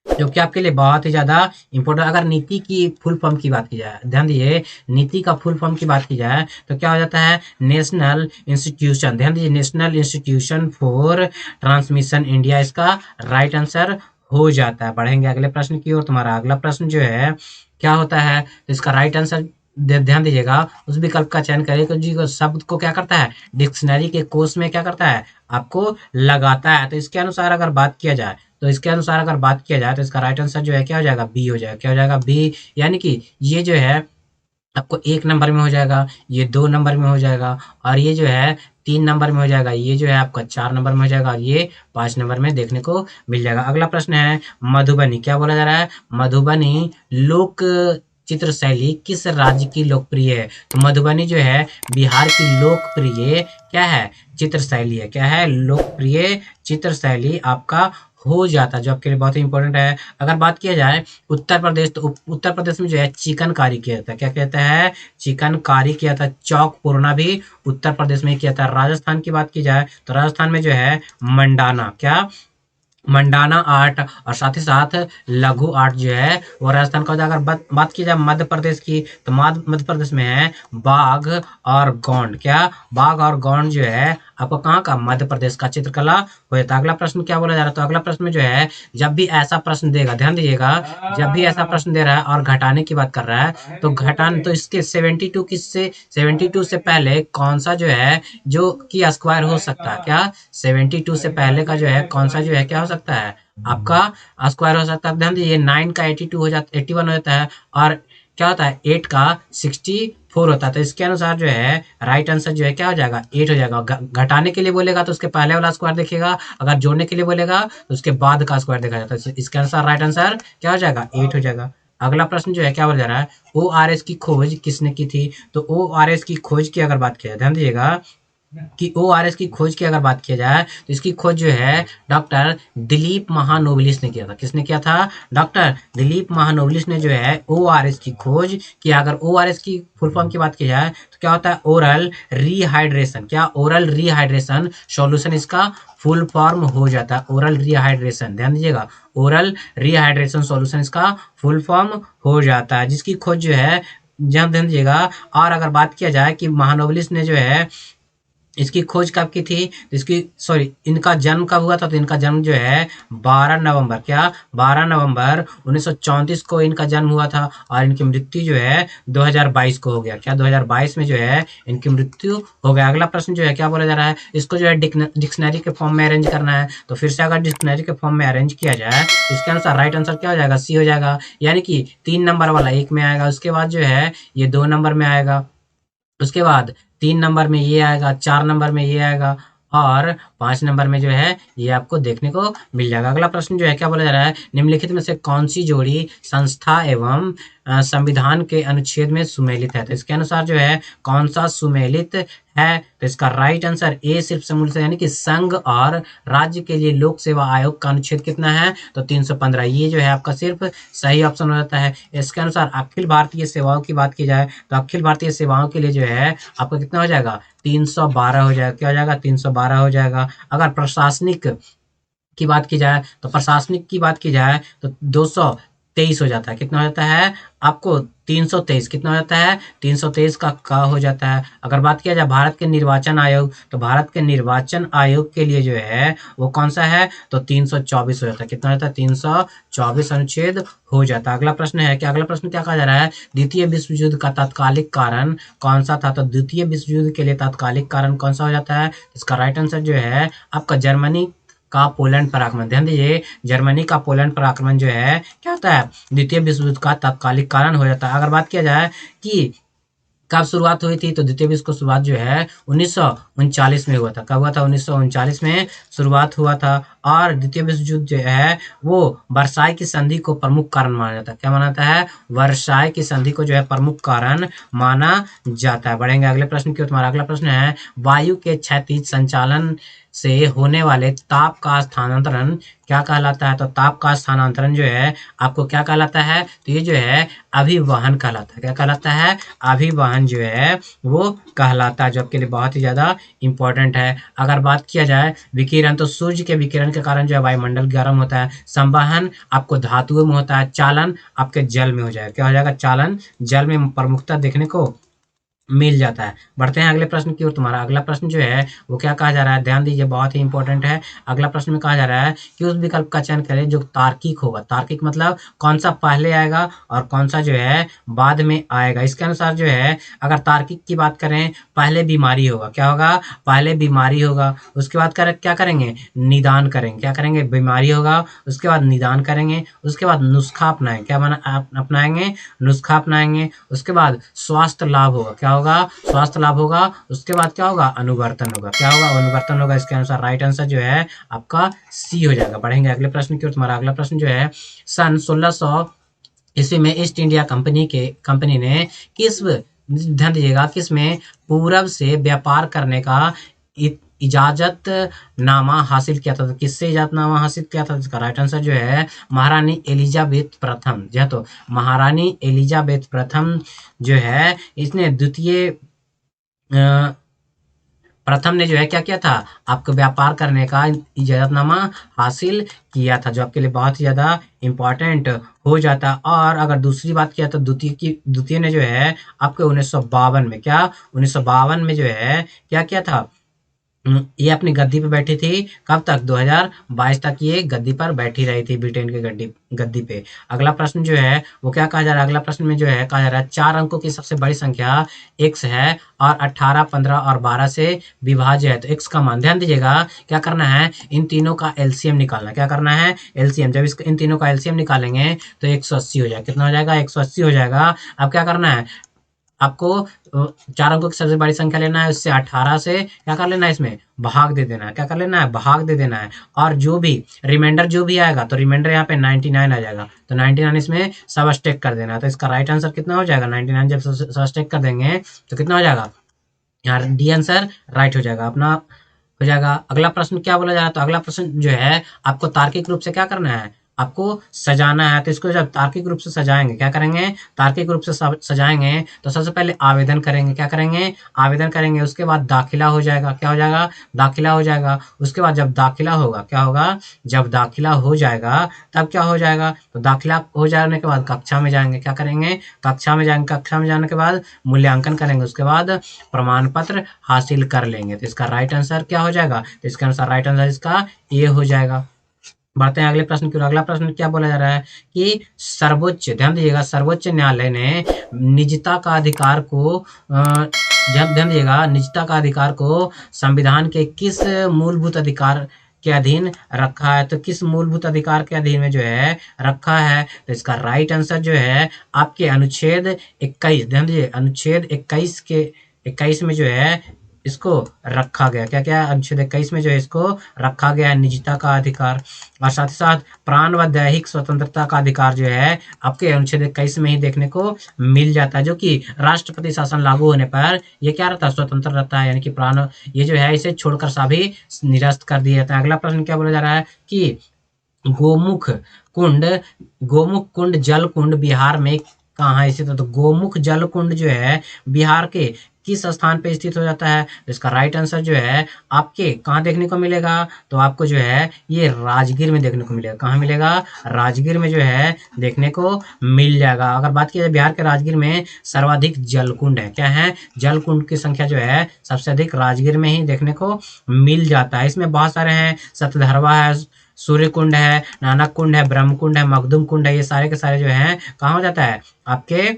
जो कि आपके लिए बहुत ही ज़्यादा इम्पोर्टेंट। अगर नीति की फुल फॉर्म की बात की जाए, ध्यान दीजिए, नीति का फुल फॉर्म की बात की जाए तो क्या हो जाता है? National institution. ध्यान दीजिए, national institution for transmission India इसका राइट आंसर हो जाता है। बढ़ेंगे अगले प्रश्न की ओर। तुम्हारा अगला प्रश्न जो है क्या होता है, तो इसका राइट आंसर ध्यान दीजिएगा, उस विकल्प का चयन करिए कि जी को शब्द को क्या करता है, डिक्शनरी के कोष में क्या करता है, आपको लगाता है। तो इसके अनुसार अगर बात किया जाए, तो इसके अनुसार अगर बात किया जाए तो इसका राइट आंसर जो है क्या हो जाएगा? बी हो जाएगा। क्या हो जाएगा? बी। यानी कि ये जो है आपको 1 नंबर में हो जाएगा, ये 2 नंबर में हो जाएगा, और ये जो है 3 नंबर में हो जाएगा, ये जो है आपका 4 नंबर में हो जाएगा, और ये 5 नंबर में देखने को मिल जाएगा। अगला प्रश्न है, मधुबनी क्या बोला जा रहा है? मधुबनी लोक चित्र शैली किस राज्य की लोकप्रिय है? तो मधुबनी जो है बिहार की लोकप्रिय क्या है? चित्र शैली है। क्या है? लोकप्रिय चित्र शैली आपका हो जाता है, जो आपके लिए बहुत ही इंपॉर्टेंट है। अगर बात किया जाए उत्तर प्रदेश, तो उत्तर प्रदेश में जो है चिकनकारी किया जाता है। क्या कहता है? चिकनकारी किया था। चौक पूर्णा भी उत्तर प्रदेश में किया था। राजस्थान की बात की जाए तो राजस्थान में जो है मंडाना, क्या? मंडाना आर्ट, और साथ ही साथ लघु आर्ट जो है वो राजस्थान का। अगर बात की जाए मध्य प्रदेश की, तो मध्य प्रदेश में है बाघ और गौंड। क्या? बाघ और गौंड जो है आपको कहाँ का? मध्य प्रदेश का चित्रकला हो जाता है। अगला प्रश्न क्या बोला जा रहा है? तो अगला प्रश्न में जो है, जब भी ऐसा प्रश्न देगा, ध्यान दीजिएगा, जब भी ऐसा प्रश्न दे रहा है और घटाने की बात कर रहा है, तो घटान तो इसके 72 किससे, 72 से पहले कौन सा जो है जो कि स्क्वायर हो सकता है? क्या? 72 से पहले का जो है कौन सा जो है क्या हो सकता है? आपका स्क्वायर हो सकता है। ध्यान दीजिए, 9 का 82 हो जाता, 81 हो जाता है, और क्या होता है? 8 का 64 होता है। तो इसके अनुसार जो है राइट आंसर जो है क्या हो जाएगा? 8 हो जाएगा। घटाने के लिए बोलेगा तो उसके पहले वाला स्क्वायर देखेगा, अगर जोड़ने के लिए बोलेगा तो उसके बाद का स्क्वायर देखा जाता है। इसके अनुसार राइट आंसर क्या हो जाएगा? 8 हो जाएगा। अगला प्रश्न जो है क्या बोला जा रहा है? ओ आर एस की खोज किसने की थी? तो ओ आर एस की खोज की अगर बात किया, ध्यान दीजिएगा कि ओआरएस की खोज की अगर बात किया जाए, तो इसकी खोज जो है डॉक्टर दिलीप महानोबिलिस ने किया था। किसने किया था? डॉक्टर दिलीप महानोबिलिस ने जो है ओआरएस की खोज किया। अगर ओआरएस की फुल फॉर्म की बात की जाए तो क्या होता है? Oral rehydration. क्या? ओरल रिहाइड्रेशन सॉल्यूशन इसका फुल फॉर्म हो जाता है। ओरल रिहाइड्रेशन, ध्यान दीजिएगा, ओरल रिहाइड्रेशन सॉल्यूशन इसका फुल फॉर्म हो जाता है, जिसकी खोज जो है ध्यान दीजिएगा। और अगर बात किया जाए कि महानोबिलिस ने जो है इसकी खोज कब की थी, तो इसकी सॉरी इनका जन्म कब हुआ था? तो इनका जन्म जो है 12 नवंबर, क्या? 12 नवंबर 1934 को इनका जन्म हुआ था, और इनकी मृत्यु जो है 2022 को हो गया। क्या? 2022 में जो है इनकी मृत्यु हो गया। अगला प्रश्न जो है क्या बोला जा रहा है? इसको जो है डिक्शनरी के फॉर्म में अरेंज करना है। तो फिर से अगर डिक्शनरी के फॉर्म में अरेंज किया जाए, इसके अनुसार राइट आंसर क्या हो जाएगा? सी हो जाएगा। यानी कि 3 नंबर वाला 1 में आएगा, उसके बाद जो है ये 2 नंबर में आएगा, उसके बाद 3 नंबर में ये आएगा, 4 नंबर में ये आएगा, और 5 नंबर में जो है ये आपको देखने को मिल जाएगा। अगला प्रश्न जो है क्या बोला जा रहा है? निम्नलिखित में से कौन सी जोड़ी संस्था एवं संविधान के अनुच्छेद में सुमेलित है? तो इसके अनुसार जो है कौन सा सुमेलित है? तो इसका राइट आंसर ए सिर्फ समूल से, यानी कि संघ और राज्य के लिए लोक सेवा आयोग का अनुच्छेद कितना है? तो 315। ये जो है आपका सिर्फ सही ऑप्शन हो जाता है। इसके अनुसार अखिल भारतीय सेवाओं की बात की जाए तो अखिल भारतीय सेवाओं के लिए जो है आपका कितना हो जाएगा? 312 हो जाएगा। क्या हो जाएगा? 312 हो जाएगा। अगर प्रशासनिक की बात की जाए, तो प्रशासनिक की बात की जाए तो 223 हो जाता है। कितना हो जाता है आपको? 323। कितना हो जाता है? 323 का हो जाता है। अगर बात किया जाए भारत के निर्वाचन आयोग, तो भारत के निर्वाचन आयोग के लिए जो है वो कौन सा है? तो 324 हो जाता है। कितना हो जाता है? 324 अनुच्छेद हो जाता है। अगला प्रश्न है कि अगला प्रश्न क्या कहा जा रहा है? द्वितीय विश्व युद्ध का तात्कालिक कारण कौन सा था? तो द्वितीय विश्व युद्ध के लिए तात्कालिक कारण कौन सा हो जाता है? इसका राइट आंसर जो है आपका जर्मनी का पोलैंड पर आक्रमण। ध्यान दीजिए, जर्मनी का पोलैंड पर आक्रमण जो है क्या होता है? द्वितीय विश्व युद्ध का तात्कालिक कारण हो जाता है। अगर बात किया जाए कि कब शुरुआत हुई थी? तो द्वितीय विश्व की शुरुआत जो है 1939 में हुआ था। कब हुआ था? 1939 में शुरुआत हुआ था। और द्वितीय विश्व युद्ध जो है वो वर्साई की संधि को प्रमुख कारण माना जाता है। क्या माना जाता है? वर्साई की संधि को जो है प्रमुख कारण माना जाता है। बढ़ेंगे अगले प्रश्न की ओर। तुम्हारा अगला प्रश्न है, वायु के क्षैतिज संचालन से होने वाले ताप का स्थानांतरण क्या कहलाता है? तो ताप का स्थानांतरण जो है आपको क्या कहलाता है? तो ये जो है अभिवहन कहलाता है। क्या कहलाता है? अभिवहन जो है वो कहलाता है, जो आपके लिए बहुत ही ज़्यादा इंपॉर्टेंट है। अगर बात किया जाए विकिरण, तो सूर्य के विकिरण के कारण जो है वायुमंडल गर्म होता है। संवहन आपको धातुओं में होता है। चालन आपके जल में हो जाएगा। क्या हो जाएगा? चालन जल में प्रमुखता देखने को मिल जाता है। बढ़ते हैं अगले प्रश्न की ओर। तुम्हारा अगला प्रश्न जो है वो क्या कहा जा रहा है? ध्यान दीजिए, बहुत ही इंपॉर्टेंट है। अगला प्रश्न में कहा जा रहा है कि उस विकल्प का चयन करें जो तार्किक होगा। तार्किक मतलब कौन सा पहले आएगा और कौन सा जो है बाद में आएगा। इसके अनुसार जो है अगर तार्किक की बात करें, पहले बीमारी होगा। क्या होगा? पहले बीमारी होगा। उसके बाद क्या करेंगे? निदान करेंगे। क्या करेंगे? बीमारी होगा, उसके बाद निदान करेंगे, उसके बाद नुस्खा अपनाएंगे। क्या अपनाएंगे? नुस्खा अपनाएंगे। उसके बाद स्वास्थ्य लाभ होगा। क्या होगा? स्वास्थ्य लाभ होगा। उसके बाद क्या होगा? अनुवर्तन होगा। क्या होगा? अनुवर्तन होगा। इसके अनुसार राइट आंसर जो है आपका सी हो जाएगा। बढ़ेंगे अगले प्रश्न की ओर। तुम्हारा अगला प्रश्न जो है, सन 1600 ईस्वी में ईस्ट इंडिया कंपनी ने किस, ध्यान दीजिएगा, किस में पूरब से व्यापार करने का इजाजत नामा हासिल किया था? तो किससे इजाजतनामा हासिल किया था? इसका राइट आंसर जो है महारानी एलिजाबेथ प्रथम। जो है तो महारानी एलिजाबेथ प्रथम जो है इसने प्रथम ने जो है क्या किया था? आपको व्यापार करने का इजाजतनामा हासिल किया था, जो आपके लिए बहुत ही ज़्यादा इम्पोर्टेंट हो जाता। और अगर दूसरी बात किया तो द्वितीय ने जो है आपके 1952 में, क्या 1952 में जो है क्या किया था? ये अपनी गद्दी पे बैठी थी। कब तक? 2022 तक ये गद्दी पर बैठी रही थी, ब्रिटेन की गद्दी पे। अगला प्रश्न जो है वो क्या कहा जा रहा है? अगला प्रश्न में जो है कहा जा रहा है 4 अंकों की सबसे बड़ी संख्या x है और 18, 15 और 12 से विभाज्य है। तो x का मान, ध्यान दीजिएगा, क्या करना है? इन तीनों का एलसीएम निकालना। क्या करना है? एलसीएम। जब इन तीनों का एलसीएम निकालेंगे तो 180 हो जाएगा। कितना हो जाएगा? 180 हो जाएगा। अब क्या करना है आपको? 4 अंकों की सबसे बड़ी संख्या लेना है, उससे 18 से क्या कर लेना है? इसमें भाग दे देना है। क्या कर लेना है? भाग दे देना है। और जो भी रिमाइंडर जो भी आएगा, तो रिमाइंडर यहाँ पे 99 आ जाएगा, तो 99 इसमें सबस्ट्रैक्ट कर देना है। तो इसका राइट आंसर कितना हो जाएगा? 99 जब सबस्ट्रैक्ट कर देंगे तो कितना हो जाएगा? यहाँ डी आंसर राइट हो जाएगा अपना, हो जाएगा। अगला प्रश्न क्या बोला जा रहा है? तो अगला प्रश्न जो है आपको तार्किक रूप से क्या करना है? आपको सजाना है। तो इसको जब तार्किक रूप से सजाएंगे, क्या करेंगे? तार्किक रूप से सजाएंगे तो सबसे पहले आवेदन करेंगे। क्या करेंगे? आवेदन करेंगे। उसके बाद दाखिला हो जाएगा। क्या हो जाएगा? दाखिला हो जाएगा। उसके बाद जब दाखिला होगा, क्या होगा? जब दाखिला हो जाएगा तब क्या हो जाएगा? तो दाखिला हो जाने के बाद कक्षा में जाएंगे। क्या करेंगे? कक्षा में जाएंगे। कक्षा में जाने के बाद मूल्यांकन करेंगे। उसके बाद प्रमाण पत्र हासिल कर लेंगे। तो इसका राइट आंसर क्या हो जाएगा? तो इसके अनुसार राइट आंसर इसका ए हो जाएगा। बढ़ते हैं अगले प्रश्न की ओर। अगला प्रश्न क्या बोला जा रहा है कि सर्वोच्च, ध्यान दीजिएगा, सर्वोच्च न्यायालय ने निजता का अधिकार को ध्यान दीजिएगा, निजता का अधिकार को संविधान के किस मूलभूत अधिकार के अधीन रखा है? तो किस मूलभूत अधिकार के अधीन में जो है रखा है? तो इसका राइट आंसर जो है आपके अनुच्छेद 21, ध्यान दीजिए, अनुच्छेद 21 में जो है इसको रखा गया। क्या क्या? अनुच्छेद 21 में जो है इसको रखा गया है, निजता का अधिकार। और साथ ही साथ प्राण व दैहिक स्वतंत्रता का अधिकार जो है आपके अनुच्छेद 21 में ही देखने को मिल जाता है, जो कि राष्ट्रपति शासन लागू होने पर ये क्या रहता है? स्वतंत्र रहता है, यानी कि प्राण, ये जो है इसे छोड़कर सभी निरस्त कर दिए जाते हैं। अगला प्रश्न क्या बोला जा रहा है कि गोमुख कुंड जल कुंड बिहार में कहाँ स्थित है? तो गोमुख जल कुंड जो है बिहार के किस स्थान पे स्थित हो जाता है? तो इसका राइट आंसर जो है आपके कहाँ देखने को मिलेगा? तो आपको जो है ये राजगीर में देखने को मिलेगा। कहाँ मिलेगा? राजगीर में जो है देखने को मिल जाएगा। अगर बात की जाए बिहार के राजगीर में सर्वाधिक जल कुंड है। क्या है? जल कुंड की संख्या जो है सबसे अधिक राजगीर में ही देखने को मिल जाता है। इसमें बहुत सारे हैं, सतधरवा है, सूर्य कुंड है, नानक कुंड है, ब्रह्म कुंड है, मखदुम कुंड है। ये सारे के सारे जो हैं कहाँ हो जाता है? आपके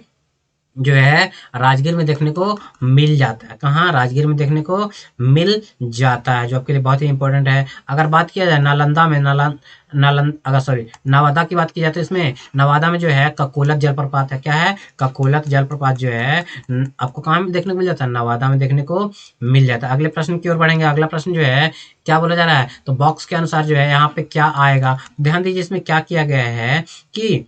जो है राजगीर में देखने को मिल जाता है। कहाँ? राजगीर में देखने को मिल जाता है, जो आपके लिए बहुत ही इंपॉर्टेंट है। अगर बात किया जाए नालंदा में, अगर सॉरी नवादा की बात की जाए तो इसमें नवादा में जो है ककोलत जलप्रपात है। क्या है? ककोलत जलप्रपात जो है आपको कहाँ में देखने को मिल जाता है? नवादा में देखने को मिल जाता है। अगले प्रश्न की ओर बढ़ेंगे। अगला प्रश्न जो है क्या बोला जा रहा है, तो बॉक्स के अनुसार जो है यहाँ पे क्या आएगा, ध्यान दीजिए। इसमें क्या किया गया है कि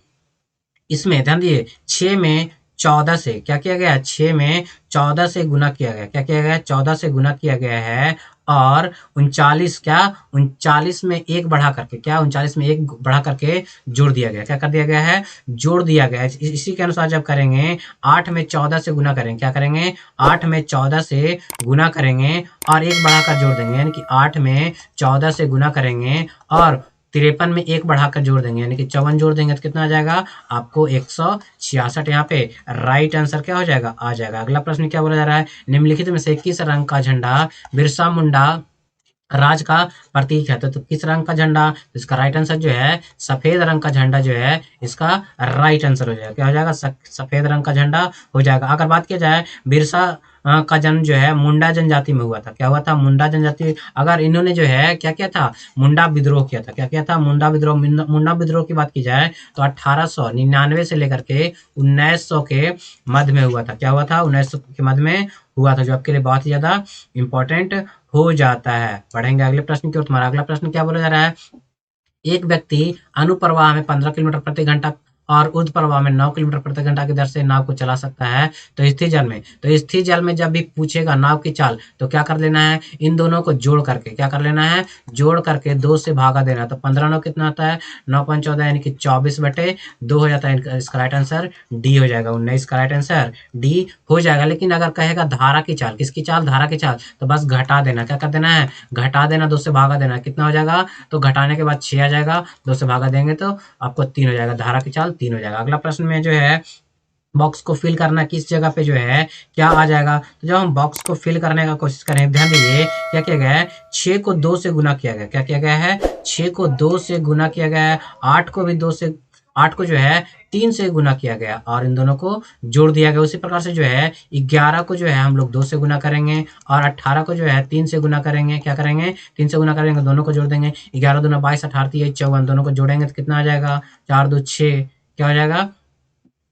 इसमें ध्यान दिए 6 में 14 से क्या किया गया है, 6 में 14 से गुना किया गया। क्या किया गया है? 14 से गुना किया गया है। और 39 क्या, 39 में 1 बढ़ा करके, क्या 39 में 1 बढ़ा करके जोड़ दिया गया। क्या कर दिया गया है? जोड़ दिया गया है। इसी के अनुसार जब करेंगे 8 में 14 से गुना करेंगे, क्या करेंगे? 8 में 14 से गुना करेंगे और 1 बढ़ाकर जोड़ देंगे, यानी कि 8 में 14 से गुना करेंगे और 53 में 1 बढ़ाकर जोड़ देंगे, यानी कि 54 जोड़ देंगे तो कितना आ जाएगा आपको? 166। यहाँ पे राइट आंसर क्या हो जाएगा? आ जाएगा। अगला प्रश्न क्या बोला जा रहा है, निम्नलिखित में से किस रंग का झंडा बिरसा मुंडा राज का प्रतीक है? तो किस रंग का झंडा? तो इसका राइट आंसर जो है सफेद रंग का झंडा जो है इसका राइट आंसर हो जाएगा। क्या हो जाएगा? सफेद रंग का झंडा हो जाएगा। अगर बात किया जाए बिरसा का जन्म जो है मुंडा जनजाति में हुआ था। क्या हुआ था? मुंडा जनजाति। अगर इन्होंने जो है क्या किया था? मुंडा विद्रोह किया था। क्या किया था? मुंडा विद्रोह। मुंडा विद्रोह की बात की जाए तो 1899 से लेकर के 1900 के मध्य में हुआ था। क्या हुआ था? 1900 के मध्य में हुआ था, जो आपके लिए बहुत ही ज्यादा इंपॉर्टेंट हो जाता है। पढ़ेंगे अगले प्रश्न की ओर। तुम्हारा अगला प्रश्न क्या बोला जा रहा है, एक व्यक्ति अनुप्रवाह में 15 किलोमीटर प्रति घंटा और ऊर्ध्व प्रवाह में 9 किलोमीटर प्रति घंटा की दर से नाव को चला सकता है, तो स्थिर जल में जब भी पूछेगा नाव की चाल, तो क्या कर लेना है? इन दोनों को जोड़ करके क्या कर लेना है? जोड़ करके 2 से भागा देना है। तो 15 9 कितना होता है? 9 5 14, यानी कि 24/2 हो जाता है। इसका राइट आंसर डी हो जाएगा। 19 का राइट आंसर डी हो जाएगा। लेकिन अगर कहेगा धारा की चाल, किसकी चाल? धारा की चाल, तो बस घटा देना। क्या कर देना है? घटा देना, 2 से भागा देना। कितना हो जाएगा? तो घटाने के बाद 6 आ जाएगा, 2 से भागा देंगे तो आपको 3 हो जाएगा। धारा की चाल 3 हो जाएगा। अगला प्रश्न में जो है बॉक्स को फिल करना किस जगह पे जो है क्या आ जाएगा, तो जब हम बॉक्स को फिल करने का कोशिश करें, ध्यान दीजिए क्या किया गया है? 6 को 2 से गुना किया गया। क्या किया गया है? 6 को 2 से गुना किया गया है। 8 को भी 2 से, 8 को जो है 3 से गुना किया गया और इन दोनों को जोड़ दिया गया। उसी प्रकार से जो है 11 को जो है हम लोग 2 से गुना करेंगे और 18 को जो है 3 से गुना करेंगे। क्या करेंगे? 3 से गुना करेंगे, दोनों को जोड़ देंगे। 11 दूना 22, 18 3 54, दोनों को जोड़ेंगे तो कितना आ जाएगा? 4 2 6। क्या हो जाएगा?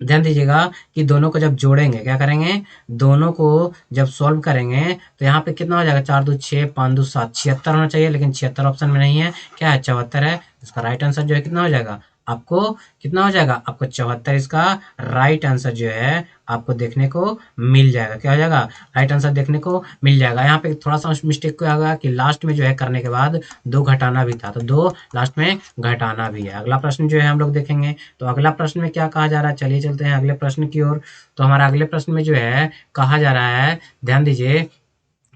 ध्यान दीजिएगा कि दोनों को जब जोड़ेंगे, क्या करेंगे? दोनों को जब सॉल्व करेंगे तो यहाँ पे कितना हो जाएगा? 4 2 6 5 2 7, 76 होना चाहिए, लेकिन 76 ऑप्शन में नहीं है। क्या है? 74 है। इसका राइट आंसर जो है कितना हो जाएगा आपको? कितना हो जाएगा आपको? 74 इसका राइट आंसर जो है आपको देखने को मिल जाएगा। क्या हो जाएगा? राइट आंसर देखने को मिल जाएगा। यहाँ पे थोड़ा सा मिस्टेक क्या होगा कि लास्ट में जो है करने के बाद 2 घटाना भी था, तो 2 लास्ट में घटाना भी है। अगला प्रश्न जो है हम लोग देखेंगे, तो अगला प्रश्न में क्या कहा जा रहा है, चलिए चलते हैं अगले प्रश्न की ओर। तो हमारा अगले प्रश्न में जो है कहा जा रहा है, ध्यान दीजिए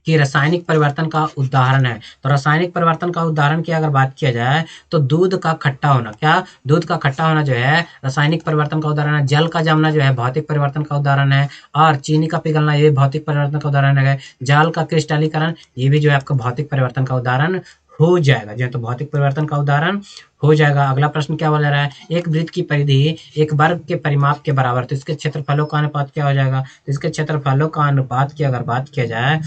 कि रासायनिक परिवर्तन का उदाहरण है। तो रासायनिक परिवर्तन का उदाहरण की अगर बात किया जाए तो दूध का खट्टा होना, क्या? दूध का खट्टा होना जो है रासायनिक परिवर्तन का उदाहरण है। जल का जमना जो है भौतिक परिवर्तन का उदाहरण है। और चीनी का पिघलना ये भौतिक परिवर्तन का उदाहरण है। जल का क्रिस्टलीकरण ये भी जो है आपका भौतिक परिवर्तन का उदाहरण हो जाएगा, जो है तो भौतिक परिवर्तन का उदाहरण हो जाएगा। अगला प्रश्न क्या बोला रहा है, एक वृत्त की परिधि एक वर्ग के परिमाप के बराबर, तो इसके क्षेत्रफलों का अनुपात क्या हो जाएगा? तो इसके क्षेत्रफलों का अनुपात की अगर बात किया जाए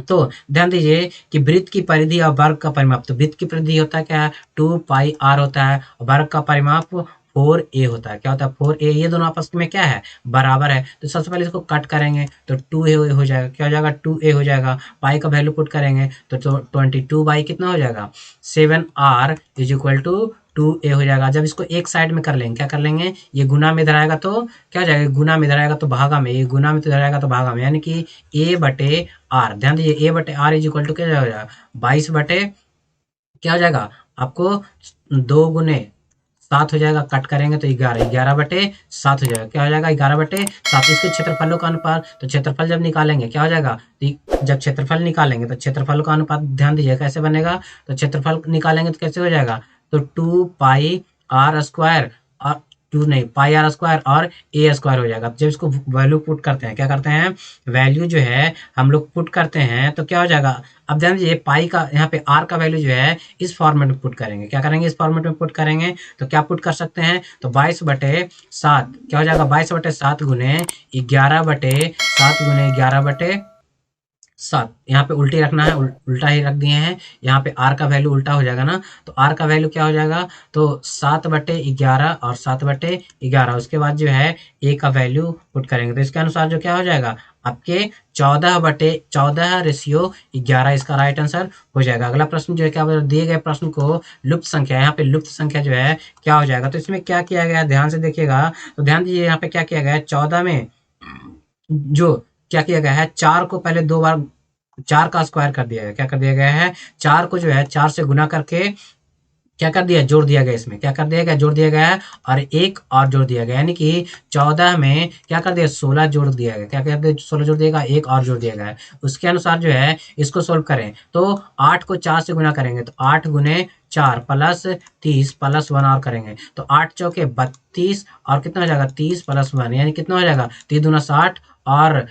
तो ध्यान दीजिए कि वृत्त की परिधि और वर्ग का परिमाप, तो वृत्त की परिधि होता है क्या? 2πr होता है और वर्ग का परिमाप 4a होता है। क्या होता है? 4a। ये दोनों आपस में क्या है? बराबर है। तो सबसे पहले इसको कट करेंगे तो 2a हो जाएगा। क्या हो जाएगा? 2a हो जाएगा। पाई का वैल्यू पुट करेंगे तो 22 कितना हो जाएगा? 7r is equal to 2a हो जाएगा। जब इसको एक साइड में कर लेंगे, क्या कर लेंगे? ये गुना में इधर आएगा तो क्या हो जाएगा? गुना में इधर आएगा तो भागा में, ये गुना में तो इधर आएगा तो भागा में, यानी कि a बटे आर। ध्यान दीजिए a बटे आर इज इक्वल टू क्या हो जाएगा? 22 बटे क्या हो जाएगा आपको? 2 गुने 7 हो जाएगा। कट करेंगे तो 11, 11/7 हो जाएगा। क्या हो जाएगा? 11/7। इसके क्षेत्रफलों का अनुपात, तो क्षेत्रफल जब निकालेंगे क्या हो जाएगा? जब क्षेत्रफल निकालेंगे तो क्षेत्रफल का अनुपात ध्यान दीजिए कैसे बनेगा, तो क्षेत्रफल निकालेंगे तो कैसे हो जाएगा? तो 2πr² और 2 नहीं, पाई आर स्क्वायर और ए स्क्वायर हो जाएगा। जब इसको वैल्यू पुट करते हैं, क्या करते हैं, वैल्यू जो है हम लोग पुट करते हैं तो क्या हो जाएगा। अब ध्यान दीजिए, पाई का यहाँ पे आर का वैल्यू जो है इस फॉर्मेट में पुट करेंगे। क्या करेंगे, इस फॉर्मेट में पुट करेंगे। तो क्या पुट कर सकते हैं, तो 22/7 क्या हो जाएगा, 22/7 गुने 11/7 गुने 11/7। यहाँ पे उल्टी रखना है, उल्टा ही रख दिए हैं। यहाँ पे आर का वैल्यू उल्टा हो जाएगा ना, तो आर का वैल्यू क्या हो जाएगा, तो 7/11 और 7/11। उसके बाद जो है ए का वैल्यू पुट करेंगे, तो इसके अनुसार जो क्या हो जाएगा, आपके 14/14 इसका राइट आंसर हो जाएगा। अगला प्रश्न जो है क्या, दिए गए प्रश्न को लुप्त संख्या, यहाँ पे लुप्त संख्या जो है क्या हो जाएगा। तो इसमें क्या किया गया है, ध्यान से देखिएगा। तो ध्यान दीजिए, यहाँ पे क्या किया गया है, 14 में जो क्या किया गया है, 4 को पहले 2 बार 4 का स्क्वायर कर दिया गया। क्या कर दिया गया है, 4 को जो है 4 से गुना करके क्या कर दिया, जोड़ दिया गया। इसमें क्या कर दिया गया, जोड़ दिया गया है, और एक और जोड़ दिया गया, यानी कि 14 में क्या कर दिया, 16 जोड़ दिया गया। क्या कर दिया, 16 जोड़ दिया गया, एक और जोड़ दिया गया है। उसके अनुसार जो है इसको सोल्व करें, तो 8 को 4 से गुना करेंगे, तो 8 गुने 4 प्लस 30 प्लस 1 और करेंगे, तो 8 चौके 32 और कितना हो जाएगा, 30 प्लस 1 यानी कितना हो जाएगा, 3 दूना 60 और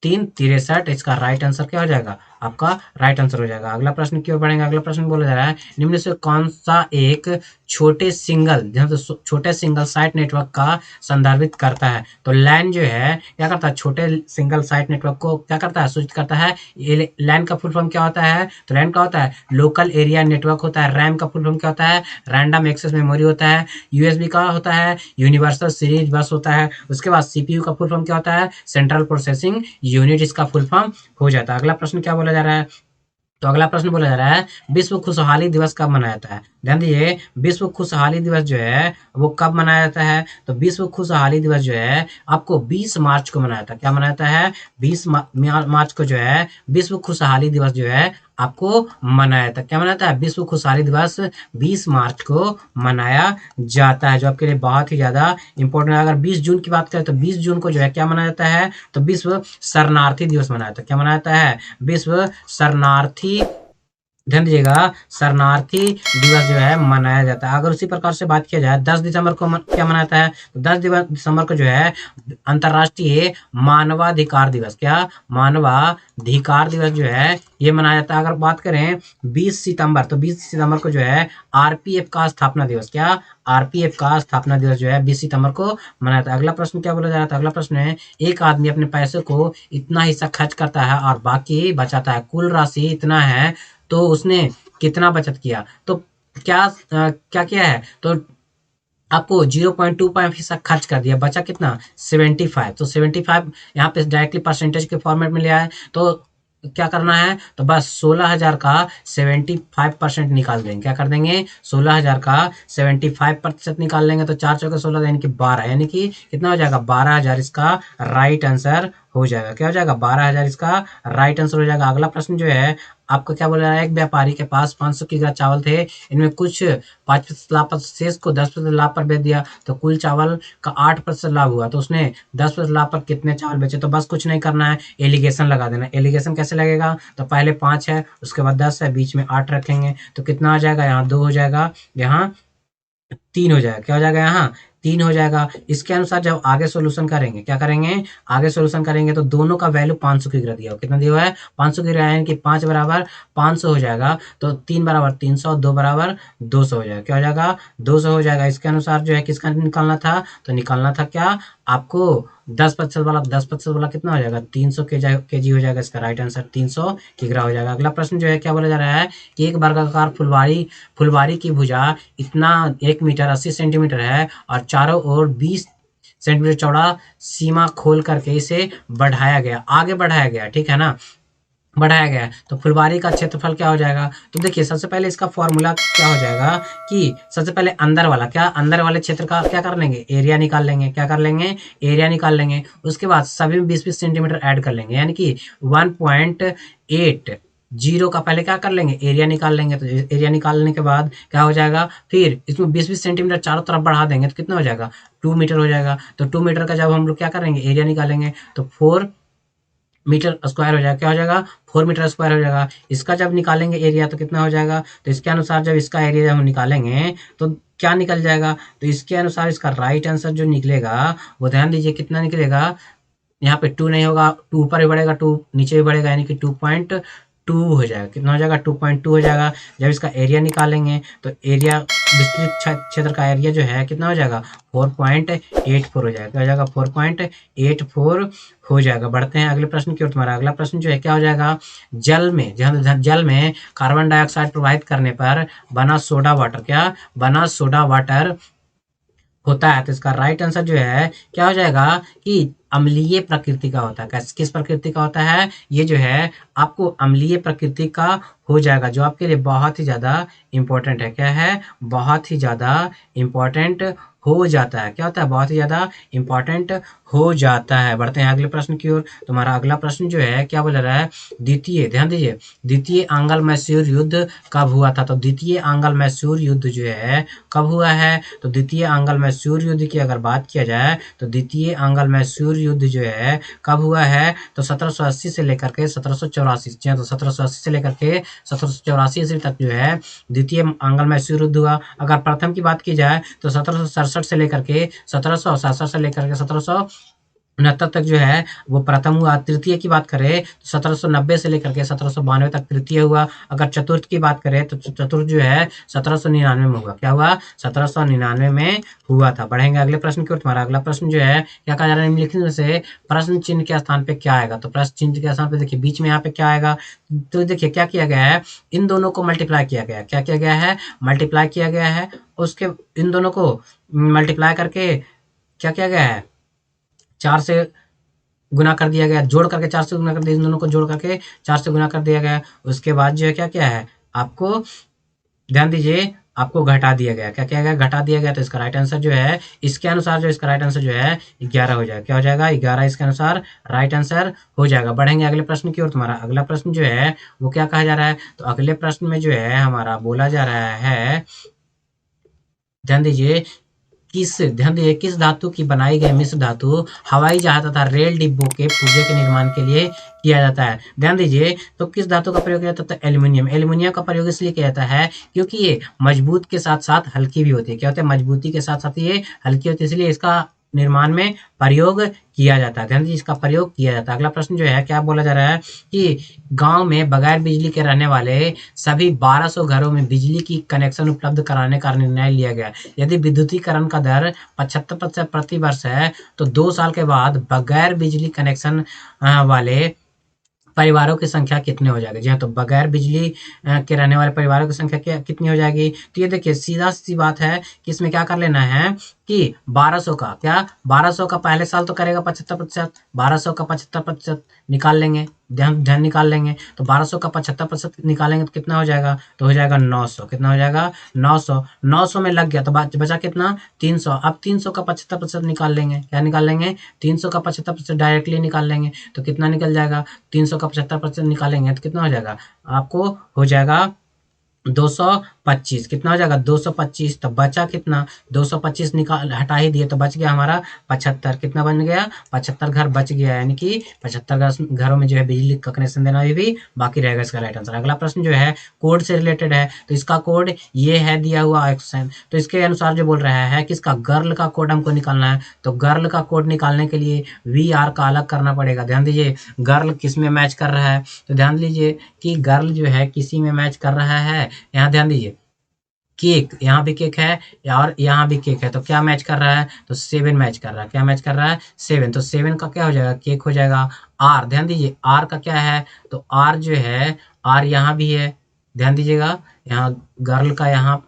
3 63। इसका राइट आंसर क्या हो जाएगा, आपका राइट आंसर हो जाएगा। अगला प्रश्न क्यों पढ़ेंगे, अगला प्रश्न बोला जा रहा है, निम्न से कौन सा एक छोटे सिंगल साइट नेटवर्क का संदर्भित करता है। तो लैन जो है क्या करता है, छोटे सिंगल साइट नेटवर्क को क्या करता है, सूचित करता है। ये लैन का फुल फॉर्म क्या होता है, तो लैन का होता है लोकल एरिया नेटवर्क होता है। रैम का फुल फॉर्म क्या होता है, रैंडम एक्सेस मेमोरी होता है। यूएसबी का होता है यूनिवर्सल सीरीज बस होता है। उसके बाद सीपीयू का फुल फॉर्म क्या होता है, सेंट्रल प्रोसेसिंग यूनिट इसका फुल फॉर्म हो जाता है। अगला प्रश्न क्या बोला जा रहा है, तो अगला प्रश्न बोला जा रहा है, विश्व खुशहाली दिवस कब मनाया जाता है। ध्यान दीजिए, विश्व खुशहाली दिवस जो है वो कब मनाया जाता है। तो विश्व खुशहाली दिवस जो है आपको 20 मार्च को मनाया जाता है। क्या मनाया जाता है, 20 मार्च को जो है विश्व खुशहाली दिवस जो है आपको मनाया जाता है। क्या मनाया जाता है, विश्व खुशहाली दिवस 20 मार्च को मनाया जाता है, जो आपके लिए बहुत ही ज्यादा इंपॉर्टेंट है। अगर 20 जून की बात करें, तो 20 जून को जो है क्या मनाया जाता है, तो विश्व शरणार्थी दिवस मनाया जाता है। क्या मनाया जाता है, विश्व शरणार्थी, ध्यान दीजिएगा, शरणार्थी दिवस जो है मनाया जाता है। अगर उसी प्रकार से बात किया जाए, 10 दिसंबर को क्या मनाता है, तो 10 दिसंबर को जो है अंतर्राष्ट्रीय मानवाधिकार दिवस, क्या मानवाधिकार दिवस जो है ये मनाया जाता है। अगर बात करें 20 सितंबर, तो 20 सितंबर को जो है आरपीएफ का स्थापना दिवस, क्या आरपीएफ का स्थापना दिवस जो है 20 सितंबर को मनाया जाता है। अगला प्रश्न क्या बोला जा रहा था, अगला प्रश्न है, एक आदमी अपने पैसे को इतना हिस्सा खर्च करता है और बाकी बचाता है, कुल राशि इतना है, तो उसने कितना बचत किया। तो क्या किया है, तो आपको 0.25% खर्च कर दिया, बचा कितना 75। तो 75 यहाँ पे डायरेक्टली परसेंटेज के फॉर्मेट में लिया है, तो क्या करना है, तो बस 16,000 का 75% निकाल देंगे। क्या कर देंगे, 16,000 का 75% निकाल लेंगे, तो 4 चौके 16 यानी कि 12, यानी कि कितना हो जाएगा, 12,000 इसका राइट आंसर हो जाएगा। क्या हो जाएगा, 12,000 इसका राइट आंसर हो जाएगा। अगला प्रश्न जो है आपको क्या बोल रहा है, एक व्यापारी के पास 500 किलो चावल थे, इनमें कुछ 5% लाभ पर, शेष को 10% लाभ पर बेच दिया, तो कुल चावल का 8% लाभ हुआ, तो उसने 10% लाभ पर कितने चावल बेचे। तो बस कुछ नहीं करना है, एलिगेशन लगा देना। एलिगेशन कैसे लगेगा, तो पहले 5 है, उसके बाद 10 है, बीच में 8 रखेंगे, तो कितना आ जाएगा, यहाँ 2 हो जाएगा, यहाँ 3 हो जाएगा। क्या हो जाएगा, यहाँ 3 हो जाएगा। इसके अनुसार जब आगे सोल्यूशन करेंगे, क्या करेंगे, आगे सोल्यूशन करेंगे, तो दोनों का वैल्यू 500 की दिया हुआ, कितना दिया हुआ है, 500 की यानी कि 5 बराबर 500 हो जाएगा, तो 3 बराबर 300, 2 बराबर 200 हो जाएगा। क्या हो जाएगा, 200 हो जाएगा। इसके अनुसार जो है किसका निकालना था, तो निकालना था क्या आपको 10% वाला कितना हो जाएगा, 300 केजी हो जाएगा। इसका राइट आंसर 300 किग्रा हो जाएगा। अगला प्रश्न जो है क्या बोला जा रहा है, कि एक वर्गाकार फुलवारी की भुजा इतना 1 मीटर 80 सेंटीमीटर है और चारों ओर 20 सेंटीमीटर चौड़ा सीमा खोल करके इसे आगे बढ़ाया गया, ठीक है ना, बढ़ाया गया है, तो फुलवारी का क्षेत्रफल क्या हो जाएगा। तो देखिए, सबसे पहले इसका फॉर्मूला क्या हो जाएगा, कि सबसे पहले अंदर वाले क्षेत्र का क्या कर लेंगे, एरिया निकाल लेंगे। क्या कर लेंगे, एरिया निकाल लेंगे। उसके बाद सभी में 20-20 सेंटीमीटर ऐड कर लेंगे, यानी कि 1.80 का पहले क्या कर लेंगे, एरिया निकाल लेंगे। तो एरिया निकालने के बाद क्या हो जाएगा, फिर इसमें 20-20 सेंटीमीटर चारों तरफ बढ़ा देंगे, तो कितना हो जाएगा, 2 मीटर हो जाएगा। तो 2 मीटर का जब हम लोग क्या करेंगे, एरिया निकालेंगे, तो 4 मीटर स्क्वायर हो जाएगा, क्या हो जाएगा 4 मीटर स्क्वायर हो जाएगा। इसका जब निकालेंगे एरिया तो कितना हो जाएगा, तो इसके अनुसार जब इसका एरिया जब हम निकालेंगे तो क्या निकल जाएगा, तो इसके अनुसार इसका राइट आंसर जो निकलेगा वो ध्यान दीजिए कितना निकलेगा, यहाँ पे 2 नहीं होगा, 2 ऊपर भी बढ़ेगा, 2 नीचे भी बढ़ेगा, यानी कि 2.2 हो जाएगा। कितना हो जाएगा 2.2 हो जाएगा। जब इसका एरिया निकालेंगे तो एरिया विस्तृत क्षेत्र का एरिया जो है कितना हो जाएगा 4.84 हो जाएगा, क्या हो जाएगा 4.84 हो जाएगा। बढ़ते हैं अगले प्रश्न की ओर। तुम्हारा अगला प्रश्न जो है क्या हो जाएगा, जल में जल में कार्बन डाइऑक्साइड प्रवाहित करने पर बना सोडा वाटर, क्या बना सोडा वाटर होता है, तो इसका राइट आंसर जो है क्या हो जाएगा कि अम्लीय प्रकृति का होता है। किस प्रकृति का होता है, ये जो है आपको अम्लीय प्रकृति का हो जाएगा, जो आपके लिए बहुत ही ज़्यादा इम्पोर्टेंट है। क्या है, बहुत ही ज़्यादा इम्पोर्टेंट हो जाता है। क्या होता है, बहुत ही ज़्यादा इम्पोर्टेंट हो जाता है। बढ़ते हैं अगले प्रश्न की ओर। तुम्हारा अगला प्रश्न जो है क्या बोल रहा है, द्वितीय, ध्यान दीजिए, द्वितीय आंग्ल मैसूर युद्ध कब हुआ था। तो द्वितीय आंग्ल मैसूर युद्ध जो है कब हुआ है, तो द्वितीय आंग्ल मैसूर युद्ध की अगर बात किया जाए तो द्वितीय आंग्ल मैसूर युद्ध जो है कब हुआ है, तो 1780 से लेकर के 1784, तो 1780 से लेकर के 1784 ईस्वी तक जो है द्वितीय आंग्ल मैसूर युद्ध हुआ। अगर प्रथम की बात की जाए तो 1767 से लेकर के 1767 से लेकर के 1769 तक जो है वो प्रथम हुआ। तृतीय की बात करें तो 1790 से लेकर के 1792 तक तृतीय हुआ। अगर चतुर्थ की बात करें तो चतुर्थ जो है 1799 में हुआ। क्या हुआ, 1799 में हुआ था। बढ़ेंगे अगले प्रश्न की ओर। तुम्हारा अगला प्रश्न जो है क्या कहा जा रहा है, निम्नलिखित में से प्रश्न चिन्ह के स्थान पे क्या आएगा। तो प्रश्न चिन्ह के स्थान पे देखिए बीच में यहाँ पे क्या आएगा, तो देखिए क्या किया गया है, इन दोनों को मल्टीप्लाई किया गया है। क्या किया गया है, मल्टीप्लाई किया गया है। उसके इन दोनों को मल्टीप्लाई करके क्या किया गया है, 4 से गुना कर दिया गया, जोड़ करके 4 से गुना कर दिया, इन दोनों को जोड़ करके 4 से गुना कर दिया गया। उसके बाद जो है क्या क्या है, आपको ध्यान दीजिए, आपको घटा दिया गया। क्या किया गया, घटा दिया गया। तो इसका राइट आंसर जो है, इसके अनुसार जो इसका राइट आंसर जो है 11 हो जाएगा। क्या हो जाएगा, 11 इसके अनुसार राइट आंसर हो जाएगा। बढ़ेंगे अगले प्रश्न की ओर। तुम्हारा अगला प्रश्न जो है वो क्या कहा जा रहा है, तो अगले प्रश्न में जो है हमारा बोला जा रहा है, ध्यान दीजिए, ध्यान दीजिए किस धातु की बनाई गई मिश्र धातु हवाई जहाज तथा रेल डिब्बों के पुर्जे के निर्माण के लिए किया जाता है। ध्यान दीजिए, तो किस धातु का प्रयोग किया जाता है, तो एल्यूमिनियम। एल्यूमिनियम का प्रयोग इसलिए किया जाता है क्योंकि ये मजबूत के साथ साथ हल्की भी होती है। क्या होता है, मजबूती के साथ साथ ये हल्की होती है, इसलिए इसका निर्माण में प्रयोग किया जाता है। ध्यान दीजिए, इसका प्रयोग किया जाता है। अगला प्रश्न जो है क्या बोला जा रहा है कि गांव में बगैर बिजली के रहने वाले सभी 1200 घरों में बिजली की कनेक्शन उपलब्ध कराने का निर्णय लिया गया। यदि विद्युतीकरण का दर 75% प्रति वर्ष है तो 2 साल के बाद बगैर बिजली कनेक्शन वाले परिवारों की संख्या कितने हो जाएगी। जी हाँ, तो बगैर बिजली के रहने वाले परिवारों की संख्या कितनी हो जाएगी, तो ये देखिए सीधा सी बात है कि इसमें क्या कर लेना है कि 1200 का क्या, 1200 का पहले साल तो करेगा 75%, 1200 का 75% निकाल लेंगे, ध्यान ध्यान निकाल लेंगे। तो 1200 का 75% निकालेंगे तो कितना हो जाएगा, तो हो जाएगा 900। कितना हो जाएगा 900, 900 में लग गया तो बचा कितना 300। अब 300 का 75% निकाल लेंगे, क्या निकाल लेंगे 300 का 75% डायरेक्टली निकाल लेंगे, तो कितना निकल जाएगा 300 का 75% निकालेंगे तो कितना हो जाएगा, आपको हो जाएगा 225। कितना हो जाएगा 225। तो बचा कितना 225 निकाल हटा ही दिए तो बच गया हमारा 75। कितना बन गया 75 घर बच गया, यानी कि 75 घरों में जो है बिजली का कनेक्शन देना भी बाकी रहेगा। इसका राइट आंसर। अगला प्रश्न जो है कोड से रिलेटेड है, तो इसका कोड ये है दिया हुआ ऑप्शन, तो इसके अनुसार जो बोल रहा है कि इसका गर्ल का कोड हमको निकालना है। तो गर्ल का कोड निकालने के लिए VR का अलग करना पड़ेगा। ध्यान दीजिए, गर्ल किस में मैच कर रहा है, तो ध्यान दीजिए कि गर्ल जो है किसी में मैच कर रहा है। यहाँ ध्यान दीजिए, केक, यहाँ भी केक है और यहाँ भी केक है, तो क्या मैच कर रहा है, तो 7 मैच कर रहा है। क्या मैच कर रहा है 7, तो 7 का क्या हो जाएगा, केक हो जाएगा। आर, ध्यान दीजिए आर का क्या है, तो आर जो है, आर यहाँ भी है, ध्यान दीजिएगा, यहाँ गर्ल का यहाँ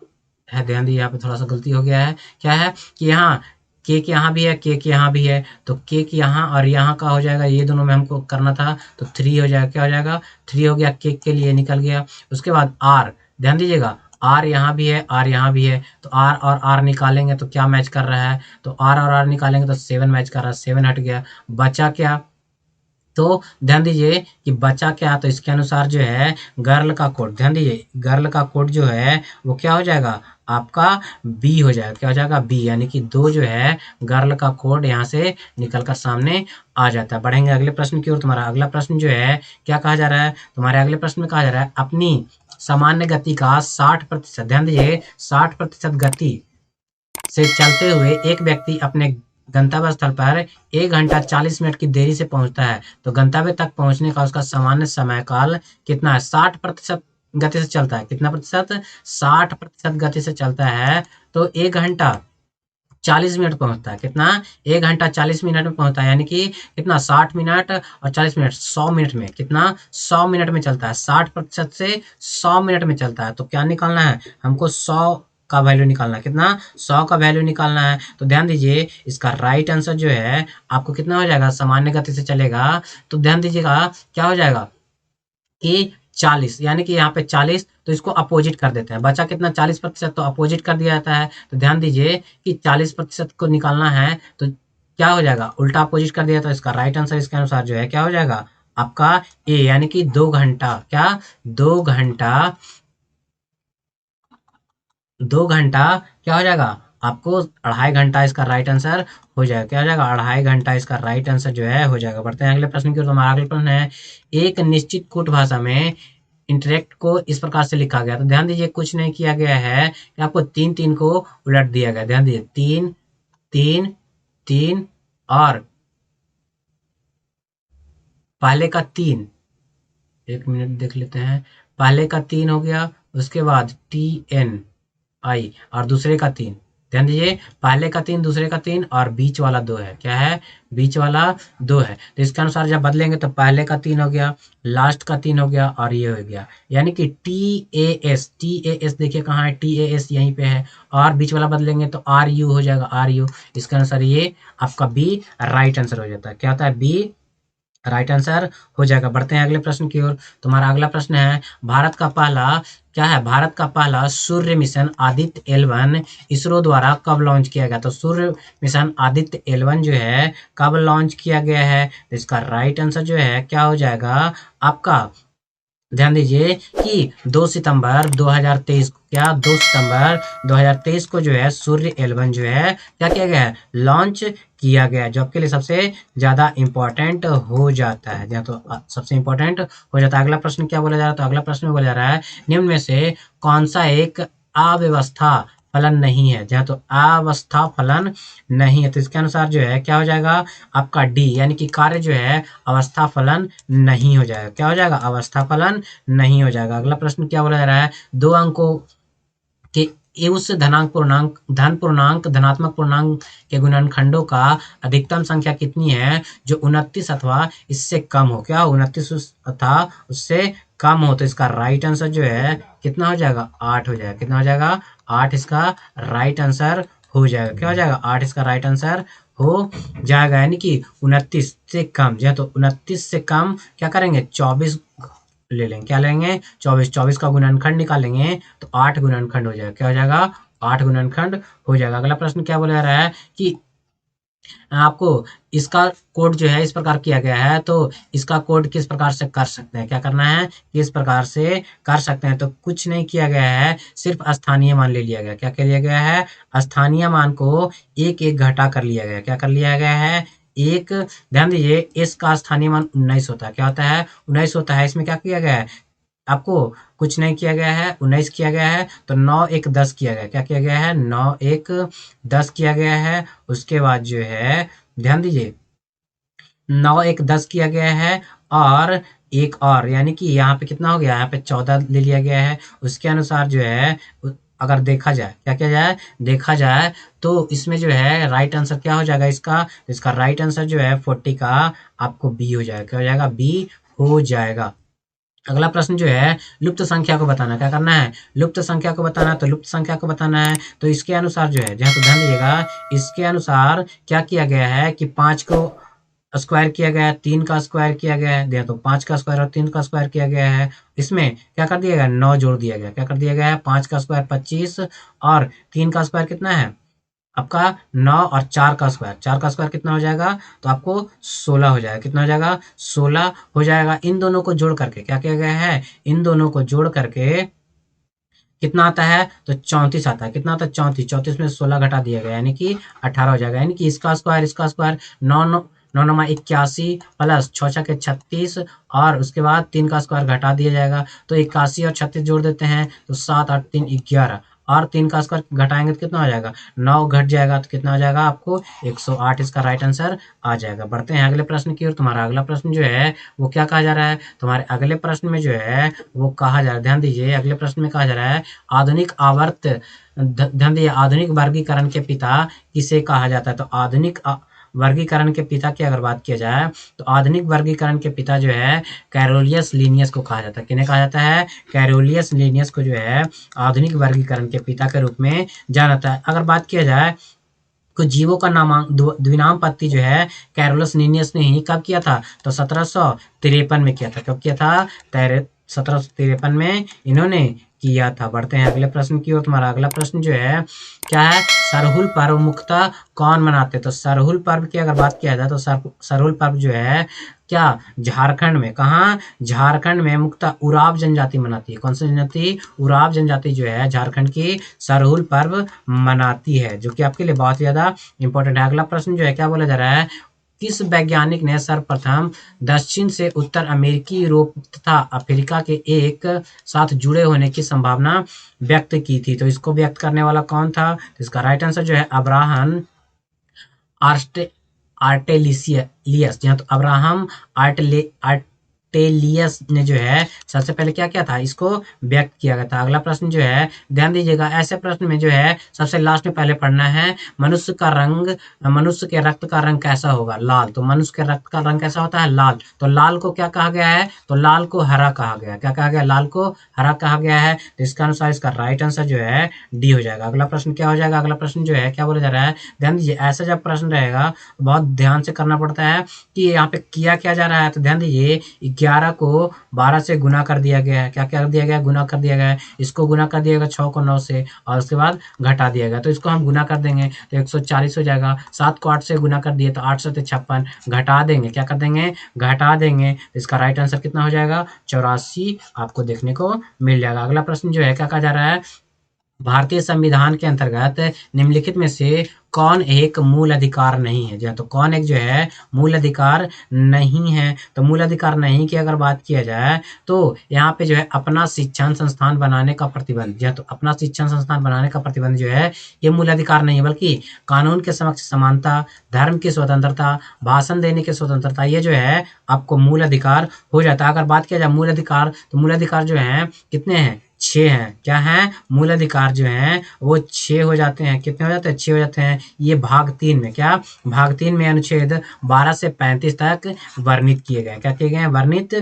है, ध्यान दीजिए यहाँ पे थोड़ा सा गलती हो गया है। क्या है कि यहाँ केक यहाँ भी है, केक यहाँ भी है, तो केक यहाँ और यहाँ का हो जाएगा, ये दोनों में हमको करना था, तो 3 हो जाएगा। क्या हो जाएगा 3 हो गया, केक के लिए निकल गया। उसके बाद आर, ध्यान दीजिएगा आर यहाँ भी है, आर यहाँ भी है, तो आर और आर निकालेंगे तो क्या मैच कर रहा है, तो आर और आर निकालेंगे तो 7 मैच कर रहा है, 7 हट गया, बचा क्या, तो ध्यान दीजिए कि बचा क्या, तो इसके अनुसार जो है गर्ल का कोड, ध्यान दीजिए गर्ल का कोड जो है वो क्या हो जाएगा आपका बी हो जाएगा। क्या हो जाएगा बी, यानी कि 2 जो है गर्ल का कोड यहाँ से निकल कर सामने आ जाता है। बढ़ेंगे अगले प्रश्न की ओर। तुम्हारा अगला प्रश्न जो है क्या कहा जा रहा है, तुम्हारे अगले प्रश्न में कहा जा रहा है अपनी सामान्य गति का 60%, ध्यान दीजिए 60% गति से चलते हुए एक व्यक्ति अपने गंतव्य स्थल पर 1 घंटा 40 मिनट की देरी से पहुंचता है, तो गंतव्य तक पहुंचने का उसका सामान्य समय काल कितना है। 60% गति से चलता है, कितना प्रतिशत, 60% गति से चलता है, तो 1 घंटा 40 मिनट पहुंचता है। कितना, 1 घंटा 40 मिनट में पहुंचता है, यानी कि कितना 60 मिनट और 40 मिनट 100 मिनट में, कितना 100 मिनट में चलता है। 60% से 100 मिनट में चलता है, तो क्या निकालना है हमको, 100 का वैल्यू निकालना है। कितना, 100 का वैल्यू निकालना है। तो ध्यान दीजिए इसका राइट आंसर जो है आपको कितना हो जाएगा, सामान्य गति से चलेगा तो ध्यान दीजिएगा क्या हो जाएगा कि 40, यानी कि यहाँ पे 40, तो इसको अपोजिट कर देते हैं। बचा कितना 40%, तो अपोजिट कर दिया जाता है। तो ध्यान दीजिए कि 40% को निकालना है तो क्या हो जाएगा, उल्टा अपोजिट कर दिया। तो इसका राइट आंसर इसके अनुसार जो है क्या हो जाएगा आपका ए, यानी कि 2 घंटा, क्या 2 घंटा, 2 घंटा क्या हो जाएगा आपको, 2.5 घंटा इसका राइट आंसर हो जाएगा। क्या हो जाएगा, 2.5 घंटा इसका राइट आंसर जो है हो जाएगा। बढ़ते हैं अगले प्रश्न की ओर। हमारा अगला प्रश्न है एक निश्चित कूट भाषा में इंटरेक्ट को इस प्रकार से लिखा गया। तो ध्यान दीजिए कुछ नहीं किया गया है कि आपको 3 को उलट दिया गया। ध्यान दीजिए 3 3 3 और पहले का 3, 1 मिनट देख लेते हैं। पहले का 3 हो गया, उसके बाद TNI और दूसरे का 3। ध्यान दीजिए पहले का 3, दूसरे का 3 और बीच वाला 2 है। क्या है, बीच वाला 2 है। तो इसके अनुसार जब बदलेंगे तो पहले का 3 हो गया, लास्ट का 3 हो गया और ये हो गया, यानी कि TAS देखिए कहाँ है, TAS यहीं पे है। और बीच वाला बदलेंगे तो RU हो जाएगा, RU। इसके अनुसार ये आपका बी राइट आंसर हो जाता है। क्या होता है, बी राइट आंसर हो जाएगा। बढ़ते हैं अगले प्रश्न की ओर। तुम्हारा अगला प्रश्न है भारत का पहला, क्या है, भारत का पहला सूर्य मिशन आदित्य L1 इसरो द्वारा कब लॉन्च किया गया। तो सूर्य मिशन आदित्य L1 जो है कब लॉन्च किया गया है, तो इसका राइट आंसर जो है क्या हो जाएगा आपका, ध्यान दीजिए कि 2 सितंबर 2023 को, क्या 2 सितंबर 2023 को जो है सूर्य L1 जो है क्या किया गया है, लॉन्च किया गया है, जो आपके लिए सबसे ज़्यादा इम्पोर्टेंट हो जाता है। या तो सबसे इम्पोर्टेंट हो जाता है। अगला प्रश्न क्या बोला जा रहा है, तो अगला प्रश्न में बोला जा रहा है निम्न में से कौन सा एक अव्यवस्था फलन नहीं है। जहाँ तो अवस्था फलन नहीं है, तो इसके अनुसार जो है क्या हो जाएगा आपका डी, यानी कि कार्य जो है अवस्था फलन नहीं हो जाएगा। क्या हो जाएगा, अवस्था फलन नहीं हो जाएगा। अगला प्रश्न क्या बोला जा रहा है, 2 अंकों के उस धनांक पूर्णांक, धन पूर्णांक धनात्मक पूर्णांक के गुणनखंडों का अधिकतम संख्या कितनी है जो 29 अथवा इससे कम हो। क्या 29 अथवा उससे कम हो, तो इसका राइट आंसर जो है कितना हो जाएगा, 8 हो जाएगा। कितना हो जाएगा, 8 इसका राइट आंसर हो जाएगा। क्या हो जाएगा, 8 इसका राइट आंसर हो जाएगा, यानी कि 29 से कम। जो है तो 29 से कम क्या करेंगे, 24 ले लेंगे। क्या लेंगे, 24, 24 का गुणनखंड निकालेंगे तो 8 गुणनखंड हो जाएगा। क्या हो जाएगा, 8 गुणनखंड हो जाएगा। अगला प्रश्न क्या बोला जा रहा है कि आपको इसका कोड जो है इस प्रकार किया गया है, तो इसका कोड किस प्रकार से कर सकते हैं, क्या करना है, किस प्रकार से कर सकते हैं। तो कुछ नहीं किया गया है, सिर्फ स्थानीय मान ले लिया गया। क्या कर लिया गया है, स्थानीय मान को एक एक घटा कर लिया गया। क्या कर लिया गया है, एक, ध्यान दीजिए इस का स्थानीय मान 19 होता है। क्या होता है, 19 होता है। इसमें क्या किया गया है, आपको कुछ नहीं किया गया है, 19 किया गया है, तो 9 1 10 किया गया। क्या किया गया है, 9 1 10 किया गया है। उसके बाद जो है ध्यान दीजिए 9 1 10 किया गया है, और एक और, यानी कि यहाँ पे कितना हो गया, यहाँ पे 14 ले लिया गया है। उसके अनुसार जो है अगर देखा जाए, क्या किया जाए, देखा जाए तो इसमें जो है राइट आंसर क्या हो जाएगा इसका, इसका राइट आंसर जो है 40 का आपको बी हो जाएगा। क्या हो जाएगा, बी हो जाएगा। अगला प्रश्न जो है लुप्त संख्या को बताना। क्या करना है, लुप्त संख्या को बताना है। तो लुप्त संख्या को बताना है तो इसके अनुसार जो है, जहाँ तो ध्यान दीजिएगा इसके अनुसार क्या किया गया है कि 5 को स्क्वायर किया गया है, 3 का स्क्वायर किया गया है, देखो तो 5 का स्क्वायर और 3 का स्क्वायर किया गया है। इसमें क्या कर दिया गया, 9 जोड़ दिया गया। क्या कर दिया गया है, 5 का स्क्वायर 25 और 3 का स्क्वायर कितना है आपका 9 और 4 का स्क्वायर, 4 का स्क्वायर कितना हो जाएगा, तो आपको 16 हो जाएगा। कितना हो जाएगा, 16 हो जाएगा। इन दोनों को जोड़ करके क्या किया गया है, इन दोनों को जोड़ करके कितना आता है, तो 34 आता है। कितना आता है, 34, 34 में 16 घटा दिया गया यानी कि 18 हो जाएगा। यानी कि इसका स्क्वायर 9 9 9 9 81 प्लस 6 6 के 36 और उसके बाद 3 का स्क्वायर घटा दिया जाएगा। तो 81 और 36 जोड़ देते हैं तो 7 8 3 11 और 3 का स्क्वायर घटाएंगे तो कितना हो जाएगा, 9 घट जाएगा तो कितना हो जाएगा आपको 108। इसका राइट आंसर आ जाएगा। बढ़ते हैं अगले प्रश्न की ओर। तुम्हारा अगला प्रश्न जो है वो क्या कहा जा रहा है, तुम्हारे अगले प्रश्न में जो है वो कहा जा रहा है, ध्यान दीजिए, अगले प्रश्न में कहा जा रहा है आधुनिक आवर्त ध्यान दीजिए, आधुनिक वर्गीकरण के पिता किसे कहा जाता है। तो आधुनिक वर्गीकरण के पिता की अगर बात किया जाए तो आधुनिक वर्गीकरण के पिता जो है कैरोलियस लीनियस को कहा जाता है। किन्हें कहा जाता है, कैरोलियस लीनियस को जो है आधुनिक वर्गीकरण के पिता के रूप में जाना जाता है। अगर बात किया जाए कुछ जीवों का द्विनामपत्ति जो है कैरोलस लीनियस ने ही कब किया था, तो 1753 में किया था। कब किया था, 1753 में इन्होंने किया था। बढ़ते हैं अगले प्रश्न की ओर। तुम्हारा अगला प्रश्न जो है क्या है, सरहुल पर्व मुख्यतः कौन मनाते हैं। तो सरहुल पर्व की अगर बात किया जाए तो सरहुल पर्व जो है क्या, झारखंड में, कहाँ, झारखंड में मुख्यतः उराव जनजाति मनाती है। कौन सी जनजाति, उराव जनजाति जो है झारखंड की सरहुल पर्व मनाती है, जो कि आपके लिए बहुत ज्यादा इंपॉर्टेंट है। अगला प्रश्न जो है क्या बोला जा रहा है, किस वैज्ञानिक ने सर्वप्रथम दक्षिण से उत्तर अमेरिकी, यूरोप तथा अफ्रीका के एक साथ जुड़े होने की संभावना व्यक्त की थी। तो इसको व्यक्त करने वाला कौन था, तो इसका राइट आंसर जो है अब्राहम आर्टे आर्टेलियस। जी हाँ, तो अब्राहम आर्टेलियस ने जो है सबसे पहले क्या किया था, इसको व्यक्त किया गया था। अगला प्रश्न जो है ध्यान दीजिएगा, ऐसे प्रश्न में जो है सबसे लास्ट में पहले पढ़ना है, मनुष्य के रक्त का रंग कैसा होगा, लाल। तो मनुष्य के रक्त का रंग कैसा होता है, लाल। तो लाल को क्या कहा गया है, तो लाल को हरा कहा गया। क्या कहा गया, लाल को हरा कहा गया है। तो इसका अनुसार इसका राइट आंसर जो है डी हो जाएगा। अगला प्रश्न क्या हो जाएगा, अगला प्रश्न जो है क्या बोला जा रहा है, ध्यान दीजिए, ऐसा जब प्रश्न रहेगा तो बहुत ध्यान से करना पड़ता है कि यहाँ पे किया क्या जा रहा है। तो ध्यान दीजिए, 11 को 12 से गुना कर दिया गया है। क्या कर दिया गया है, गुना कर दिया गया है। इसको गुना कर दिया गया 6 को 9 से और उसके बाद घटा दिया गया। तो इसको हम गुना कर देंगे तो 140 हो जाएगा। 7 को 8 से गुना कर दिए तो 8 7 56, घटा देंगे, क्या कर देंगे, घटा देंगे। तो इसका राइट आंसर कितना हो जाएगा, 84 आपको देखने को मिल जाएगा। अगला प्रश्न जो है क्या कहा जा रहा है, भारतीय संविधान के अंतर्गत निम्नलिखित में से कौन एक मूल अधिकार नहीं है। जो है तो कौन एक जो है मूल अधिकार नहीं है। तो मूल अधिकार नहीं की अगर बात किया जाए तो यहाँ पे जो है अपना शिक्षण संस्थान बनाने का प्रतिबंध, जो है तो अपना शिक्षण संस्थान बनाने का प्रतिबंध जो है ये मूल अधिकार नहीं है, बल्कि कानून के समक्ष समानता, धर्म की स्वतंत्रता, भाषण देने की स्वतंत्रता, ये जो है आपको मूल अधिकार हो जाता है। अगर बात किया जाए मूल अधिकार, तो मूल अधिकार जो है कितने हैं, 6 हैं। क्या है, मूल अधिकार जो हैं वो 6 हो जाते हैं। कितने हो जाते हैं, 6 हो जाते हैं। ये भाग 3 में, क्या, भाग 3 में अनुच्छेद 12 से 35 तक वर्णित किए गए। क्या किए गए हैं, वर्णित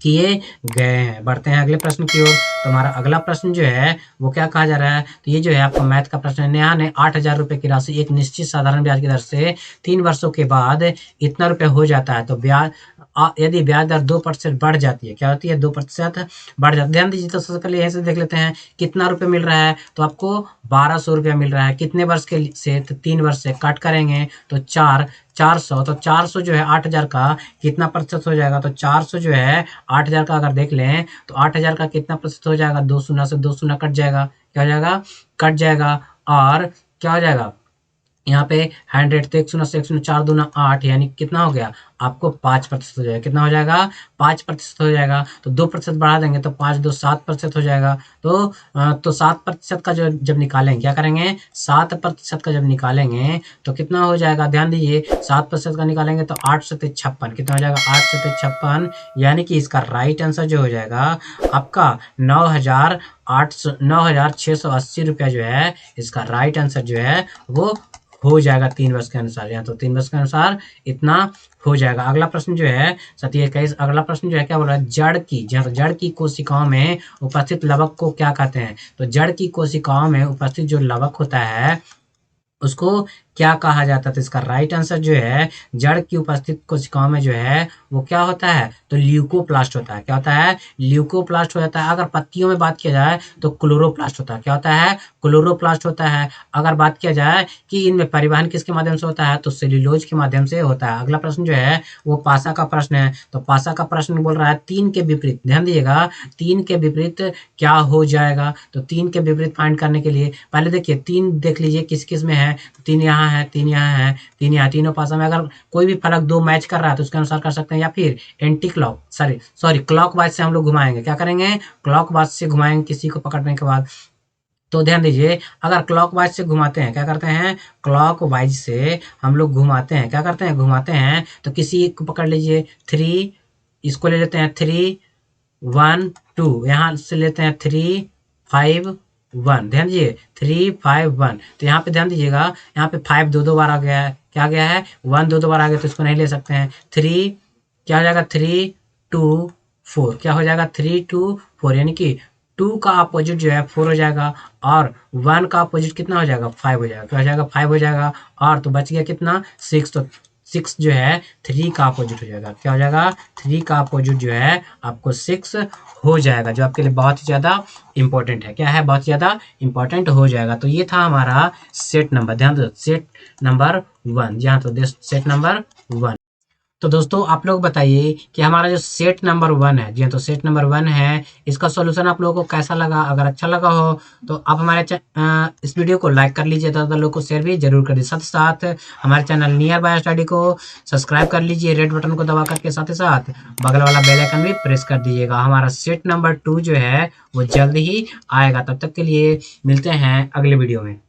किए गए हैं। बढ़ते हैं अगले प्रश्न की ओर। तुम्हारा अगला प्रश्न जो है वो क्या कहा जा रहा है, तो ये जो है आपका मैथ का प्रश्न है। नेहा ने 8,000 रुपए की राशि एक निश्चित साधारण ब्याज की दर से 3 वर्षों के बाद इतना रुपए हो जाता है। तो ब्याज यदि ब्याज दर 2% बढ़ जाती है, क्या होती है, 2% बढ़ जाती है। ध्यान दीजिए, तो सबसे पहले यहीं से देख लेते हैं कितना रुपए मिल रहा है, तो आपको 1200 रुपया मिल रहा है। कितने वर्ष के से, तो 3 वर्ष से काट करेंगे तो 400, तो 400 जो है 8,000 का कितना प्रतिशत हो जाएगा, तो 400 जो है 8,000 का अगर देख लें तो 8,000 का कितना प्रतिशत हो जाएगा, 2 शून्य से 2 शून्य कट जाएगा। क्या हो जाएगा, कट जाएगा। और क्या हो जाएगा यहाँ पे 100, तो 1 शून्य से 1 शून्य 4 दूना 8, यानी कितना हो गया आपको 5% हो जाएगा। कितना हो जाएगा, 5% हो जाएगा। तो 2% बढ़ा देंगे तो 5 2 7% हो जाएगा। तो 7% का जो जब निकालेंगे, क्या करेंगे, 7% का जब निकालेंगे तो कितना हो जाएगा, ध्यान दीजिए, 7% का निकालेंगे तो 8 से 56, कितना हो जाएगा, 8 से 56, यानी कि इसका राइट आंसर जो हो जाएगा आपका 9,680 रुपया जो है इसका राइट आंसर जो है वो हो जाएगा 3 वर्ष के अनुसार। यहाँ तो 3 वर्ष के अनुसार इतना हो जाएगा। अगला प्रश्न जो है 27, अगला प्रश्न जो है क्या बोल रहा है, जड़ की कोशिकाओं में उपस्थित लवक को क्या कहते हैं। तो जड़ की कोशिकाओं में उपस्थित जो लवक होता है उसको क्या कहा जाता है? तो इसका राइट आंसर जो है जड़ की उपस्थित कोशिकाओं में जो है वो क्या होता है? तो ल्यूकोप्लास्ट होता है। क्या होता है? ल्यूकोप्लास्ट हो जाता है। अगर पत्तियों में बात किया जाए तो क्लोरोप्लास्ट होता है। क्या होता है? क्लोरोप्लास्ट होता है। अगर बात किया जाए कि इनमें परिवहन किसके माध्यम से होता है? तो सेल्यूलोज के माध्यम से होता है। अगला प्रश्न जो है वो पासा का प्रश्न है। तो पासा का प्रश्न बोल रहा है 3 के विपरीत, ध्यान दीजिएगा, 3 के विपरीत क्या हो जाएगा? तो 3 के विपरीत फाइंड करने के लिए पहले देखिए 3 देख लीजिए किस किस में है। 3 यहाँ है, 3 यहाँ है, 3 यहाँ, तीनों पासा में अगर कोई भी फलक 2 मैच कर रहा है तो उसके अनुसार कर सकते हैं, या फिर एंटी क्लॉक सॉरी क्लॉकवाइज से हम लोग घुमाएंगे। क्या करेंगे? क्लॉकवाइज से घुमाएंगे किसी को पकड़ने के बाद। तो ध्यान दीजिए, अगर क्लॉकवाइज से घुमाते हैं, क्या करते हैं? क्लॉकवाइज से हम लोग घुमाते हैं, क्या करते हैं? घुमाते हैं। तो किसी को पकड़ लीजिए 3, इसको ले लेते हैं 3 1 2, यहाँ से लेते हैं 3 5 1, ध्यान दीजिए 3 5 1। तो यहाँ पे ध्यान दीजिएगा, यहाँ पे 5 दो बार आ गया है, क्या आ गया है? 1 दो बार आ गया, तो इसको नहीं ले सकते हैं। 3 क्या हो जाएगा? 3 2 4, क्या हो जाएगा? 3 2 4, यानी कि 2 का अपोजिट जो है 4 हो जाएगा, और 1 का अपोजिट कितना हो जाएगा? 5 हो जाएगा। क्या हो जाएगा? 5 हो जाएगा। और तो बच गया कितना? 6। तो 6 जो है 3 का अपोजिट हो जाएगा। क्या हो जाएगा? 3 का अपोजिट जो है आपको 6 हो जाएगा, जो आपके लिए बहुत ही ज़्यादा इंपॉर्टेंट है। क्या है? बहुत ज़्यादा इंपॉर्टेंट हो जाएगा। तो ये था हमारा सेट नंबर, ध्यान दो, सेट नंबर 1। जी हाँ, तो सेट नंबर 1। तो दोस्तों आप लोग बताइए कि हमारा जो सेट नंबर 1 है, जी हाँ, तो सेट नंबर 1 है, इसका सॉल्यूशन आप लोगों को कैसा लगा? अगर अच्छा लगा हो तो आप हमारे इस वीडियो को लाइक कर लीजिए, ज़्यादा लोग को शेयर भी जरूर कर दीजिए। साथ ही साथ हमारे चैनल नियर बाय स्टडी को सब्सक्राइब कर लीजिए, रेड बटन को दबा करके, साथ ही साथ बगल वाला बेल आइकन भी प्रेस कर दीजिएगा। हमारा सेट नंबर 2 जो है वो जल्द ही आएगा। तब तक के लिए मिलते हैं अगले वीडियो में।